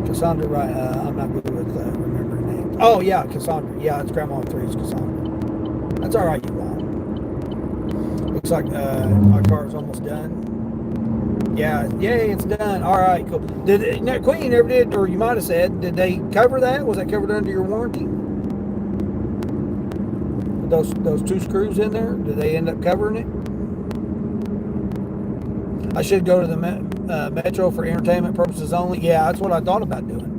Cassandra, right? I'm not good with remembering names. Oh, yeah, Cassandra. Yeah, it's Grandma 3's Cassandra. That's all right, you won't. Looks like my car is almost done. Yeah, yay, it's done. All right, cool. Queen never did, or you might have said, did they cover that? Was that covered under your warranty? Those 2 screws in there, did they end up covering it? I should go to the Metro for entertainment purposes only. Yeah, that's what I thought about doing.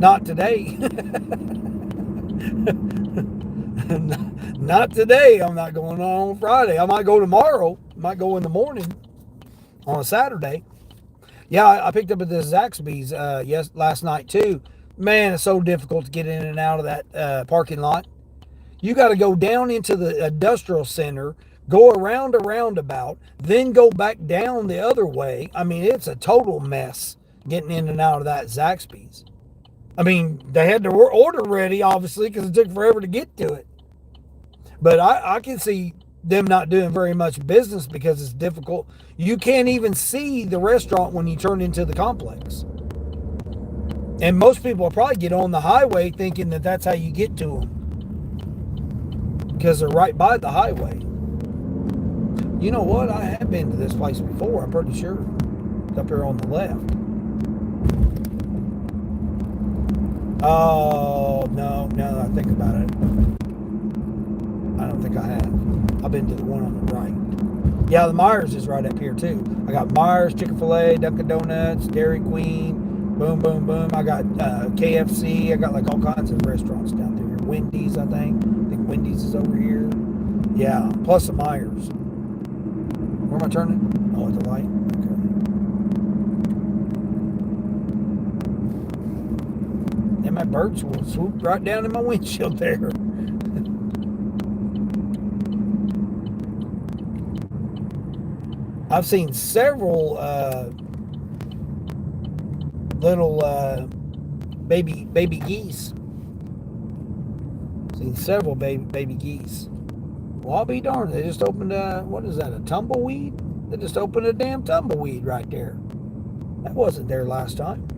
Not today. Not today. I'm not going on Friday. I might go tomorrow. I might go in the morning on a Saturday. Yeah, I picked up at the Zaxby's last night too. Man, it's so difficult to get in and out of that parking lot. You got to go down into the industrial center, go around a roundabout, then go back down the other way. I mean, it's a total mess getting in and out of that Zaxby's. I mean, they had their order ready, obviously, because it took forever to get to it. But I can see them not doing very much business because it's difficult. You can't even see the restaurant when you turn into the complex. And most people will probably get on the highway thinking that that's how you get to them, because they're right by the highway. You know what? I have been to this place before, I'm pretty sure. It's up here on the left. Oh, no, now that I think about it, I don't think I have. I've been to the one on the right. Yeah, the Myers is right up here too. I got Myers, Chick-fil-A, Dunkin' Donuts, Dairy Queen, boom, boom, boom. I got KFC. I got like all kinds of restaurants down through here. Wendy's, I think. I think Wendy's is over here. Yeah, plus the Myers. Where am I turning? Oh, at the light? Okay. And my birds will swoop right down in my windshield there. I've seen several little baby geese. Seen several baby geese. Well, I'll be darned. They just opened what is that, a tumbleweed? They just opened a damn tumbleweed right there. That wasn't there last time.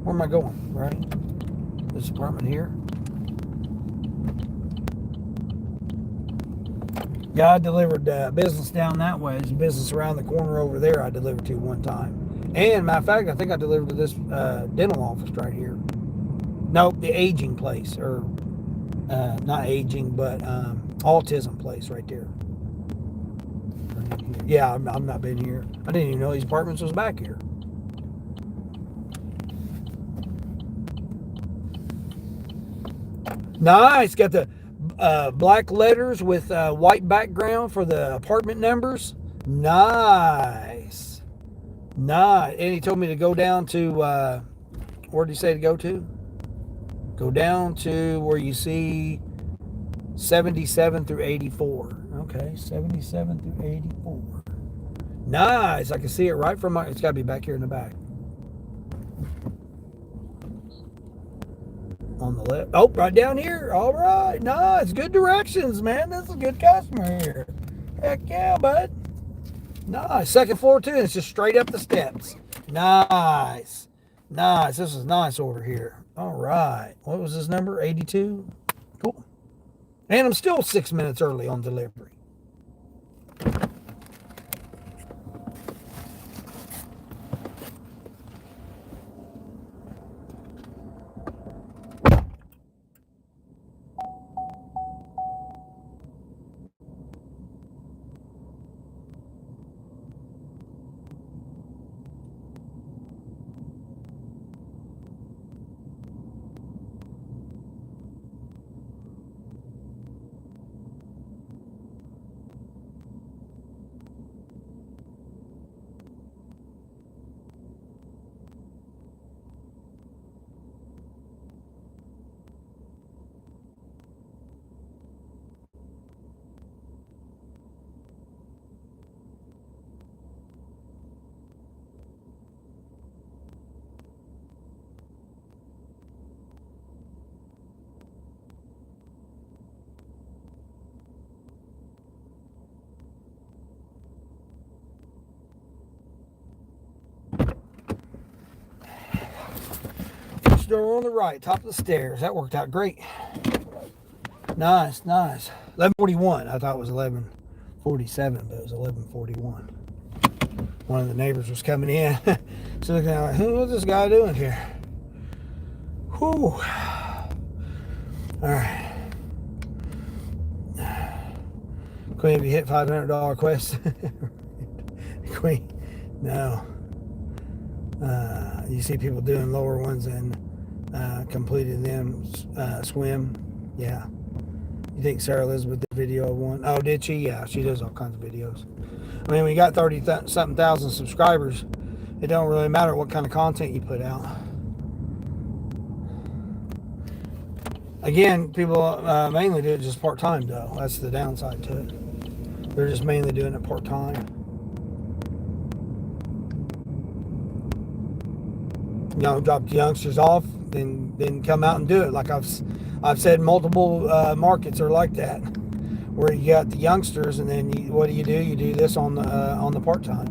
Where am I going? Right? This apartment here. Yeah, I delivered business down that way. There's a business around the corner over there I delivered to one time. And matter of fact, I think I delivered to this dental office right here. Nope, the aging place, or not aging, but autism place right there. Yeah, I've not been here. I didn't even know these apartments was back here. Nice. Got the black letters with white background for the apartment numbers. Nice. Nice. And he told me to go down to, where did he say to go to? Go down to where you see 77 through 84. Okay, 77 through 84. Nice. I can see it right from my, it's got to be back here in the back. On the left. Oh, right down here. All right. Nice. Good directions, man. This is a good customer here. Heck yeah, bud. Nice. Second floor, too. It's just straight up the steps. Nice. Nice. This is nice over here. All right. What was his number? 82? Cool. And I'm still 6 minutes early on delivery. Door on the right, top of the stairs. That worked out great. Nice, nice. 11:41. I thought it was 11:47, but it was 11:41. One of the neighbors was coming in. So looking at like, what's this guy doing here? Whew. All right. Queen, have you hit $500 quest? Queen, no. You see people doing lower ones and completed them. Swim. Yeah. You think Sarah Elizabeth did a video of one? Oh, did she? Yeah, she does all kinds of videos. I mean, when you got 30-something thousand subscribers, it don't really matter what kind of content you put out. Again, people mainly do it just part-time, though. That's the downside to it. They're just mainly doing it part-time. You know, drop the youngsters off, then come out and do it. Like I've said, multiple markets are like that, where you got the youngsters, and then what do? You do this on the part time.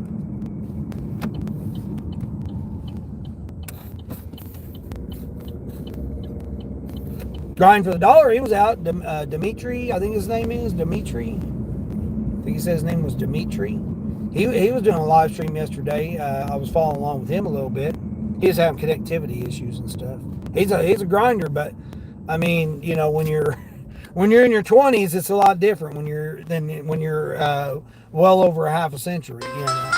Grind for the dollar. He was out. Dimitri, I think his name is Dimitri. I think he said his name was Dimitri. He was doing a live stream yesterday. I was following along with him a little bit. He was having connectivity issues and stuff. He's a grinder, but I mean, you know, when you're in your 20s, it's a lot different when you're well over a half a century. You know,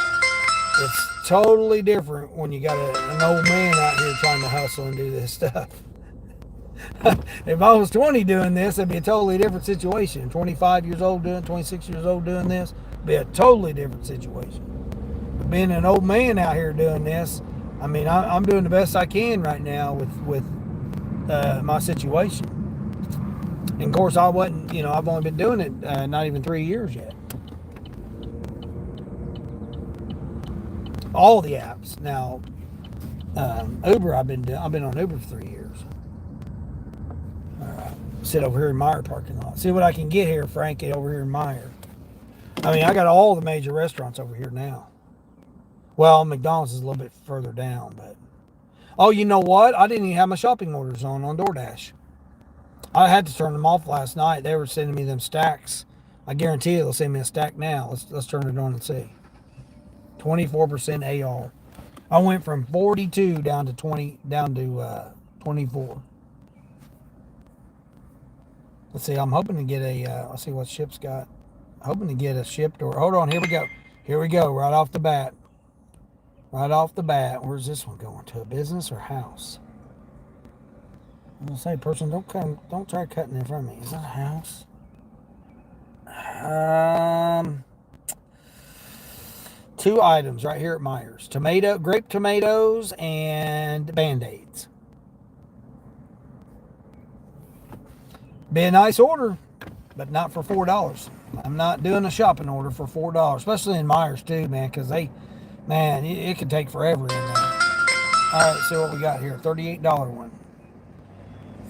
it's totally different when you got an old man out here trying to hustle and do this stuff. If I was 20 doing this, it'd be a totally different situation. 25 years old doing, 26 years old doing this, it'd be a totally different situation. But being an old man out here doing this, I mean, I'm doing the best I can right now with my situation. And of course, I wasn't, you know, I've only been doing it not even 3 years yet. All the apps now. Uber, I've been on Uber for 3 years. Sit over here in Meyer parking lot. See what I can get here, Frankie, over here in Meyer. I mean, I got all the major restaurants over here now. Well, McDonald's is a little bit further down, but Oh, you know what? I didn't even have my shopping orders on DoorDash. I had to turn them off last night. They were sending me them stacks. I guarantee you they'll send me a stack now. Let's turn it on and see. 24% AR. I went from 42 down to 24. Let's see. I'm hoping to get a. Let's see what ship's got. Hoping to get a shipped or. Hold on. Here we go. Here we go. Right off the bat. Right off the bat. Where's this one going? To a business or house? I'm gonna say, person, don't try cutting in front of me. Is that a house? Two items right here at Myers: grape tomatoes and Band-Aids. Be a nice order, but not for $4. I'm not doing a shopping order for $4, especially in Myers too, man, because it could take forever in there. All right, see what we got here. $38 one.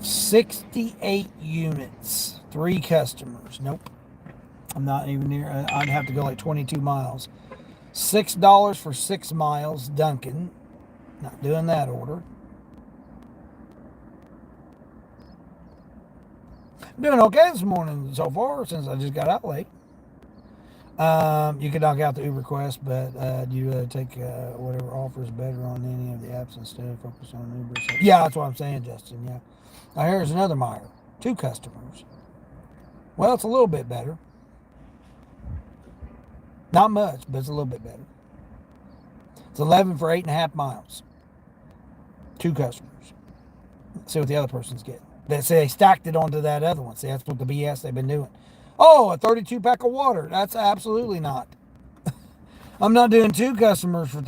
68 units. 3 customers. Nope. I'm not even near. I'd have to go like 22 miles. $6 for 6 miles. Dunkin'. Not doing that order. I'm doing okay this morning so far since I just got out late. You can knock out the Uber Quest, but do you take whatever offers better on any of the apps instead? Focus on Uber. So, yeah, that's what I'm saying, Justin. Yeah. Now here's another Meijer. 2 customers. Well, it's a little bit better. Not much, but it's a little bit better. It's 11 for 8.5 miles. 2 customers. Let's see what the other person's getting. They say they stacked it onto that other one. See, that's what the BS they've been doing. Oh, a 32 pack of water. That's absolutely not. I'm not doing 2 customers for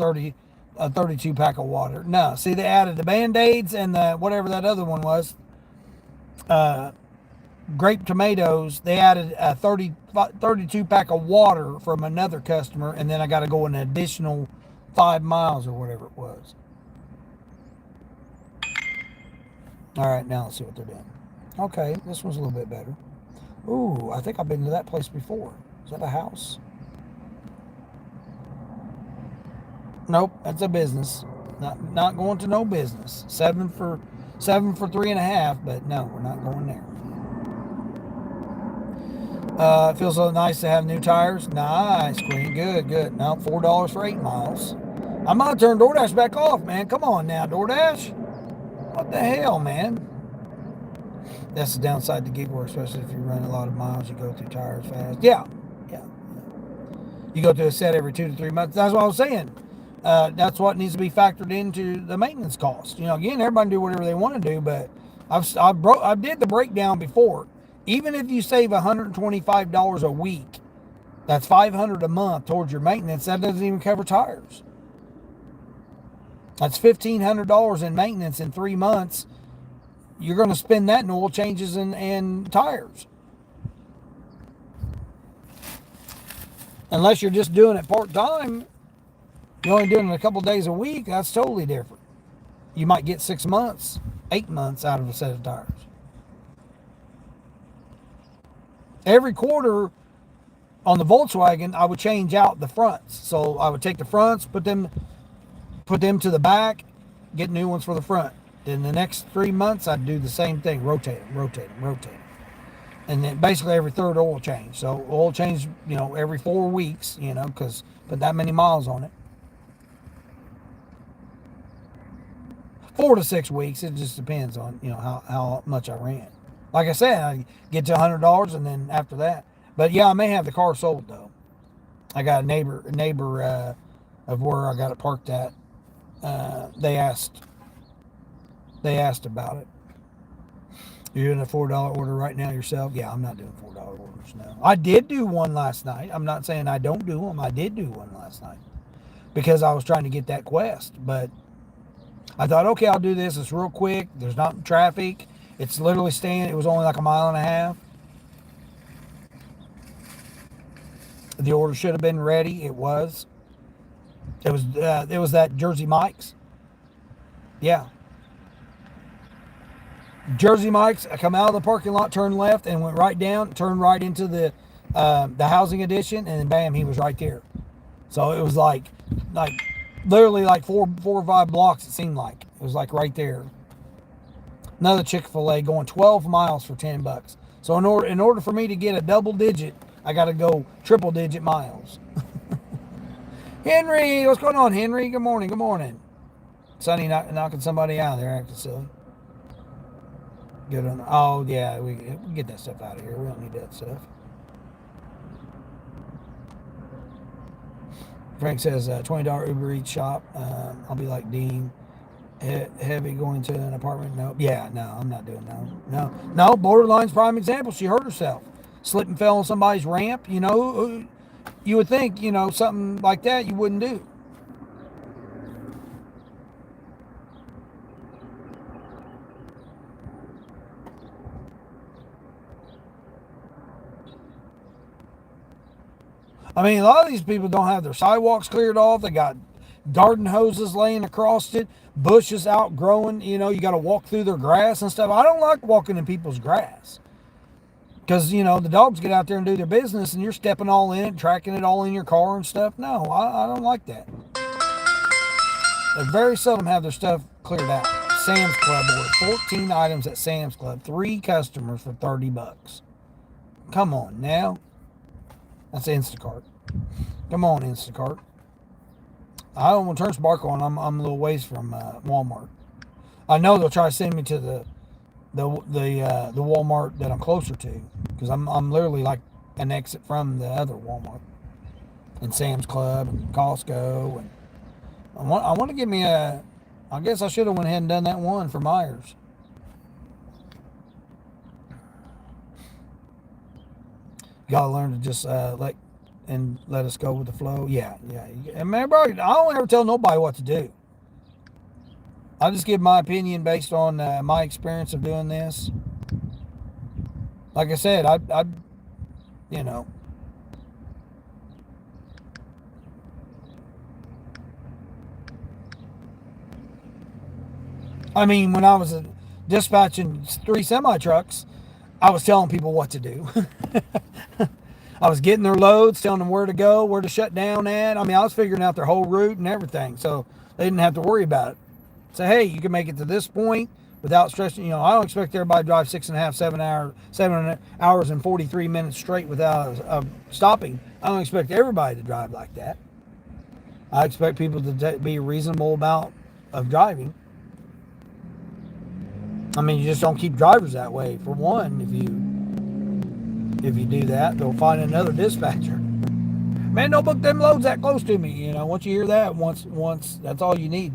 a 32 pack of water. No. See, they added the Band-Aids and the whatever that other one was. Grape tomatoes. They added a 32 pack of water from another customer, and then I got to go an additional 5 miles or whatever it was. All right, now let's see what they're doing. Okay, this one's a little bit better. Ooh, I think I've been to that place before. Is that a house? Nope, that's a business. Not going to no business. 7 for 3.5, but no, we're not going there. It feels so nice to have new tires. Nice, Queen. Good. Now $4 for 8 miles. I'm gonna turn DoorDash back off, man. Come on now, DoorDash. What the hell, man? That's the downside to gig work, especially if you run a lot of miles. You go through tires fast. Yeah. You go through a set every 2 to 3 months. That's what I was saying. That's what needs to be factored into the maintenance cost. Again, everybody do whatever they want to do, but I did the breakdown before. Even if you save $125 a week, that's $500 a month towards your maintenance. That doesn't even cover tires. That's $1,500 in maintenance in 3 months. You're going to spend that in oil changes and tires. Unless you're just doing it part-time, you're only doing it a couple days a week, that's totally different. You might get 6 months, 8 months out of a set of tires. Every quarter on the Volkswagen, I would change out the fronts. So I would take the fronts, put them to the back, get new ones for the front. Then the next 3 months, I'd do the same thing, rotate them. And then basically every third oil change. So oil change, every 4 weeks, because put that many miles on it. 4 to 6 weeks, it just depends on, how much I ran. Like I said, I get to $100 and then after that. But yeah, I may have the car sold though. I got a neighbor of where I got it parked at. They asked about it. You're doing a $4 order right now yourself? Yeah, I'm not doing $4 orders now. I did do one last night. I'm not saying I don't do them. I did do one last night because I was trying to get that Quest. But I thought, okay, I'll do this. It's real quick. There's not traffic. It's literally it was only like 1.5 miles. The order should have been ready. It was. It was that Jersey Mike's. Yeah. Jersey Mike's. I come out of the parking lot, turned left, and went right down, turned right into the housing addition, and then bam, he was right there. So it was like literally like four or five blocks. It seemed like It was like right there. Another Chick-fil-A going 12 miles for $10. So in order for me to get a double digit, I got to go triple digit miles. Henry, what's going on, Henry? Good morning. Good morning. Sonny knocking somebody out there, acting silly. Good on. Oh yeah, we get that stuff out of here. We don't need that stuff. Frank says $20 Uber Eats shop. I'll be like Dean. Heavy going to an apartment. No, yeah, no, I'm not doing no. Borderline's prime example. She hurt herself, slipped and fell on somebody's ramp. You know, you would think, you know, something like that you wouldn't do. I mean, a lot of these people don't have their sidewalks cleared off. They got garden hoses laying across it, bushes outgrowing. You know, you got to walk through their grass and stuff. I don't like walking in people's grass because, you know, the dogs get out there and do their business and you're stepping all in it, tracking it all in your car and stuff. No, I don't like that. They very seldom have their stuff cleared out. Sam's Club ordered 14 items at Sam's Club, 3 customers for $30. Come on now. That's Instacart. Come on, Instacart. I don't want to turn Sparkle on. I'm a little ways from Walmart. I know they'll try to send me to the Walmart that I'm closer to because I'm literally like an exit from the other Walmart and Sam's Club and Costco, and I want to give me a. I guess I should have went ahead and done that one for Myers. Gotta learn to just let us go with the flow. Yeah. And man, bro, I don't ever tell nobody what to do. I just give my opinion based on my experience of doing this. Like I said, I you know. I mean, when I was dispatching 3 semi-trucks, I was telling people what to do. I was getting their loads, telling them where to go, where to shut down at. I mean, I was figuring out their whole route and everything, so they didn't have to worry about it. Say, hey, you can make it to this point without stressing. You know, I don't expect everybody to drive 6.5, 7 hours and 43 minutes straight without stopping. I don't expect everybody to drive like that. I expect people to be reasonable about of driving. I mean, you just don't keep drivers that way. For one, if you do that, they'll find another dispatcher. Man, don't book them loads that close to me. You know, once you hear that, once that's all you need.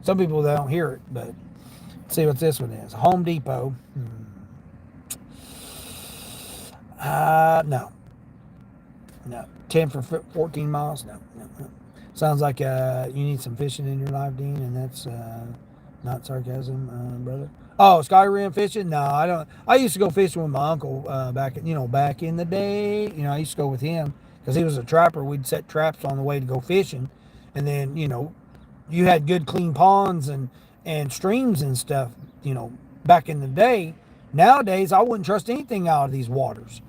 Some people they don't hear it, but let's see what this one is. Home Depot. No. 10 for 14 miles. No. Sounds like you need some fishing in your life, Dean, and that's not sarcasm, brother. Oh, Skyrim fishing? No, I don't. I used to go fishing with my uncle back in the day. You know, I used to go with him because he was a trapper. We'd set traps on the way to go fishing, and then you had good clean ponds and streams and stuff. You know, back in the day. Nowadays, I wouldn't trust anything out of these waters.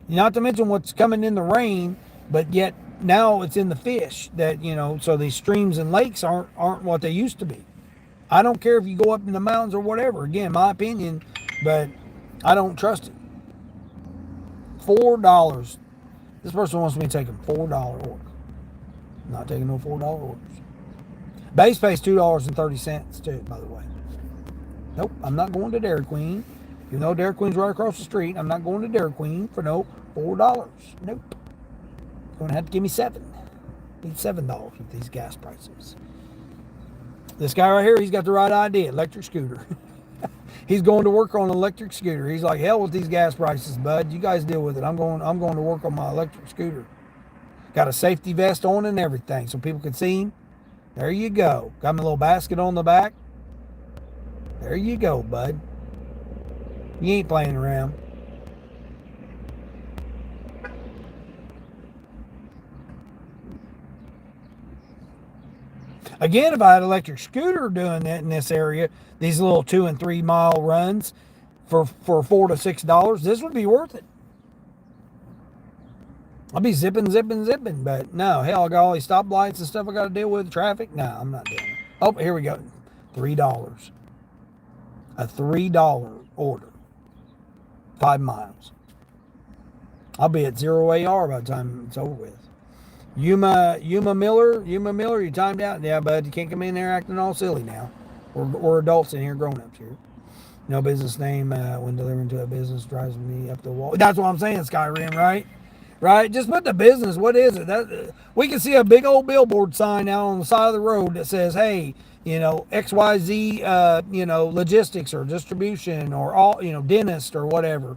Not to mention what's coming in the rain, but yet now it's in the fish that So these streams and lakes aren't what they used to be. I don't care if you go up in the mountains or whatever. Again, my opinion, but I don't trust it. $4. This person wants me to take a $4 order. I'm not taking no $4 orders. Base pays $2.30 too, by the way. Nope, I'm not going to Dairy Queen. Even though Dairy Queen's right across the street, I'm not going to Dairy Queen for no $4. Nope. You're going to have to give me $7. Need $7 with these gas prices. This guy right here, he's got the right idea. Electric scooter. He's going to work on an electric scooter. He's like, hell with these gas prices, bud. You guys deal with it. I'm going to work on my electric scooter. Got a safety vest on and everything so people can see him. There you go. Got my little basket on the back. There you go, bud. You ain't playing around. Again, if I had an electric scooter doing that in this area, these little 2 and 3 mile runs for $4 to $6, this would be worth it. I'll be zipping, but no, hell, I got all these stoplights and stuff I got to deal with, traffic. No, I'm not doing it. Oh, here we go. $3. A $3 order. 5 miles. I'll be at 0 AR by the time it's over with. Yuma Miller, you timed out? Yeah, bud, you can't come in there acting all silly now. We're adults in here, grown-ups here. No business name when delivering to a business drives me up the wall. That's what I'm saying, Skyrim, right? Right? Just put the business. What is it? We can see a big old billboard sign out on the side of the road that says, hey, XYZ, logistics or distribution or all, dentist or whatever.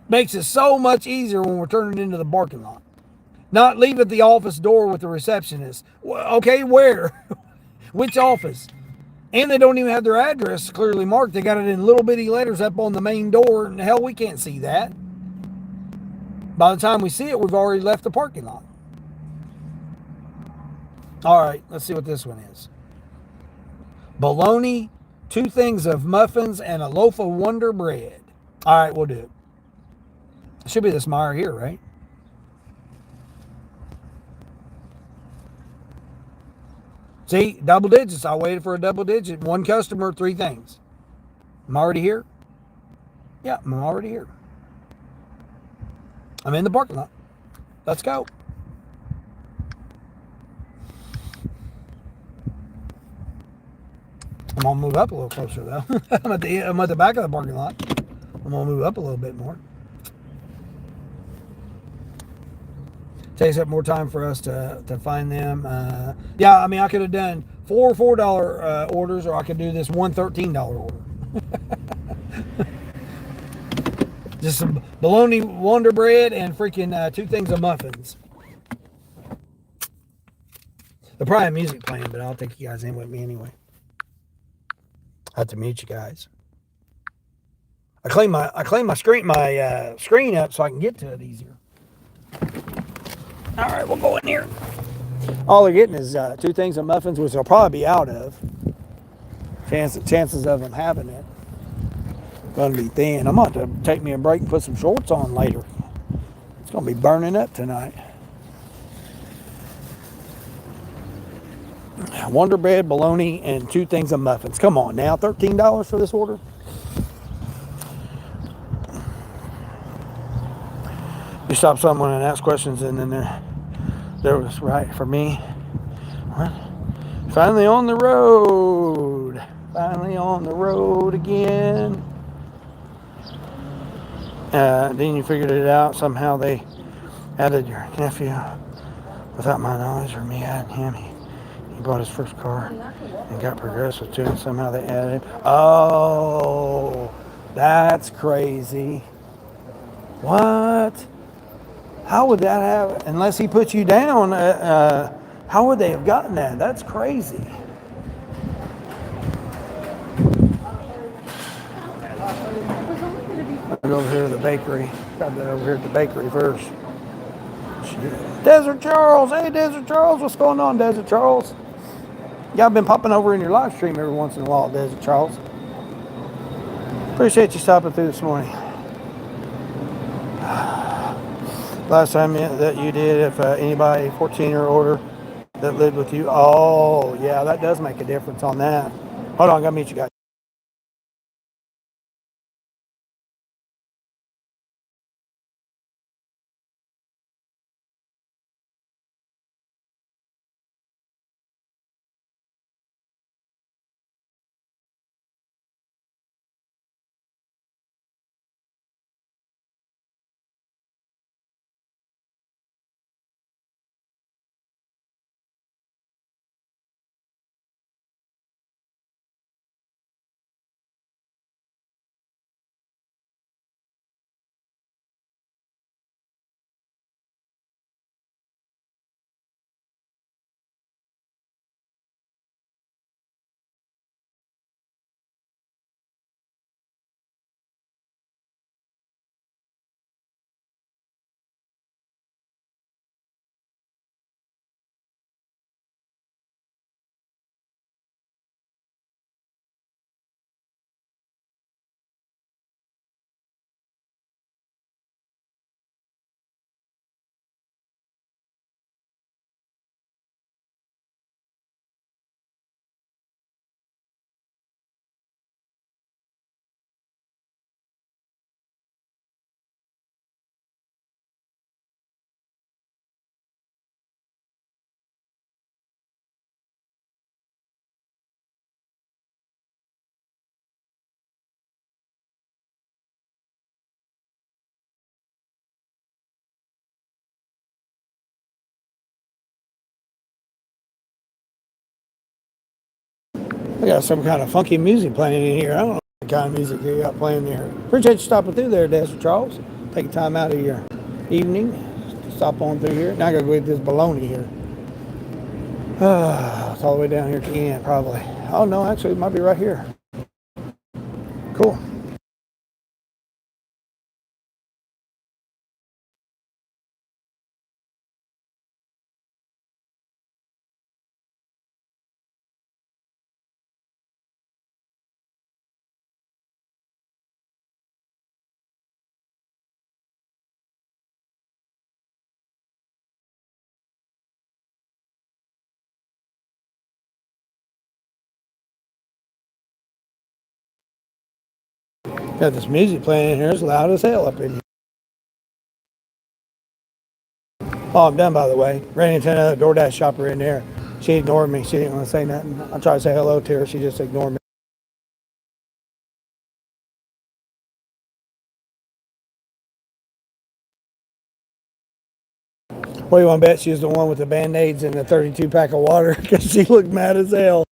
Makes it so much easier when we're turning into the parking lot. Not leave at the office door with the receptionist. Okay, where? Which office? And they don't even have their address clearly marked. They got it in little bitty letters up on the main door. And hell, we can't see that. By the time we see it, we've already left the parking lot. All right, let's see what this one is. Bologna, 2 things of muffins, and a loaf of Wonder Bread. All right, we'll do it. It should be this Meyer here, right? See, double digits. I waited for a double digit. 1 customer, 3 things. I'm already here. Yeah, I'm already here. I'm in the parking lot. Let's go. I'm gonna move up a little closer though. I'm at the back of the parking lot. I'm gonna move up a little bit more. Takes up more time for us to find them. Yeah, I mean, I could have done 4 $4 orders, or I could do this one $13 order. Just some bologna Wonder Bread and freaking 2 things of muffins. There'll probably have music playing, but I'll take you guys in with me anyway. I have to mute you guys. I clean my screen up so I can get to it easier. All right, we'll go in here. All they're getting is 2 things of muffins, which they'll probably be out of. Chances of them having it going to be thin. I'm going to have to take me a break and put some shorts on later. It's going to be burning up tonight. Wonder Bread, bologna, and 2 things of muffins. Come on now, $13 for this order? You stop someone and ask questions, and then there was right for me. What? Finally on the road. Finally on the road again. Then you figured it out. Somehow they added your nephew without my knowledge, or me adding him. He bought his first car and got Progressive too, and somehow they added him. Oh, that's crazy. What? How would that have, unless he put you down, how would they have gotten that? That's crazy. I'll go over here to the bakery. Got that over here at the bakery first. Shit. Desert Charles. Hey, Desert Charles. What's going on, Desert Charles? Y'all been popping over in your live stream every once in a while, Desert Charles. Appreciate you stopping through this morning. Last time that you did, if anybody 14 or older that lived with you, oh yeah, that does make a difference on that. Hold on, I gotta meet you guys. We got some kind of funky music playing in here. I don't know what kind of music you got playing there. Appreciate you stopping through there, Desert Charles. Taking time out of your evening to stop on through here. Now I gotta go get this bologna here. It's all the way down here at the end, probably. Oh no, actually it might be right here. Cool. Got this music playing in here. It's loud as hell up in here. Oh, I'm done, by the way. Ran into another DoorDash shopper in there. She ignored me. She didn't want to say nothing. I tried to say hello to her. She just ignored me. What do you want to bet? She was the one with the Band-Aids and the 32 pack of water because she looked mad as hell.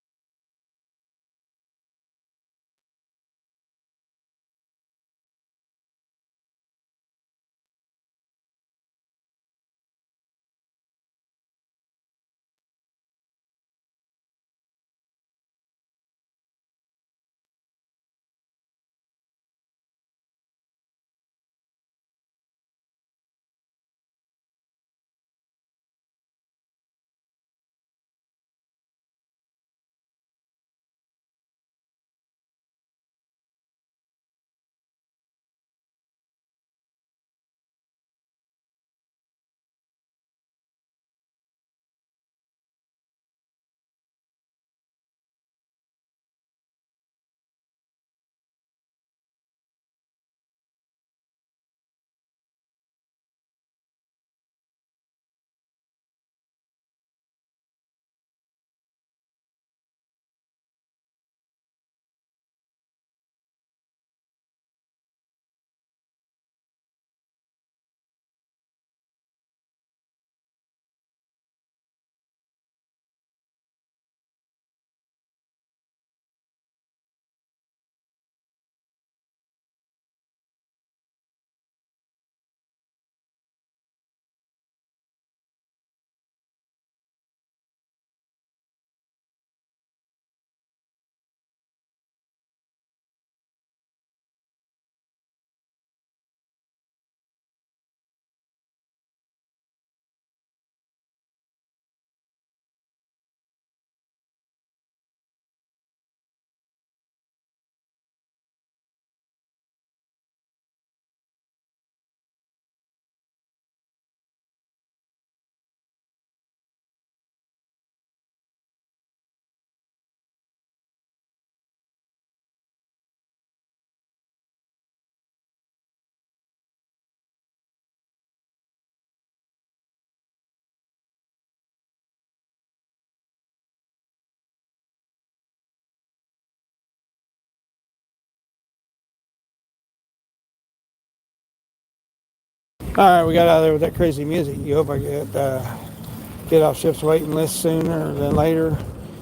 All right, we got out of there with that crazy music. You hope I get off Ship's waiting list sooner than later.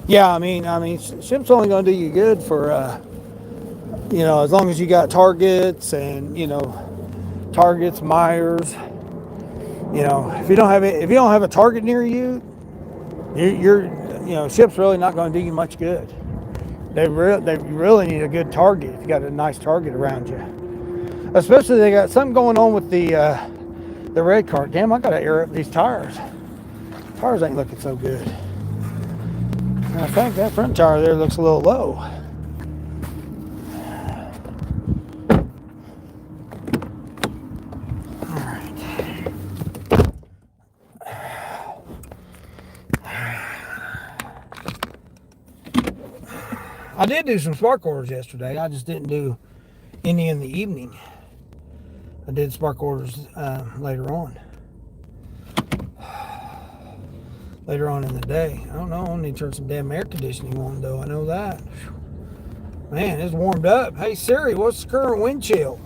Yeah, I mean, Ship's only going to do you good for, as long as you got targets and targets, Myers. If you don't have a target near you, Ship's really not going to do you much good. They really need a good target. If you got a nice target around you, especially they got something going on with the red cart. Damn, I gotta air up these tires. Tires ain't looking so good. I think that front tire there looks a little low. I did do some spark orders yesterday. I just didn't do any in the evening. I did spark orders later on. Later on in the day. I don't know. I need to turn some damn air conditioning on, though. I know that. Man, it's warmed up. Hey, Siri, what's the current wind chill?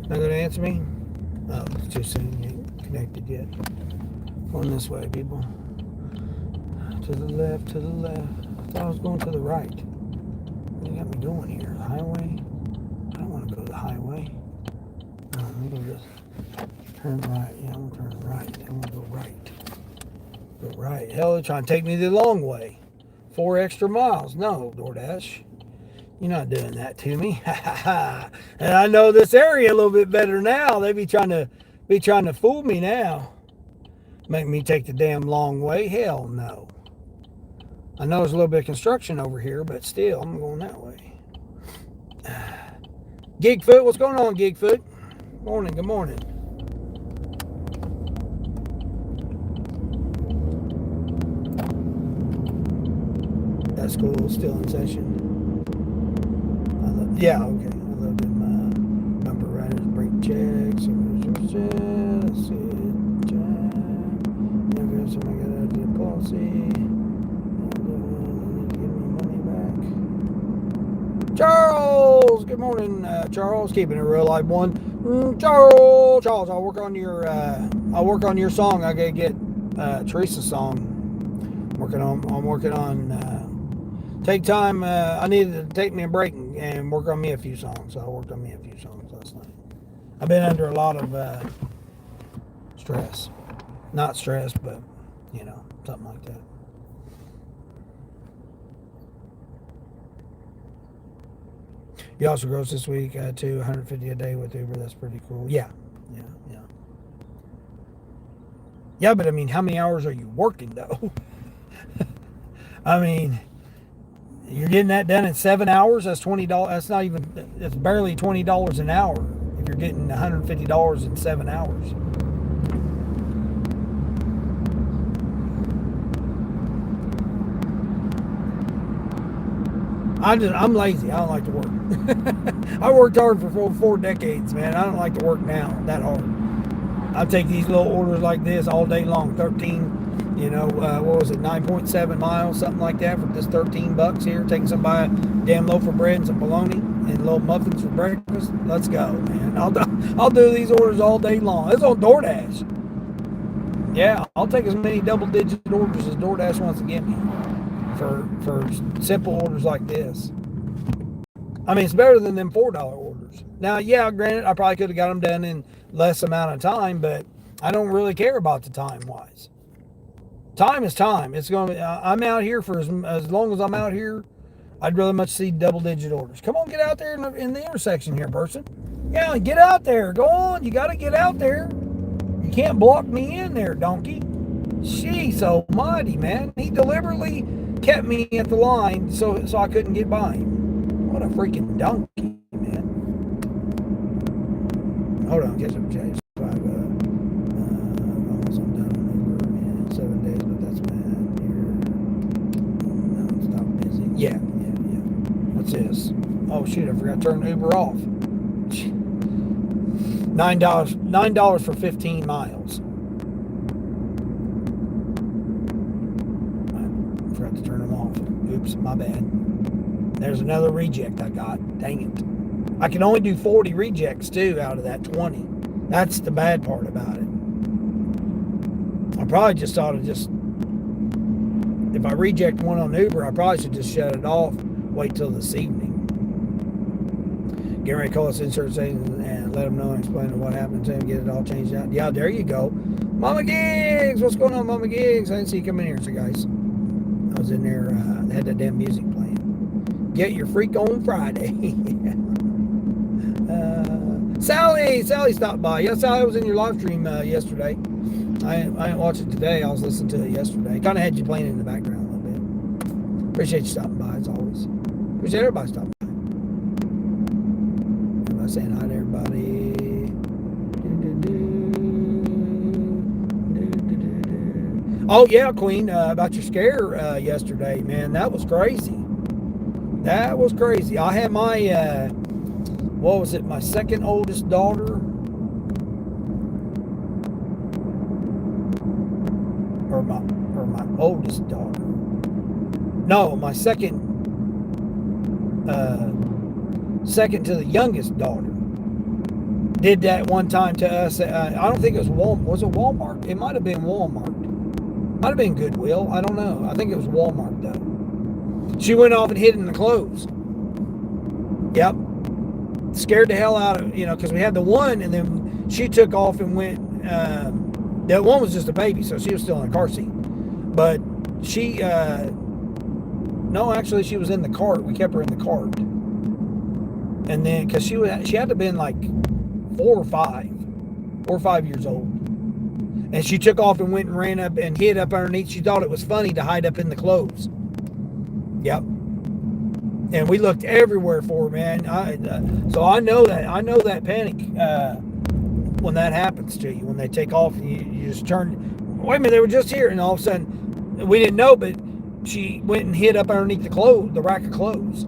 Not going to answer me? Oh, it's too soon. You ain't connected yet. Going this way, people. To the left, to the left. I thought I was going to the right. What do you got me doing here? The highway? I don't want to go to the highway. No, I'm going to just turn right. Yeah, I'm going to turn right. I'm going to go right. Go right. Hell, they're trying to take me the long way. 4 extra miles. No, DoorDash. You're not doing that to me. And I know this area a little bit better now. They be trying to fool me now. Make me take the damn long way? Hell no. I know there's a little bit of construction over here, but still, I'm going that way. Gigfoot, what's going on, Gigfoot? Morning, good morning. That school still in session. Yeah, okay. I love them number riders, brake checks, let's see. Never have somebody got out of the policy. Give me money back. Charles, good morning, Charles. Keeping it real live one. Charles, I'll work on your song. I gotta get Teresa's song. I'm working on. Take time. I needed to take me a break and work on me a few songs. So I worked on me a few songs last night. I've been under a lot of stress. Not stress, but, something like that. He also grows this week to $150 a day with Uber. That's pretty cool. Yeah. Yeah, but I mean, how many hours are you working, though? I mean... You're getting that done in 7 hours. That's $20. That's not even. It's barely $20 an hour if you're getting $150 in 7 hours. I'm lazy. I don't like to work. I worked hard for 4 decades, man. I don't like to work now that hard. I take these little orders like this all day long. 13. What was it, 9.7 miles, something like that, for just $13 here. Taking somebody a damn loaf of bread and some bologna and little muffins for breakfast. Let's go, man. I'll do these orders all day long. It's on DoorDash. Yeah, I'll take as many double-digit orders as DoorDash wants to give me for simple orders like this. I mean, it's better than them $4 orders. Now, yeah, granted, I probably could have got them done in less amount of time, but I don't really care about the time-wise. Time is time. It's going to. I'm out here for as long as I'm out here. I'd really much see double-digit orders. Come on, get out there in the intersection here, person. Yeah, get out there. Go on. You got to get out there. You can't block me in there, donkey. Jeez almighty, man. He deliberately kept me at the line so I couldn't get by him. What a freaking donkey, man. Hold on, catch up, Chase. Almost I'm done on Uber in 7 days, but that's when you're. No, stop busy. Yeah. What's this? Oh shoot, I forgot to turn Uber off. $9 for 15 miles. I forgot to turn them off. Oops, my bad. There's another reject I got. Dang it. I can only do 40 rejects too out of that 20. That's the bad part about it. I probably just ought to if I reject one on Uber, I probably should just shut it off, wait till this evening. Get ready to call us insurance agent and let them know and explain what happened to him, get it all changed out. Yeah, there you go. Mama Gigs, what's going on, Mama Gigs? I didn't see you come in here, so guys. I was in there, they had that damn music playing. Get your freak on Friday. Sally stopped by. Yeah, Sally, I was in your live stream yesterday. I didn't watch it today. I was listening to it yesterday. Kind of had you playing in the background a little bit. Appreciate you stopping by, as always. Appreciate everybody stopping by. Everybody saying hi to everybody. Oh, yeah, Queen, about your scare yesterday, man. That was crazy. That was crazy. I had my, my second oldest daughter. Or my oldest daughter. No, my second to the youngest daughter. Did that one time to us. I don't think it was Walmart. Was it Walmart? It might have been Walmart. Might have been Goodwill. I don't know. I think it was Walmart, though. She went off and hid in the clothes. Yep. Scared the hell out of, because we had the one, and then she took off and went. That one was just a baby, so she was still in a car seat. But she, no, actually, she was in the cart. We kept her in the cart. And then, because she had to have been like 4 or 5 years old. And she took off and went and ran up and hid up underneath. She thought it was funny to hide up in the clothes. Yep. And we looked everywhere for her, man. So I know that panic when that happens to you, when they take off and you just turn. Wait a minute, they were just here, and all of a sudden we didn't know, but she went and hid up underneath the rack of clothes.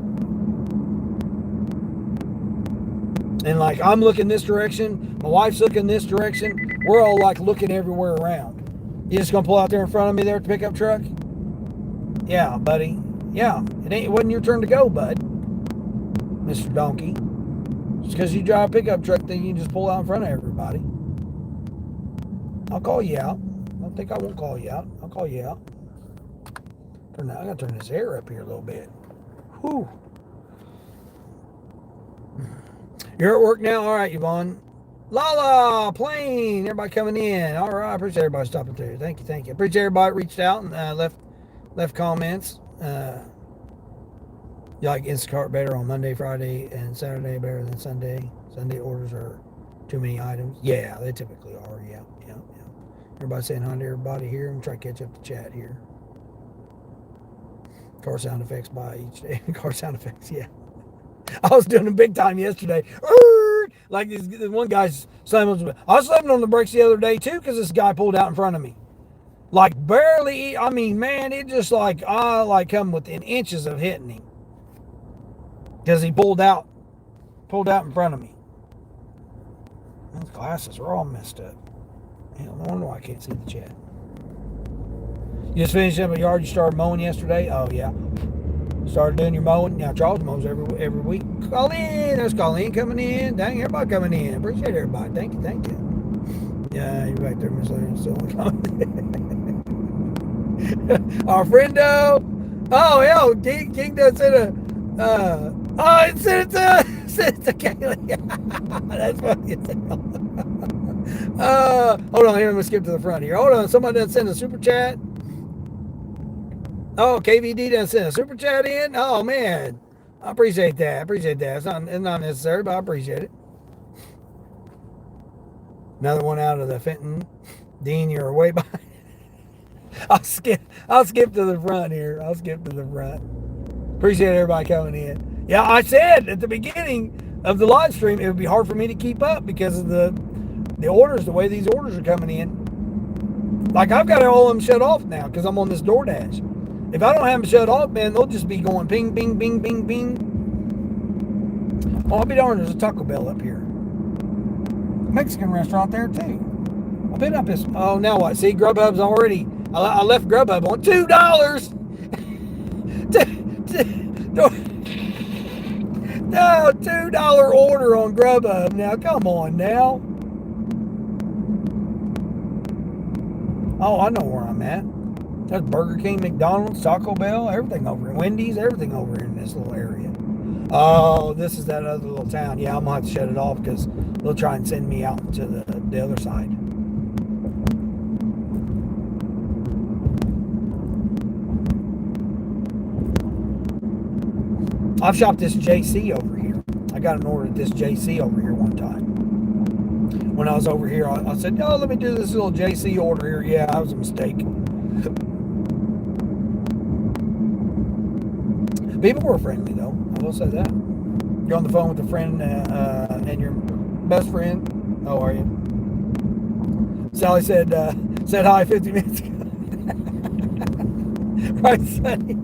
And like, I'm looking this direction, my wife's looking this direction. We're all like looking everywhere around. You just gonna pull out there in front of me there at the pickup truck? Yeah, buddy. Yeah, it wasn't your turn to go, bud. Mr. Donkey. Just because you drive a pickup truck, then you can just pull out in front of everybody. I'll call you out. I don't think I won't call you out. I'll call you out. I gotta turn this air up here a little bit. Whew. You're at work now? All right, Yvonne. Lala, plane, everybody coming in. All right, I appreciate everybody stopping through. Thank you. Appreciate everybody that reached out and left comments. You like Instacart better on Monday, Friday, and Saturday better than Sunday? Sunday orders are too many items. Yeah, they typically are. Yeah. Everybody saying hi to everybody here. I'm trying to catch up the chat here. Car sound effects by each day. Car sound effects, yeah. I was doing them big time yesterday. Like this one guy's slamming. I was slamming on the brakes the other day too because this guy pulled out in front of me. Like barely. I mean, man, it just like I come within inches of hitting him because he pulled out in front of me. Those glasses are all messed up. Hell, no wonder why I can't see the chat. You just finished up a yard you started mowing yesterday? Oh yeah. Started doing your mowing. Now Charles mows every week. Call in. There's Colleen coming in. Dang, everybody coming in. Appreciate everybody. Thank you. Yeah, you're right there, Miss Larry. Still our friendo. Oh hell, King does send a send it to Kaylee. That's funny as hell. Hold on here, I'm gonna skip to the front here. Hold on, somebody done send a super chat. Oh, KVD done sent a super chat in. Oh man, I appreciate that. It's not necessary, but I appreciate it. Another one out of the Fenton. Dean, you're way behind. I'll skip to the front here. Appreciate everybody coming in. Yeah, I said at the beginning of the live stream it would be hard for me to keep up because of the orders, the way these orders are coming in. Like I've got all of them shut off now because I'm on this DoorDash. If I don't have them shut off, man, they'll just be going ping, ping, ping, ping, ping. Oh, I'll be darned, there's a Taco Bell up here. Mexican restaurant there too. I've been up this. Oh, now what? See, Grubhub's already. I left Grubhub on $2. No, $2 order on Grubhub. Now, come on now. Oh, I know where I'm at. There's Burger King, McDonald's, Taco Bell, everything over here. Wendy's, everything over here in this little area. Oh, this is that other little town. Yeah, I'm going to have to shut it off because they'll try and send me out to the other side. I've shopped this JC over here. I got an order at this JC over here one time. When I was over here, I said, "Oh, let me do this little JC order here." Yeah, that was a mistake. People were friendly, though. I will say that. You're on the phone with a friend and your best friend. Oh, are you? Sally said hi 50 minutes ago. Right, Sonny?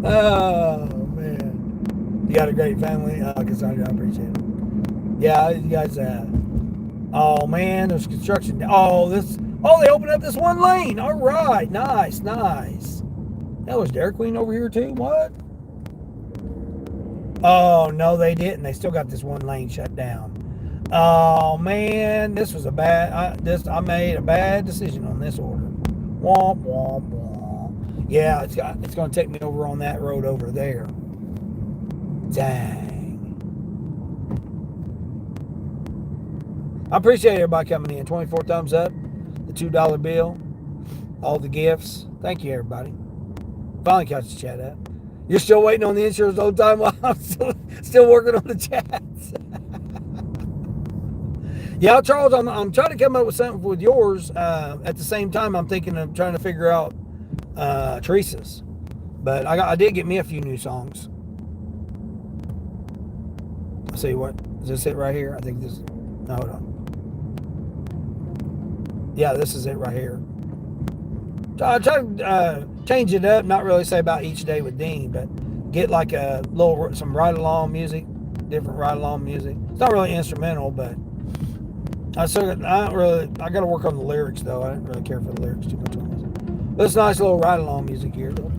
Oh, man. You got a great family? Cassandra, I appreciate it. Yeah, you guys, oh, man, there's construction. Oh, they opened up this one lane. All right, nice. That was Dairy Queen over here, too? What? Oh, no, they didn't. They still got this one lane shut down. Oh, man, this was I made a bad decision on this order. Womp, womp, womp. Yeah, it's going to take me over on that road over there. Dang. I appreciate everybody coming in. 24 thumbs up, the $2 bill, all the gifts. Thank you, everybody. Finally got the chat up. You're still waiting on the insurance the whole time while I'm still working on the chats. Yeah, Charles, I'm trying to come up with something with yours. At the same time, I'm thinking of trying to figure out Teresa's. But I did get me a few new songs. I'll see what. Is this it right here? I think this. No, hold on. Yeah, this is it right here. I try to change it up, not really say about each day with Dean, but get like some ride-along music, different ride-along music. It's not really instrumental, but I got to work on the lyrics though. I didn't really care for the lyrics too much on this. But it's nice little ride-along music here. Before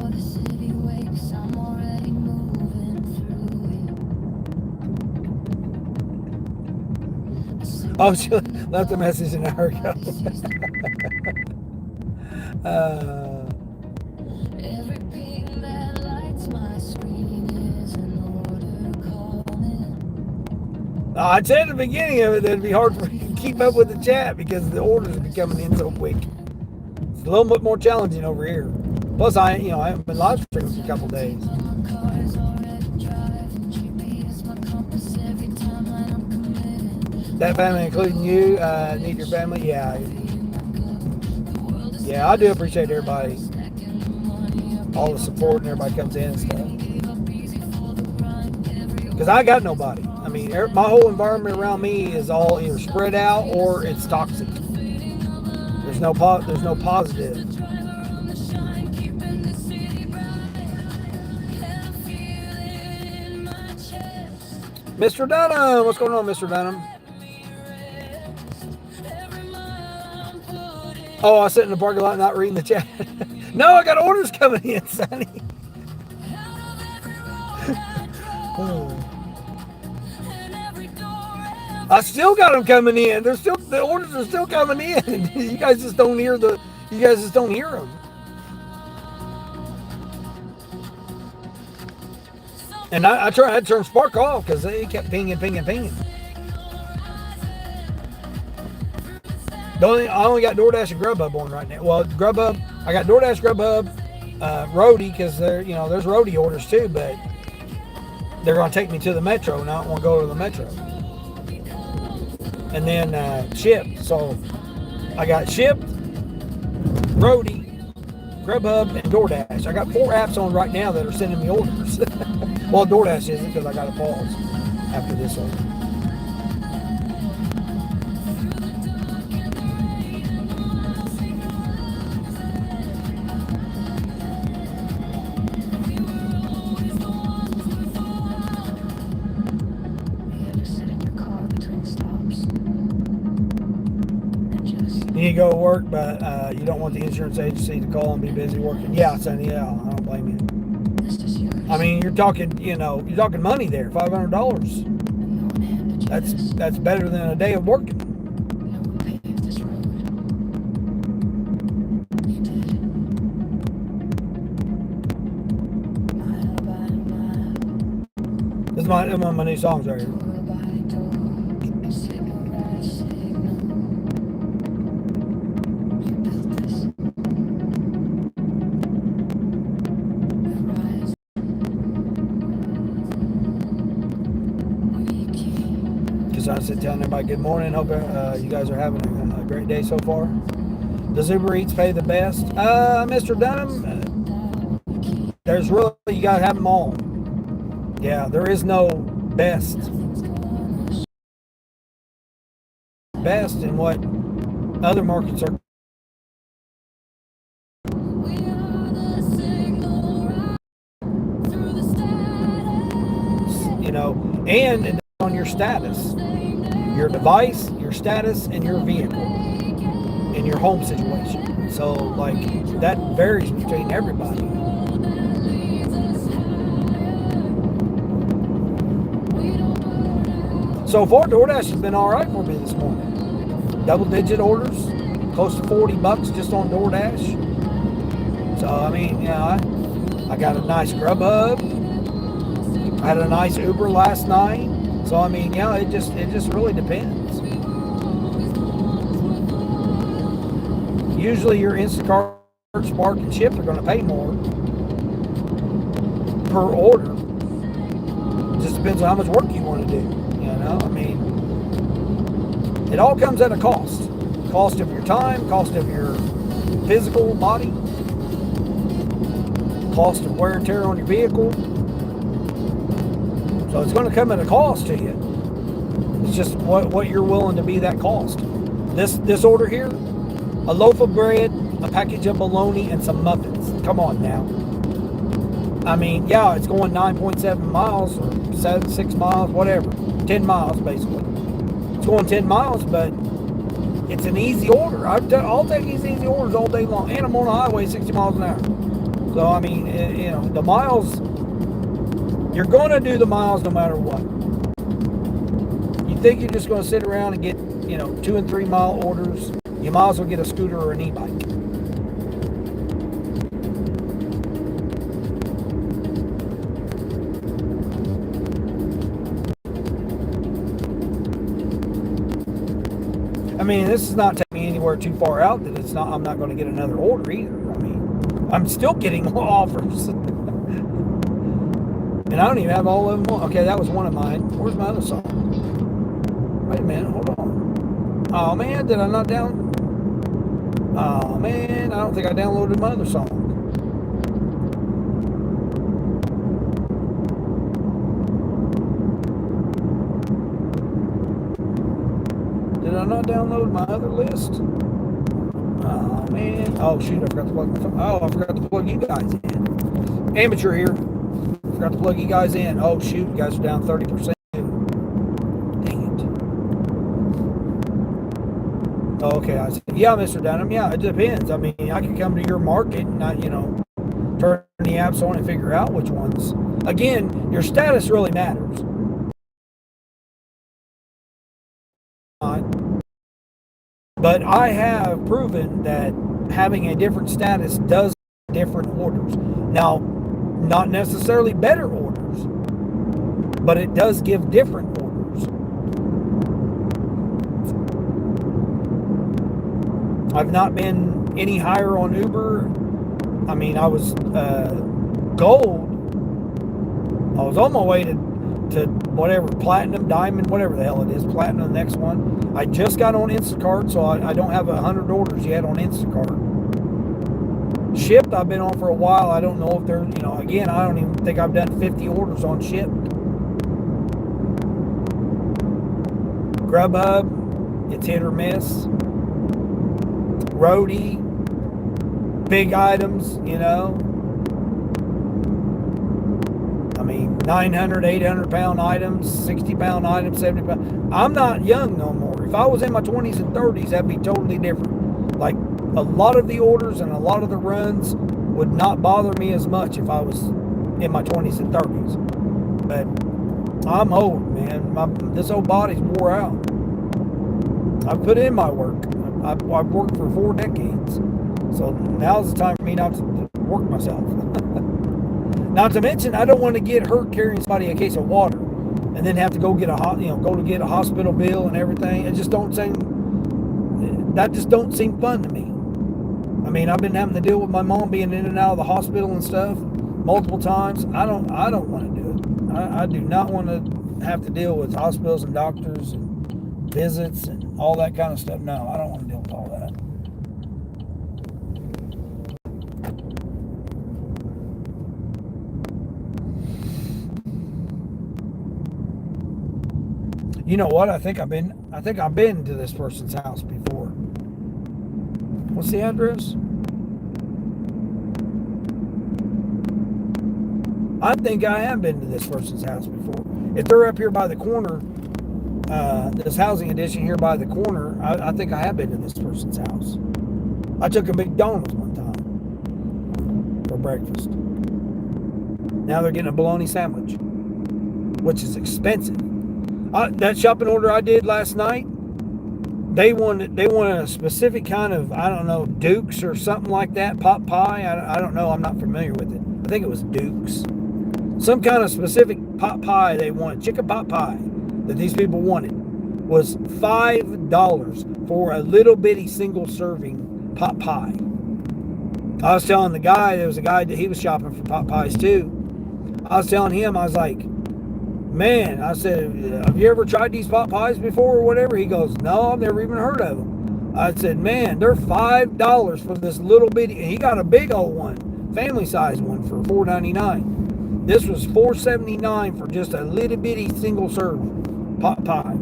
the city wakes, I'm already moving through it. Oh, she left a message an hour ago. Every ping that lights my screen is an order calling. I said at the beginning of it that it'd be hard for me to keep up with the chat because the orders are coming in so quick. It's a little bit more challenging over here. Plus, I haven't been live streaming for a couple days. My car is already driving. GPS my compass every time that I'm committed. That family, including you, need your family. Yeah, I do appreciate everybody, all the support, and everybody comes in and stuff. Because I got nobody. I mean, my whole environment around me is all either spread out or it's toxic. There's no positive. Mr. Dunham, what's going on, Mr. Dunham? Oh, I sit in the parking lot not reading the chat. No, I got orders coming in, Sonny. I still got them coming in. The orders are still coming in. You guys just don't hear them. And I tried to turn Spark off because they kept pinging. I only got DoorDash and Grubhub on right now. Well, Grubhub, I got DoorDash, Grubhub, Roadie, because there's Roadie orders too, but they're going to take me to the Metro, and I don't want to go to the Metro. And then Shipt. So I got Shipt, Roadie, Grubhub, and DoorDash. I got 4 apps on right now that are sending me orders. Well, DoorDash isn't because I got to pause after this one. You need to go to work, but you don't want the insurance agency to call and be busy working. Yeah, Sonny, yeah, I don't blame you. I mean, you're talking money there, $500. That's better than a day of working. This is one of my new songs right here. I sit telling everybody good morning. Hope you guys are having a great day so far. Does Uber Eats pay the best? Mr. Dunham, you gotta have them all. Yeah, there is no best. Best in what other markets are. And on your status. Your device, your status, and your vehicle, and your home situation. So, that varies between everybody. So far, DoorDash has been all right for me this morning. double-digit orders, close to $40 just on DoorDash. So I mean, I got a nice Grubhub. I had a nice Uber last night. So I mean, it just really depends. Usually your Instacart, Spark, and Shipt are going to pay more per order. Just depends on how much work you want to do. I mean, it all comes at a cost. Cost of your time, cost of your physical body, cost of wear and tear on your vehicle. So it's going to come at a cost to you. It's just what you're willing to be that cost. This order here, a loaf of bread, a package of bologna, and some muffins. Come on now. I mean, it's going 9.7 miles or 6 miles, whatever. 10 miles, basically. It's going 10 miles, but it's an easy order. I'll take these easy orders all day long. And I'm on the highway 60 miles an hour. So, I mean, the miles, you're going to do the miles no matter what. You think you're just going to sit around and get, 2 and 3 mile orders, you might as well get a scooter or an e-bike. I mean, this is not taking me anywhere too far out that I'm not going to get another order either. I mean, I'm still getting offers. And I don't even have all of them. Okay, that was one of mine. Where's my other song? Wait a minute, hold on. Oh man, did I not Oh man, I don't think I downloaded my other song. Did I not download my other list? Oh man. Oh shoot, I forgot to plug my phone. Oh, I forgot to plug you guys in. Amateur here. Forgot to plug you guys in. Oh shoot, you guys are down 30%. Dang it. Oh, okay, I see. Yeah, Mr. Dunham. Yeah, it depends. I mean, I can come to your market and turn the apps on and figure out which ones. Again, your status really matters. But I have proven that having a different status does different orders. Now, not necessarily better orders, but it does give different orders. I've not been any higher on Uber. I mean, I was gold. I was on my way to whatever, platinum, diamond, whatever the hell it is, platinum, the next one. I just got on Instacart, so I don't have 100 orders yet on Instacart. Shipt, I've been on for a while. I don't know if they're, again, I don't even think I've done 50 orders on Shipt. Grubhub, it's hit or miss. Roadie, big items, I mean, 900, 800 pound items, 60 pound items, 70 pound. I'm not young no more. If I was in my 20s and 30s, that'd be totally different. Like, a lot of the orders and a lot of the runs would not bother me as much if I was in my 20s and 30s. But I'm old, man. This old body's wore out. I've put in my work. I've worked for 4 decades. So now's the time for me not to work myself. Not to mention, I don't want to get hurt carrying somebody a case of water and then have to go get a hospital bill and everything. That just don't seem fun to me. I mean, I've been having to deal with my mom being in and out of the hospital and stuff multiple times. I don't want to do it. I do not want to have to deal with hospitals and doctors and visits and all that kind of stuff. No, I don't want to deal with all that. You know what? I think I've been to this person's house before. What's the address? I think I have been to this person's house before. If they're up here by the corner, this housing addition here by the corner, I think I have been to this person's house. I took a McDonald's one time for breakfast. Now they're getting a bologna sandwich, which is expensive. That shopping order I did last night, They wanted a specific kind of, I don't know, Dukes or something like that, pot pie. I don't know. I'm not familiar with it. I think it was Dukes. Some kind of specific pot pie they wanted, chicken pot pie that these people wanted was $5 for a little bitty single serving pot pie. I was telling the guy, there was a guy that he was shopping for pot pies too. I was telling him, I was like, man, I said, have you ever tried these pot pies before or whatever? He goes, no, I've never even heard of them. I said, man, they're $5 for this little bitty, and he got a big old one, family size one for $4.99. This was $4.79 for just a little bitty single serve pot pie.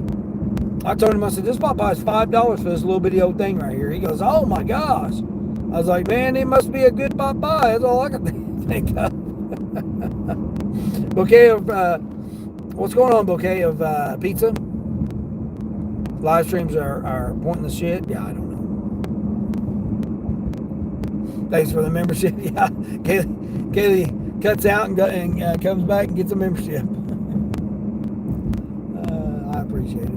I told him, I said, this pot pie is $5 for this little bitty old thing right here. He goes, oh my gosh. I was like, man, it must be a good pot pie. That's all I can think of. Bouquet of, what's going on, Bouquet of pizza? Live streams are pointless shit. Yeah, I don't know. Thanks for the membership. Yeah, Kaylee cuts out and comes back and gets a membership. I appreciate it.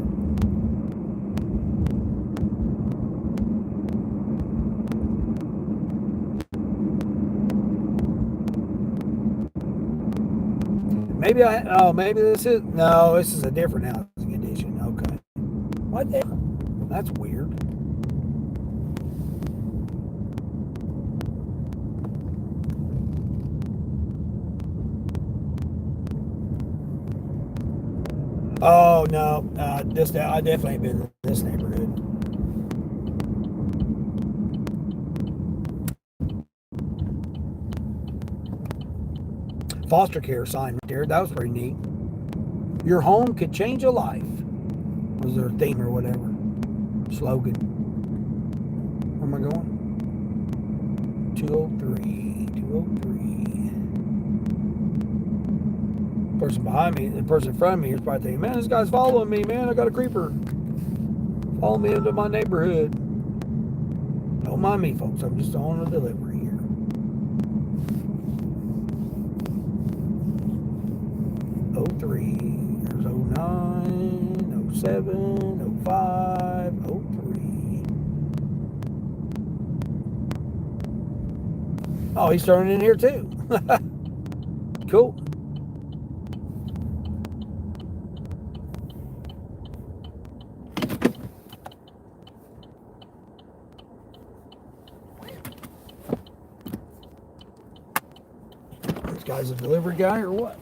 Maybe this is a different housing edition. Okay. What the? That's weird. Oh no, I definitely ain't been in this neighborhood. Foster care sign right there. That was pretty neat. Your home could change a life. Was their theme or whatever. Slogan. Where am I going? 203. 203. Person behind me, the person in front of me is probably thinking, man, this guy's following me, man. I got a creeper. Follow me into my neighborhood. Don't mind me, folks. I'm just on a delivery here. '03, there's '09, '07, '05, '03. Oh, he's turning in here too. Cool. This guy's a delivery guy or what?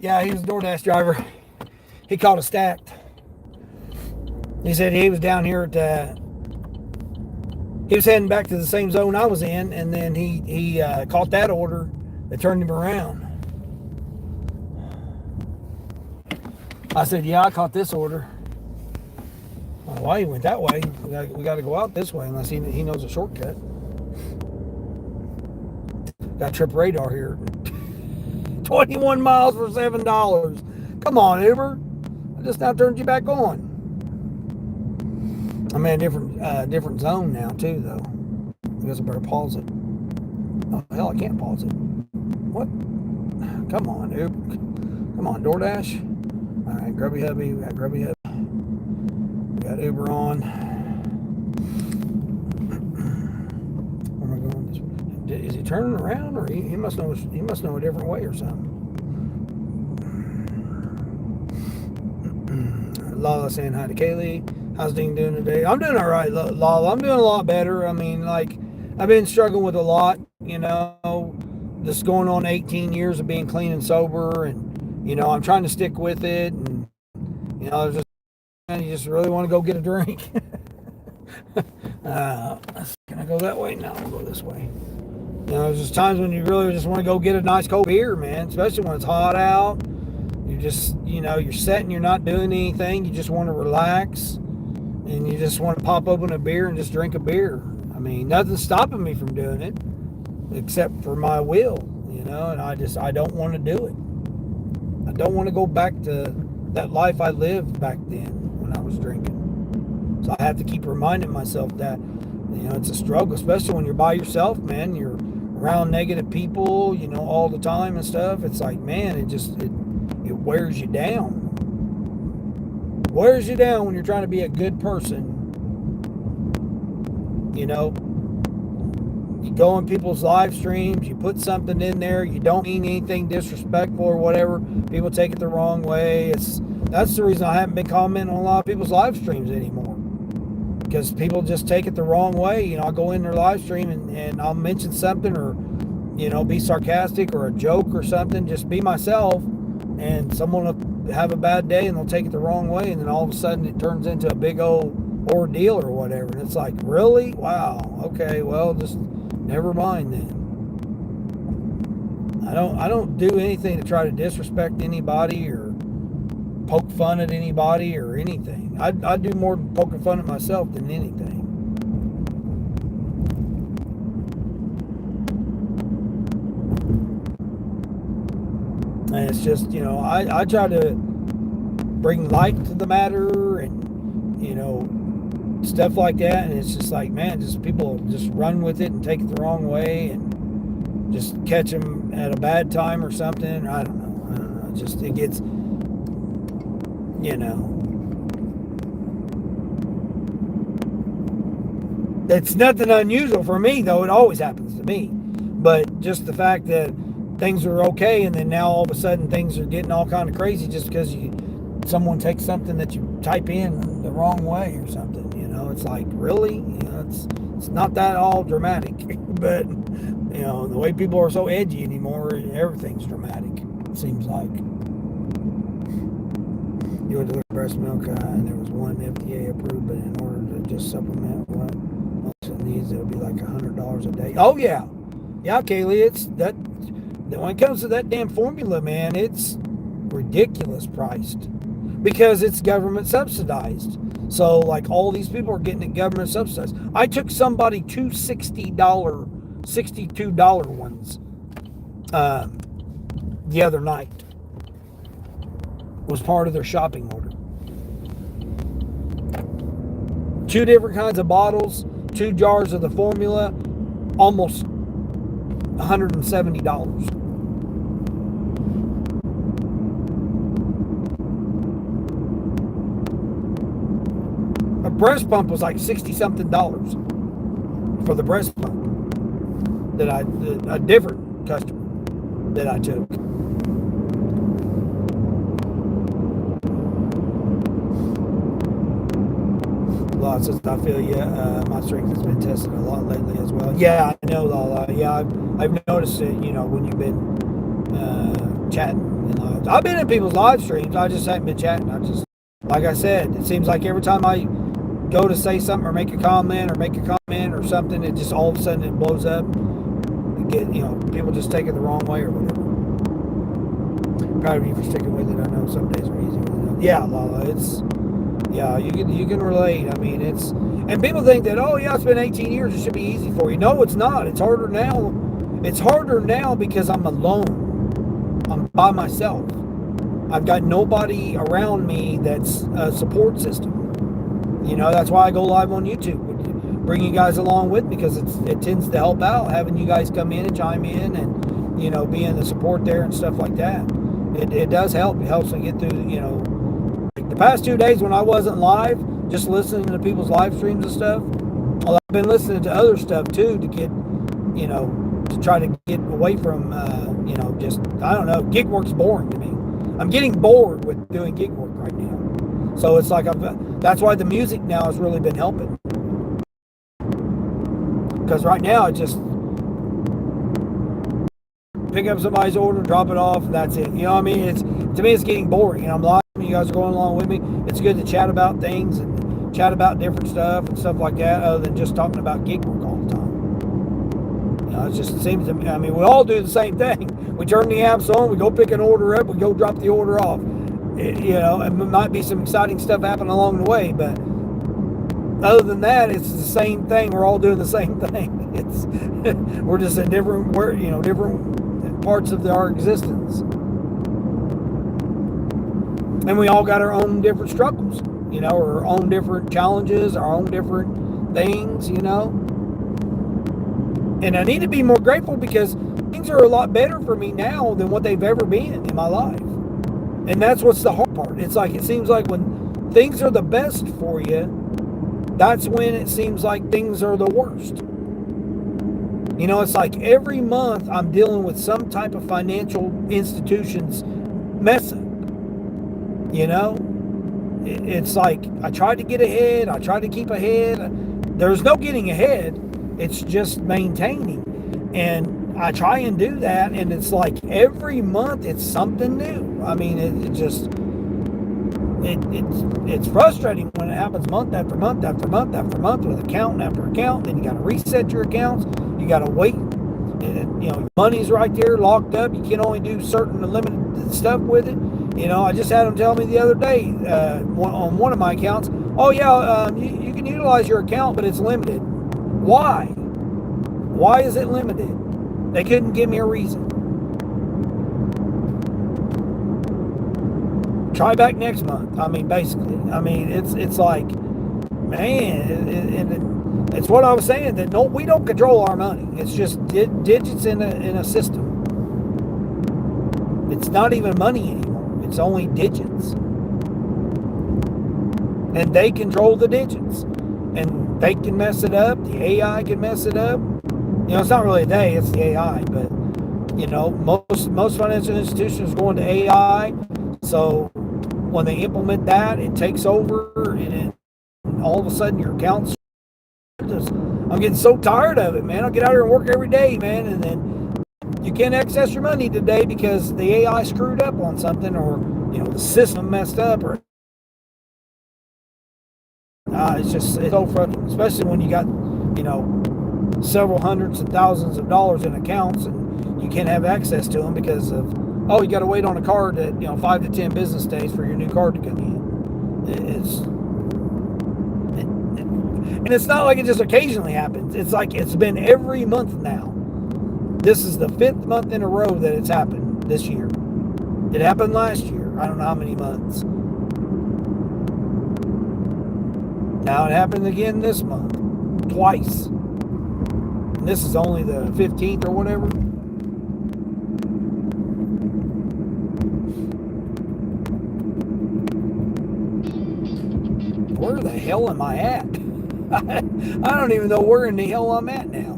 Yeah, he was a DoorDash driver. He caught a stacked. He said he was down here at, he was heading back to the same zone I was in, and then he caught that order that turned him around. I said, yeah, I caught this order. I don't know why he went that way. We got to go out this way unless he knows a shortcut. Got trip radar here. 21 miles for $7. Come on, Uber. I just now turned you back on. I'm in a different zone now too, though. I guess I better pause it. Oh, hell, I can't pause it. What? Come on, dude. Come on, DoorDash. All right, Grubby Hubby. We got Grubby Hubby. We got Uber on. Where am I going? Is he turning around, or he must know? He must know a different way or something. Lala saying hi to Kaylee. How's Dean doing today? I'm doing all right, Lala. I'm doing a lot better. I mean, like, I've been struggling with a lot, you know, just going on 18 years of being clean and sober, and, you know, I'm trying to stick with it, and, you know, you just really want to go get a drink. Can I go that way? No, I'll go this way. You know, there's just times when you really just want to go get a nice cold beer, man, especially when it's hot out. You just, you know, you're sitting, you're not doing anything. You just want to relax, and you just want to pop open a beer and just drink a beer. I mean, nothing's stopping me from doing it except for my will, you know, and I don't want to do it. I don't want to go back to that life I lived back then when I was drinking. So I have to keep reminding myself that, you know, it's a struggle, especially when you're by yourself, man. You're around negative people, you know, all the time and stuff. It's like, man, it wears you down. It wears you down when you're trying to be a good person. You know, you go on people's live streams, you put something in there, you don't mean anything disrespectful or whatever. People take it the wrong way. That's the reason I haven't been commenting on a lot of people's live streams anymore. Because people just take it the wrong way. You know, I'll go in their live stream and I'll mention something, or, you know, be sarcastic or a joke or something, just be myself, and someone will have a bad day and they'll take it the wrong way, and then all of a sudden it turns into a big old ordeal or whatever. And it's like, really? Wow. Okay, well, just never mind then. I don't do anything to try to disrespect anybody or poke fun at anybody or anything. I do more poking fun at myself than anything. And it's just, you know, I try to bring light to the matter, and, you know, stuff like that. And it's just like, man, just people just run with it and take it the wrong way, and just catch them at a bad time or something. I don't know. Just, it gets, you know, it's nothing unusual for me, though. It always happens to me. But just the fact that things are okay, and then now all of a sudden things are getting all kind of crazy just because someone takes something that you type in the wrong way or something. You know, it's like, really? You know, it's not that all dramatic. But, you know, the way people are so edgy anymore, everything's dramatic, it seems like. You went to look at breast milk, and there was one FDA approved, but in order to just supplement what most needs, it'll be like $100 a day. Oh yeah, Kaylee, it's that. When it comes to that damn formula, man, it's ridiculous priced because it's government subsidized. So, like, all these people are getting it government subsidized. I took somebody two $62 ones the other night. Was part of their shopping order. 2 different kinds of bottles, 2 jars of the formula, almost $170. A breast pump was like $60-something for the breast pump that a different customer that I took. Says, I feel you. My strength has been tested a lot lately as well. Yeah, I know, Lala. Yeah, I've noticed it. You know, when you've been chatting. I've been in people's live streams. I just haven't been chatting. Like I said, it seems like every time I go to say something or make a comment or something, it just all of a sudden it blows up. People just take it the wrong way or whatever. Proud of you for sticking with it. I know some days are easy. Yeah, Lala, yeah, you can relate. I mean, and people think that, oh yeah, it's been 18 years, it should be easy for you. No, it's not. It's harder now. It's harder now because I'm alone. I'm by myself. I've got nobody around me that's a support system. You know, that's why I go live on YouTube bring you guys along with me, because it tends to help out having you guys come in and chime in and, you know, being the support there and stuff like that. It does help. It helps me get through, you know, like the past 2 days when I wasn't live, just listening to people's live streams and stuff. Well, I've been listening to other stuff too to get, you know, to try to get away from, you know, just, I don't know, gig work's boring to me. I'm getting bored with doing gig work right now. So it's like, that's why the music now has really been helping. Because right now, it just pick up somebody's order, drop it off, and that's it. You know what I mean? To me, it's getting boring. And I'm live, you guys are going along with me. It's good to chat about things and chat about different stuff and stuff like that, other than just talking about gig work all the time. You know, it just seems to me, I mean, we all do the same thing. We turn the apps on, we go pick an order up, we go drop the order off. You know, it might be some exciting stuff happening along the way, but other than that, it's the same thing. We're all doing the same thing. It's we're just in different parts of our existence, and we all got our own different struggles, you know, our own different challenges, our own different things, you know. And I need to be more grateful, because things are a lot better for me now than what they've ever been in my life. And that's what's the hard part. It's like, it seems like when things are the best for you, that's when it seems like things are the worst. You know, it's like every month I'm dealing with some type of financial institution's mess up. You know, it's like I try to get ahead. I try to keep ahead. There's no getting ahead. It's just maintaining. And I try and do that. And it's like every month it's something new. I mean, it's frustrating when it happens month after month after month after month with account after account. Then you got to reset your accounts. You got to wait. You know, money's right there locked up. You can only do certain limited stuff with it. You know, I just had them tell me the other day on one of my accounts, oh yeah, you can utilize your account, but it's limited. Why? Why is it limited? They couldn't give me a reason. Try back next month. I mean, basically. I mean, it's like, man, it's what I was saying, that no, we don't control our money. It's just digits in a system. It's not even money anymore. It's only digits. And they control the digits. And they can mess it up. The AI can mess it up. You know, it's not really they, it's the AI. But, you know, most financial institutions are going to AI. So when they implement that, it takes over, and all of a sudden your accounts. I'm getting so tired of it, man. I'll get out here and work every day, man, and then you can't access your money today because the AI screwed up on something, or, you know, the system messed up, or it's so frustrating, especially when you got, you know, several hundreds and thousands of dollars in accounts and you can't have access to them because of, you got to wait on a card that, you know, 5 to 10 business days for your new card to come in. And it's not like it just occasionally happens. It's like it's been every month now. This is the 5th month in a row that it's happened this year. It happened last year. I don't know how many months. Now it happened again this month. Twice. And this is only the 15th or whatever. Where the hell am I at? I don't even know where in the hell I'm at now.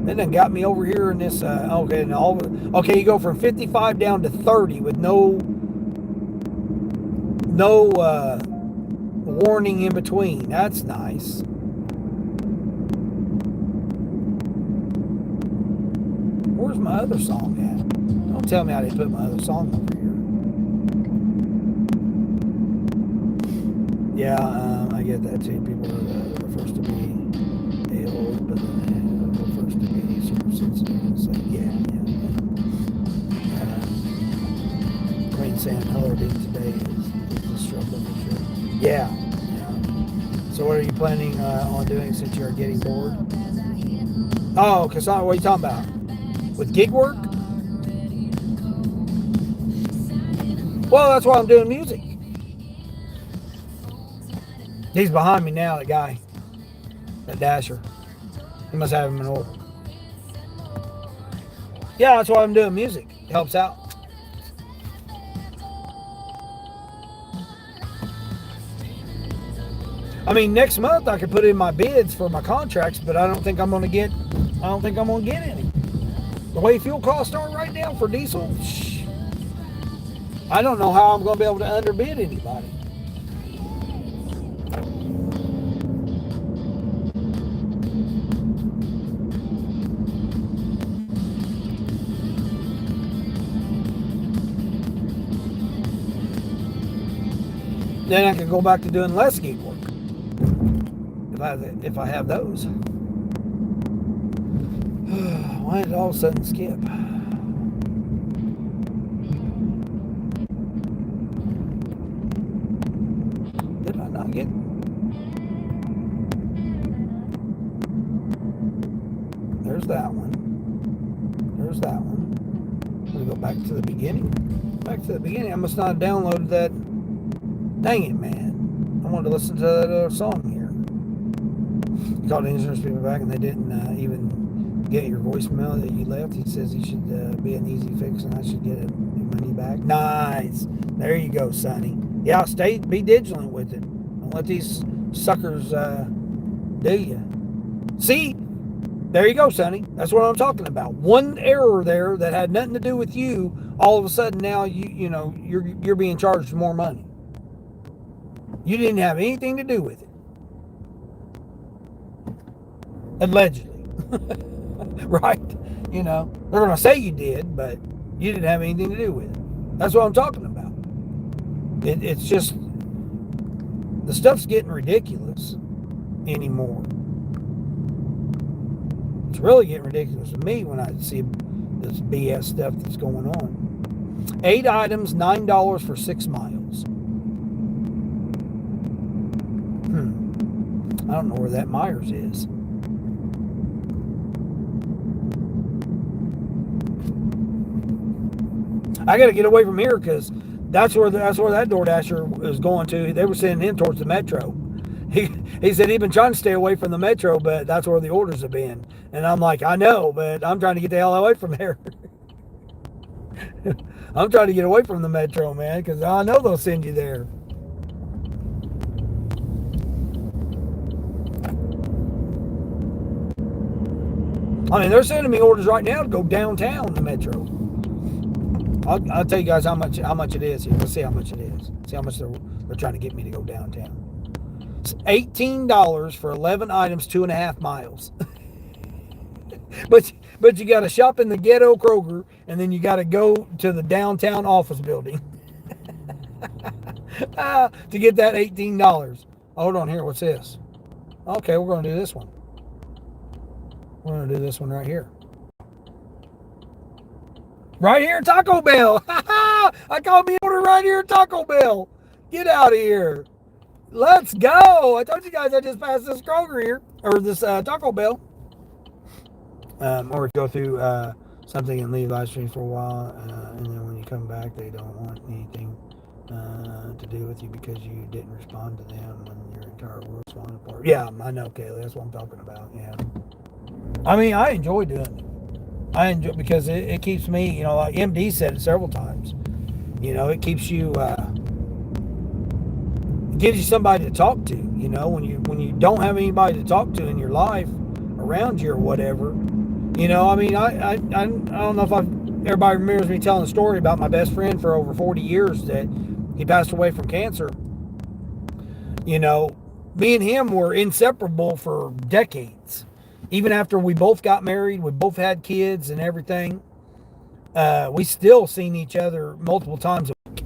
That done got me over here in this, okay, you go from 55 down to 30 with no warning in between. That's nice. Where's my other song at? Don't tell me I didn't put my other song over here. Yeah, I get that too. People are the first to be a-holes, but then the first to be super sensitive. It's like, yeah. Queen saying Heller being today is a struggle for sure. Yeah. So what are you planning on doing since you're getting bored? Oh, Cassandra, what are you talking about? With gig work? Well, that's why I'm doing music. He's behind me now, the guy. A Dasher. He must have him in order. Yeah, that's why I'm doing music. It helps out. I mean, next month I could put in my bids for my contracts, but I don't think I'm gonna get any. The way fuel costs are right now for diesel, I don't know how I'm gonna be able to underbid anybody. Then I could go back to doing less gig work if I have those. Why did it all of a sudden skip? Did I not get? There's that one. There's that one. I'm gonna go back to the beginning. Back to the beginning. I must not have downloaded that. Dang it, man. I wanted to listen to that other song here. You called the insurance people back and they didn't even get your voicemail that you left. He says he should be an easy fix and I should get money back. Nice. There you go, Sonny. Yeah, be vigilant with it. Don't let these suckers do you. See? There you go, Sonny. That's what I'm talking about. One error there that had nothing to do with you, all of a sudden now you're being charged more money. You didn't have anything to do with it. Allegedly. Right? They're going to say you did, but you didn't have anything to do with it. That's what I'm talking about. It's just, the stuff's getting ridiculous anymore. It's really getting ridiculous to me when I see this BS stuff that's going on. 8 items, $9 for 6 miles. I don't know where that Myers is. I got to get away from here because that's where that DoorDasher was going to. They were sending him towards the metro. He said he'd been trying to stay away from the metro, but that's where the orders have been. And I'm like, I know, but I'm trying to get the hell away from there. I'm trying to get away from the metro, man, because I know they'll send you there. I mean, they're sending me orders right now to go downtown the metro. I'll tell you guys how much it is here. Let's see how much it is. See how much they're trying to get me to go downtown. It's $18 for 11 items, 2.5 miles. but you got to shop in the ghetto Kroger, and then you got to go to the downtown office building to get that $18. Hold on here. What's this? Okay, we're going to do this one. We're going to do this one right here. Right here at Taco Bell. I called me order right here at Taco Bell. Get out of here. Let's go. I told you guys I just passed this Kroger here. Or this Taco Bell. Or go through something and leave live stream for a while. And then when you come back, they don't want anything to do with you because you didn't respond to them when your entire world's falling apart. Yeah, I know, Kaylee. That's what I'm talking about. Yeah. I mean, I enjoy doing it. I enjoy because it keeps me, like MD said it several times. It keeps you, it gives you somebody to talk to. When you don't have anybody to talk to in your life around you or whatever. I mean, I don't know if everybody remembers me telling a story about my best friend for over 40 years that he passed away from cancer. Me and him were inseparable for decades. Even after we both got married, we both had kids and everything, we still seen each other multiple times a week.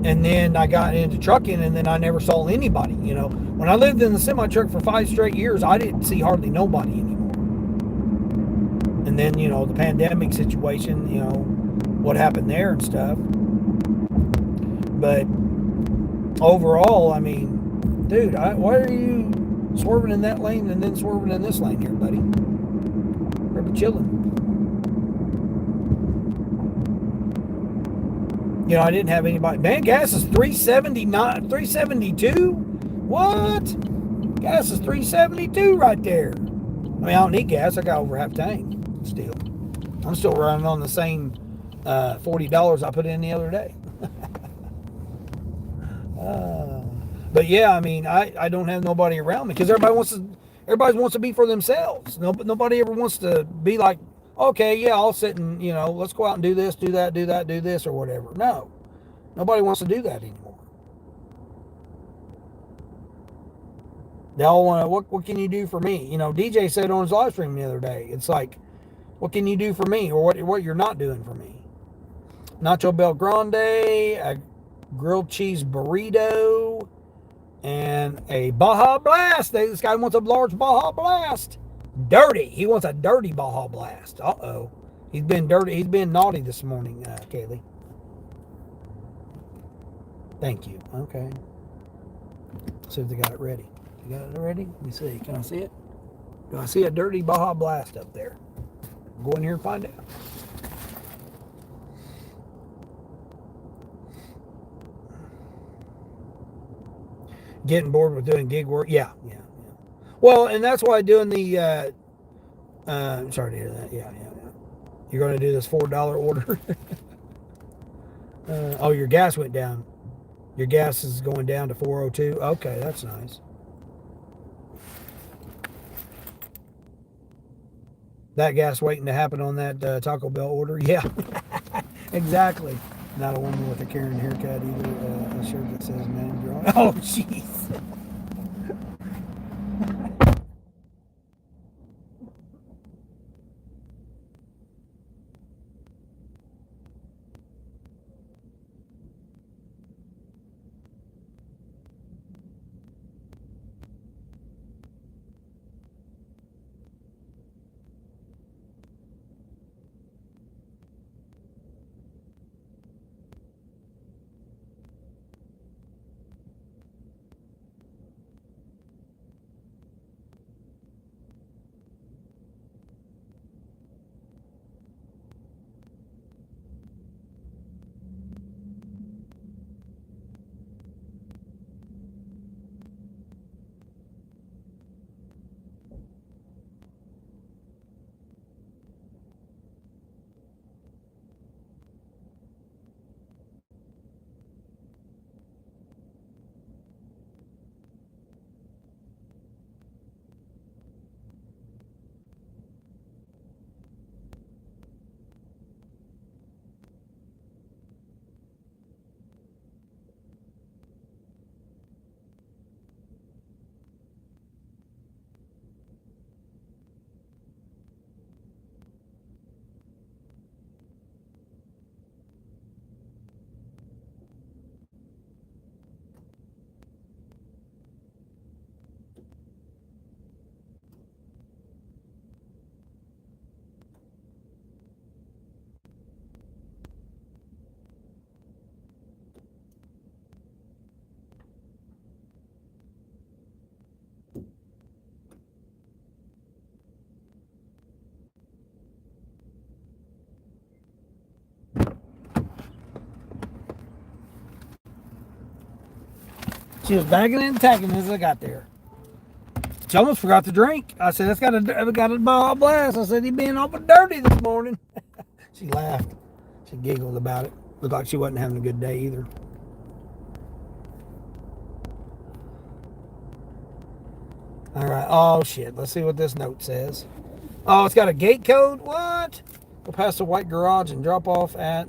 And then I got into trucking, and then I never saw anybody. When I lived in the semi-truck for 5 straight years, I didn't see hardly nobody anymore. And then, the pandemic situation, what happened there and stuff. But overall, I mean, dude, why are you swerving in that lane and then swerving in this lane here, buddy? We're chilling. You know, I didn't have anybody. Man, gas is $3.79, $3.72. What? Gas is $3.72 right there. I mean, I don't need gas. I got over half tank still. I'm still running on the same $40 I put in the other day. But yeah, I mean, I don't have nobody around me because everybody wants to be for themselves. Nobody ever wants to be like, okay, yeah, I'll sit and, you know, let's go out and do this, do that, do that, do this, or whatever. No, nobody wants to do that anymore. They all want to, what can you do for me? You know, DJ said on his live stream the other day, it's like, what can you do for me, or what you're not doing for me? Nacho Bel Grande, a grilled cheese burrito, and a Baja Blast. This guy wants a large Baja Blast. Dirty. He wants a dirty Baja Blast. Uh-oh. He's been dirty. He's been naughty this morning, Kaylee. Thank you. Okay. See if they got it ready. You got it ready? Let me see. Can I see it? Do I see a dirty Baja Blast up there? Go in here and find out. Getting bored with doing gig work? Yeah. Well, and that's why doing the, sorry to hear that. Yeah. You're going to do this $4 order? Oh, your gas went down. Your gas is going down to $4.02. Okay, that's nice. That gas waiting to happen on that Taco Bell order? Yeah, exactly. Not a woman with a Karen haircut either. A shirt that says manager on it. Oh, jeez. She was bagging and tagging as I got there. She almost forgot to drink. I said, that's got a Baja Blast. I said, he been awful dirty this morning. She laughed. She giggled about it. Looked like she wasn't having a good day either. All right. Oh, shit. Let's see what this note says. Oh, it's got a gate code? What? Go past the white garage and drop off at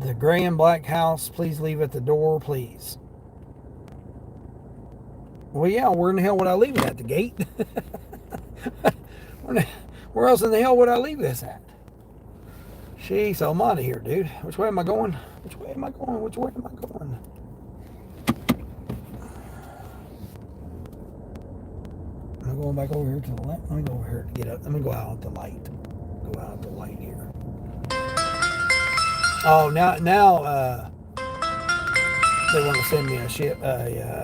the gray and black house. Please leave at the door, please. Well, yeah, where in the hell would I leave it at? The gate? Where else in the hell would I leave this at? Jeez, I'm out of here, dude. Which way am I going? Which way am I going? Which way am I going? I'm going back over here to the left. Let me go over here to get up. Let me go out at the light. Go out at the light here. Oh, now they want to send me a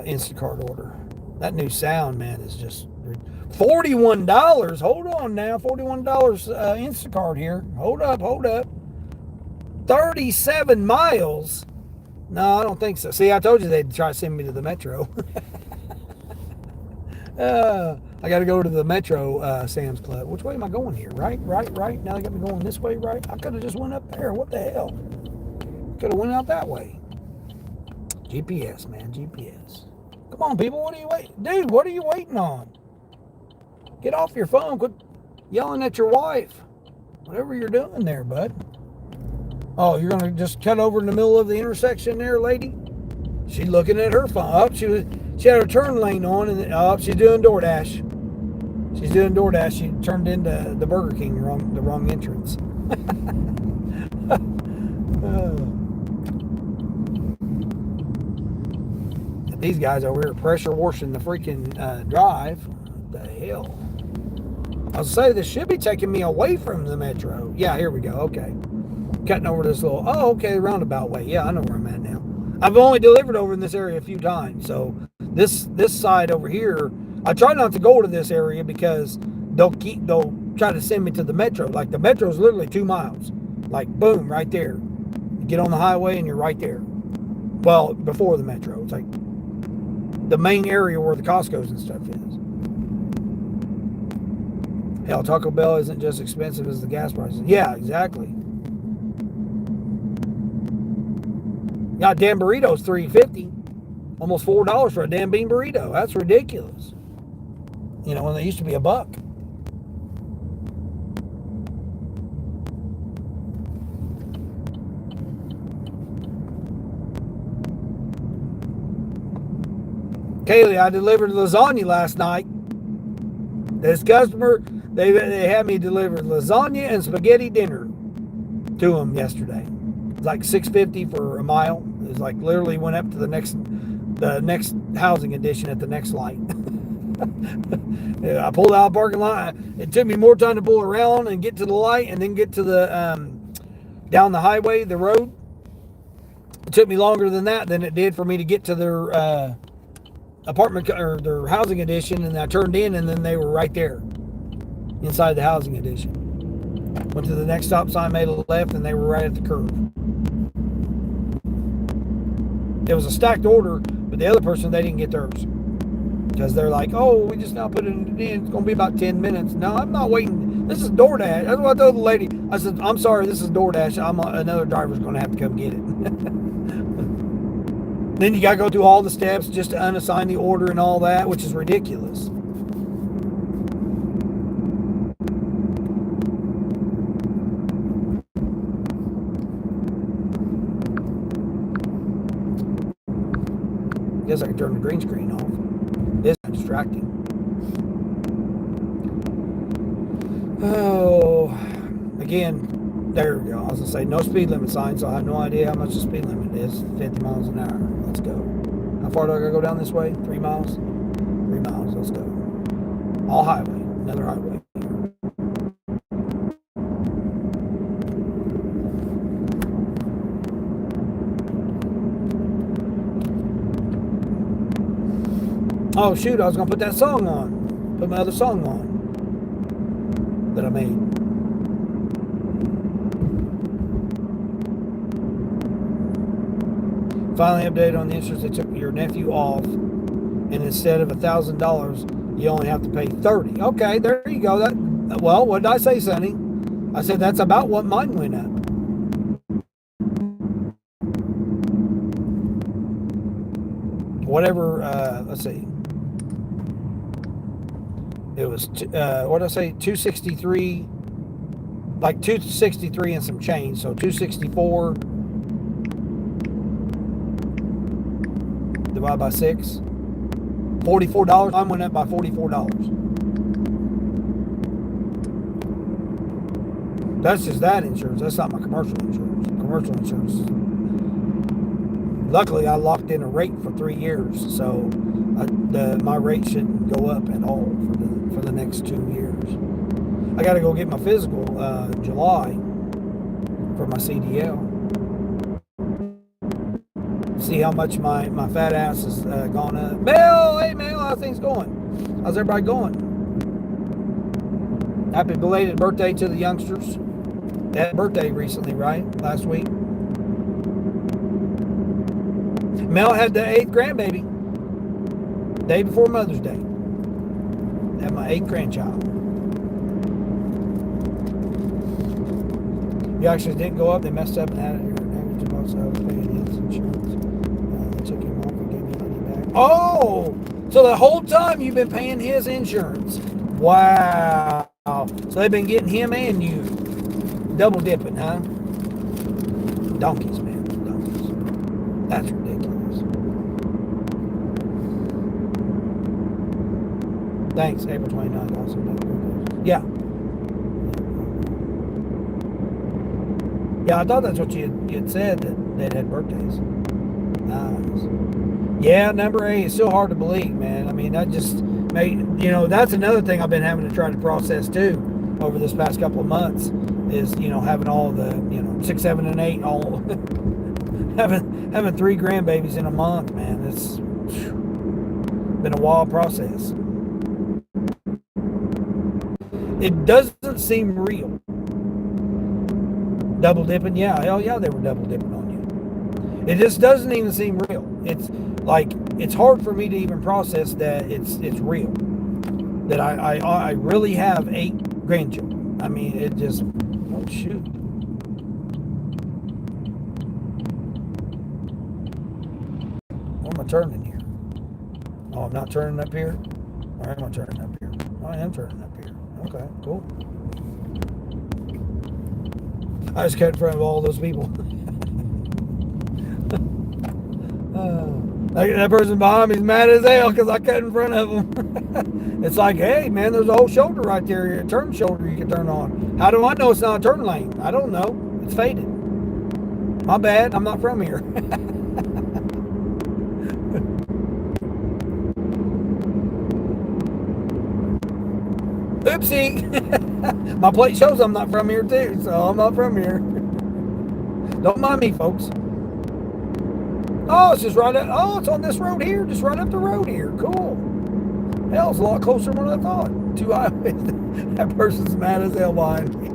Instacart order. That new sound, man, is just $41. Hold on now, $41 Instacart here. Hold up. 37 miles? No, I don't think so. See, I told you they'd try to send me to the metro. I got to go to the Metro Sam's Club. Which way am I going here? Right. Now they got me going this way, right? I could have just went up there. What the hell? Could have went out that way. GPS, man, GPS. Come on, people. What are you waiting? Dude, what are you waiting on? Get off your phone. Quit yelling at your wife. Whatever you're doing there, bud. Oh, you're going to just cut over in the middle of the intersection there, lady? She's looking at her phone. Oh, she had her turn lane on, and she's doing DoorDash. She's doing DoorDash. She turned into the Burger King, the wrong entrance. These guys over here pressure washing the freaking drive. What the hell? I was saying this should be taking me away from the metro. Yeah, here we go. Okay. Cutting over this little, okay, roundabout way. Yeah, I know where I'm at now. I've only delivered over in this area a few times. So this side over here, I try not to go to this area because they'll try to send me to the metro. Like the metro is literally 2 miles. Like boom, right there. You get on the highway and you're right there. Well, before the metro. It's like the main area where the Costco's and stuff is. Hell, Taco Bell isn't just expensive as the gas prices. Yeah, exactly. Goddamn burrito's $3.50. Almost $4 for a damn bean burrito. That's ridiculous. You know, when they used to be $1. Kaylee, I delivered lasagna last night. This customer, they had me deliver lasagna and spaghetti dinner to them yesterday. It was like $6.50 for a mile. It was like literally went up to the next housing addition at the next light. I pulled out of the parking lot. It took me more time to pull around and get to the light and then get to the down the highway, the road. It took me longer than it did for me to get to their apartment or their housing addition, and I turned in and then they were right there inside the housing addition. Went to the next stop sign, made a left, and they were right at the curb. It was a stacked order, but the other person, they didn't get theirs because they're like, oh, we just now put it in. It's going to be about 10 minutes. No, I'm not waiting. This is DoorDash. That's what I told the lady. I said, I'm sorry, this is DoorDash. Another driver's going to have to come get it. Then you got to go through all the steps just to unassign the order and all that, which is ridiculous. Guess I can turn the green screen off. It's distracting. Oh, again, there we go. I was going to say no speed limit sign, so I have no idea how much the speed limit is. 50 miles an hour. Let's go. How far do I got to go down this way? 3 miles? 3 miles. Let's go. All highway. Another highway. Oh, shoot. I was going to put that song on. Put my other song on that I made. Finally updated on the insurance. They took your nephew off, and instead of $1,000, you only have to pay $30. Okay, there you go. Well, what did I say, Sonny? I said that's about what mine went up. Whatever. Let's see. It was what did I say? 263, like 263 and some change. So 264. Divided by 6, $44. Mine went up by $44. That's just that insurance. That's not my commercial insurance. Commercial insurance. Luckily, I locked in a rate for 3 years, so my rate shouldn't go up at all for the next 2 years. I got to go get my physical July for my CDL. See how much my fat ass has gone up. Mel, hey Mel, how's things going? How's everybody going? Happy belated birthday to the youngsters. They had a birthday recently, right? Last week. Mel had the 8th grandbaby. Day before Mother's Day. Had my 8th grandchild. He actually didn't go up. They messed up and had it here. I was paying his insurance. They took him off and gave me money back. Oh! So the whole time you've been paying his insurance. Wow. So they've been getting him and you. Double dipping, huh? Donkeys, man. Donkeys. That's ridiculous. Thanks, April 29th. Awesome. Yeah. Yeah, I thought that's what you had said, that they had birthdays. Nice. Yeah, number 8 is still hard to believe, man. I mean, that just made, that's another thing I've been having to try to process too over this past couple of months is, having all the, 6, 7, and 8 all having 3 grandbabies in a month, man. It's been a wild process. It doesn't seem real. Double dipping, yeah, hell yeah, they were double dipping on you. It just doesn't even seem real. It's like it's hard for me to even process that it's real. That I really have 8 grandchildren. I mean, it just, oh shoot. What am I turning here? Oh, I'm not turning up here? Or am I turning up here? Oh, I am turning up here. Okay, cool. I just cut in front of all those people. That person behind me is mad as hell because I cut in front of them. It's like, hey, man, there's a whole shoulder right there, a turn shoulder you can turn on. How do I know it's not a turn lane? I don't know. It's faded. My bad. I'm not from here. Oopsie. My plate shows I'm not from here too, so I'm not from here. Don't mind me, folks. Oh, it's just right up. Oh, it's on this road here, just right up the road here. Cool. Hell, it's a lot closer than what I thought. 2 highways. That person's mad as hell behind me.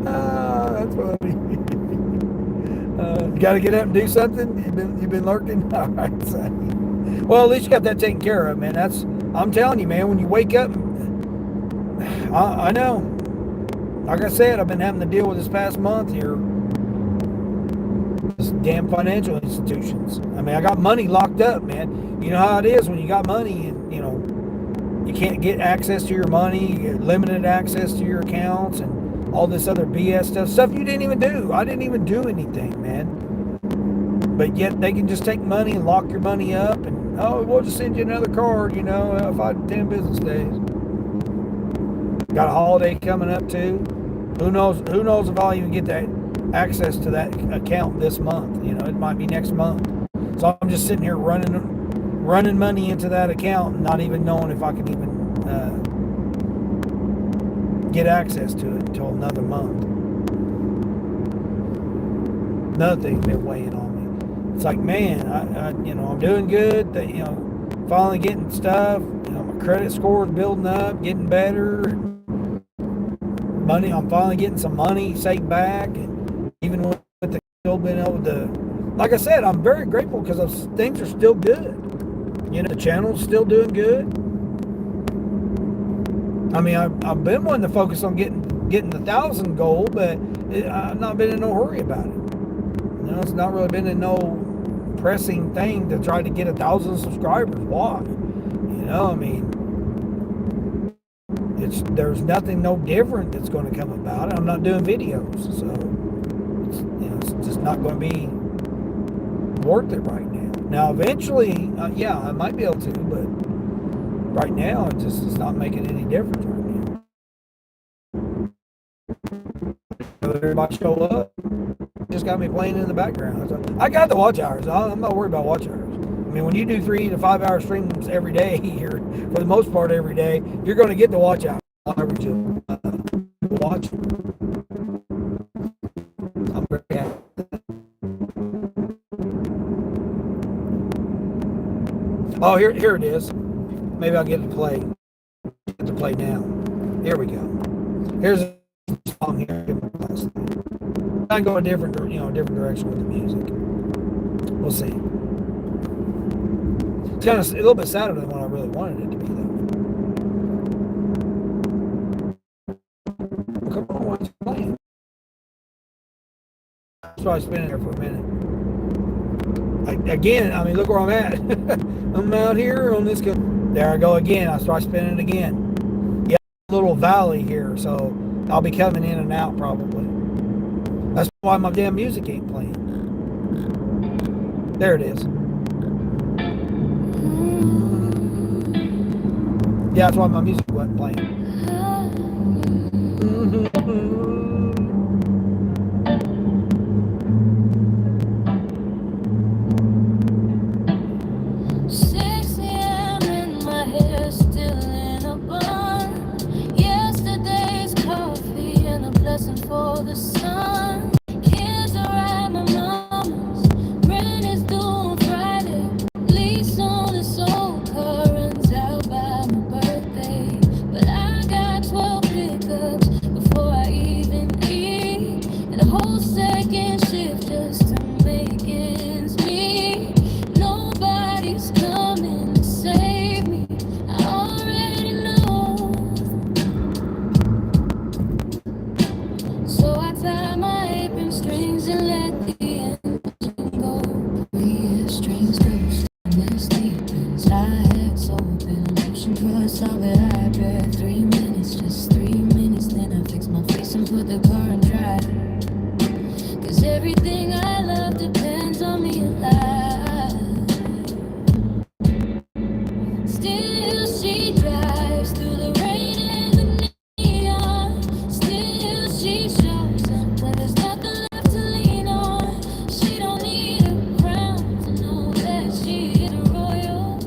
That's funny. You got to get up and do something. You've been lurking. All right, son. Well, at least you got that taken care of, man. I'm telling you, man. When you wake up, I know. Like I said, I've been having to deal with this past month here. This damn financial institutions. I mean, I got money locked up, man. You know how it is when you got money and, you can't get access to your money, you get limited access to your accounts and all this other BS stuff you didn't even do. I didn't even do anything, man. But yet they can just take money and lock your money up and, oh, we'll just send you another card, 10 business days. Got a holiday coming up too. Who knows if I'll even get that access to that account this month. It might be next month. So I'm just sitting here running money into that account and not even knowing if I can even get access to it until another month. Another thing's been weighing on me. It's like, man, I'm doing good. Finally getting stuff. My credit score is building up, getting better. Money, I'm finally getting some money saved back, and even with the still being able to, like I said, I'm very grateful because things are still good. The channel's still doing good. I mean, I've been wanting to focus on getting the 1,000 goal, but I've not been in no hurry about it. It's not really been in no pressing thing to try to get 1,000 subscribers. Why? I mean, there's nothing no different that's going to come about it. I'm not doing videos, so it's just not going to be worth it right now. Now, eventually, I might be able to, but right now, it's not making any difference right now. Everybody show up. Just got me playing in the background. So I got the watch hours. I'm not worried about watch hours. I mean, when you do 3 to 5 hour streams every day, or for the most part every day, you're going to get the watch hours. Average of watch. I'm very happy. Oh, here it is. Maybe I'll get it to play. Get to play now. Here we go. Here's song here. I go a different direction with the music. We'll see. It's kind of a little bit sadder than what I really wanted it to be, though. Come on, what's playing? That's why I spinning there for a minute. Again, I mean, look where I'm at. I'm out here on this. There I go again. I start spinning again. Yeah, a little valley here, so I'll be coming in and out probably. That's why my damn music ain't playing. There it is. Yeah, that's why my music wasn't playing. For the sun, kids are at my mama's, rent is due on Friday, lease on the soul car runs out by my birthday, but I got 12 pickups before I even eat, and a whole second shift just to make ends meet. Nobody's coming to save me, I already know. So I tie my apron strings and let the engine go. We hear strings ghost and then sleeping. Sliders open, motion cross, I'll be right back. 3 minutes, just 3 minutes. Then I fix my face and put the car in drive. Cause everything I love depends on me alive. Still she drives through the rain and the neon. Still she shows up when there's nothing left to lean on. She don't need a crown to know that she is royal.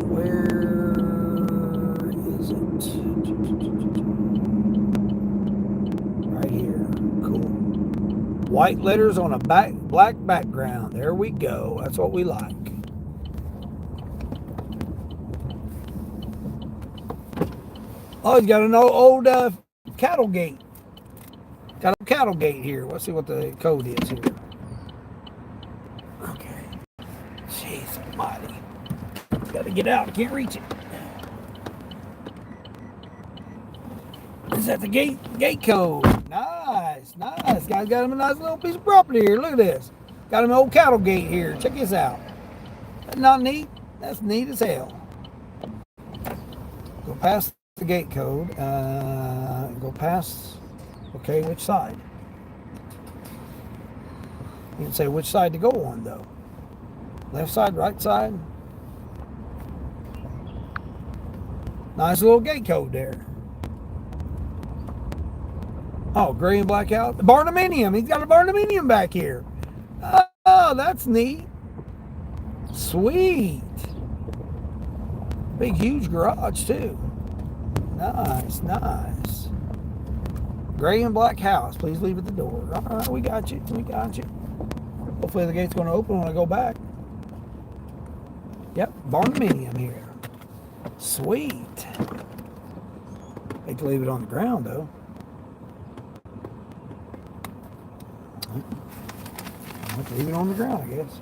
Where is it? Right here. Cool. White letters on a black background. There we go. That's what we like. Oh, he's got an old cattle gate. Got a cattle gate here. Let's see what the code is here. Okay. Jeez almighty. Got to get out. I can't reach it. Is that the gate code? Nice. Guy's got him a nice little piece of property here. Look at this. Got him an old cattle gate here. Check this out. That's not neat. That's neat as hell. Go past the gate code. Go past. Okay, which side? You can say which side to go on, though. Left side, right side. Nice little gate code there. Oh, gray and black out. The barnuminium. He's got a barnuminium back here. Oh, that's neat. Sweet. Big, huge garage, too. Nice. Gray and black house. Please leave at the door. All right, we got you. Hopefully the gate's going to open when I go back. Yep, barnuminium here. Sweet. Hate to leave it on the ground, though. I'll have to leave it on the ground, I guess.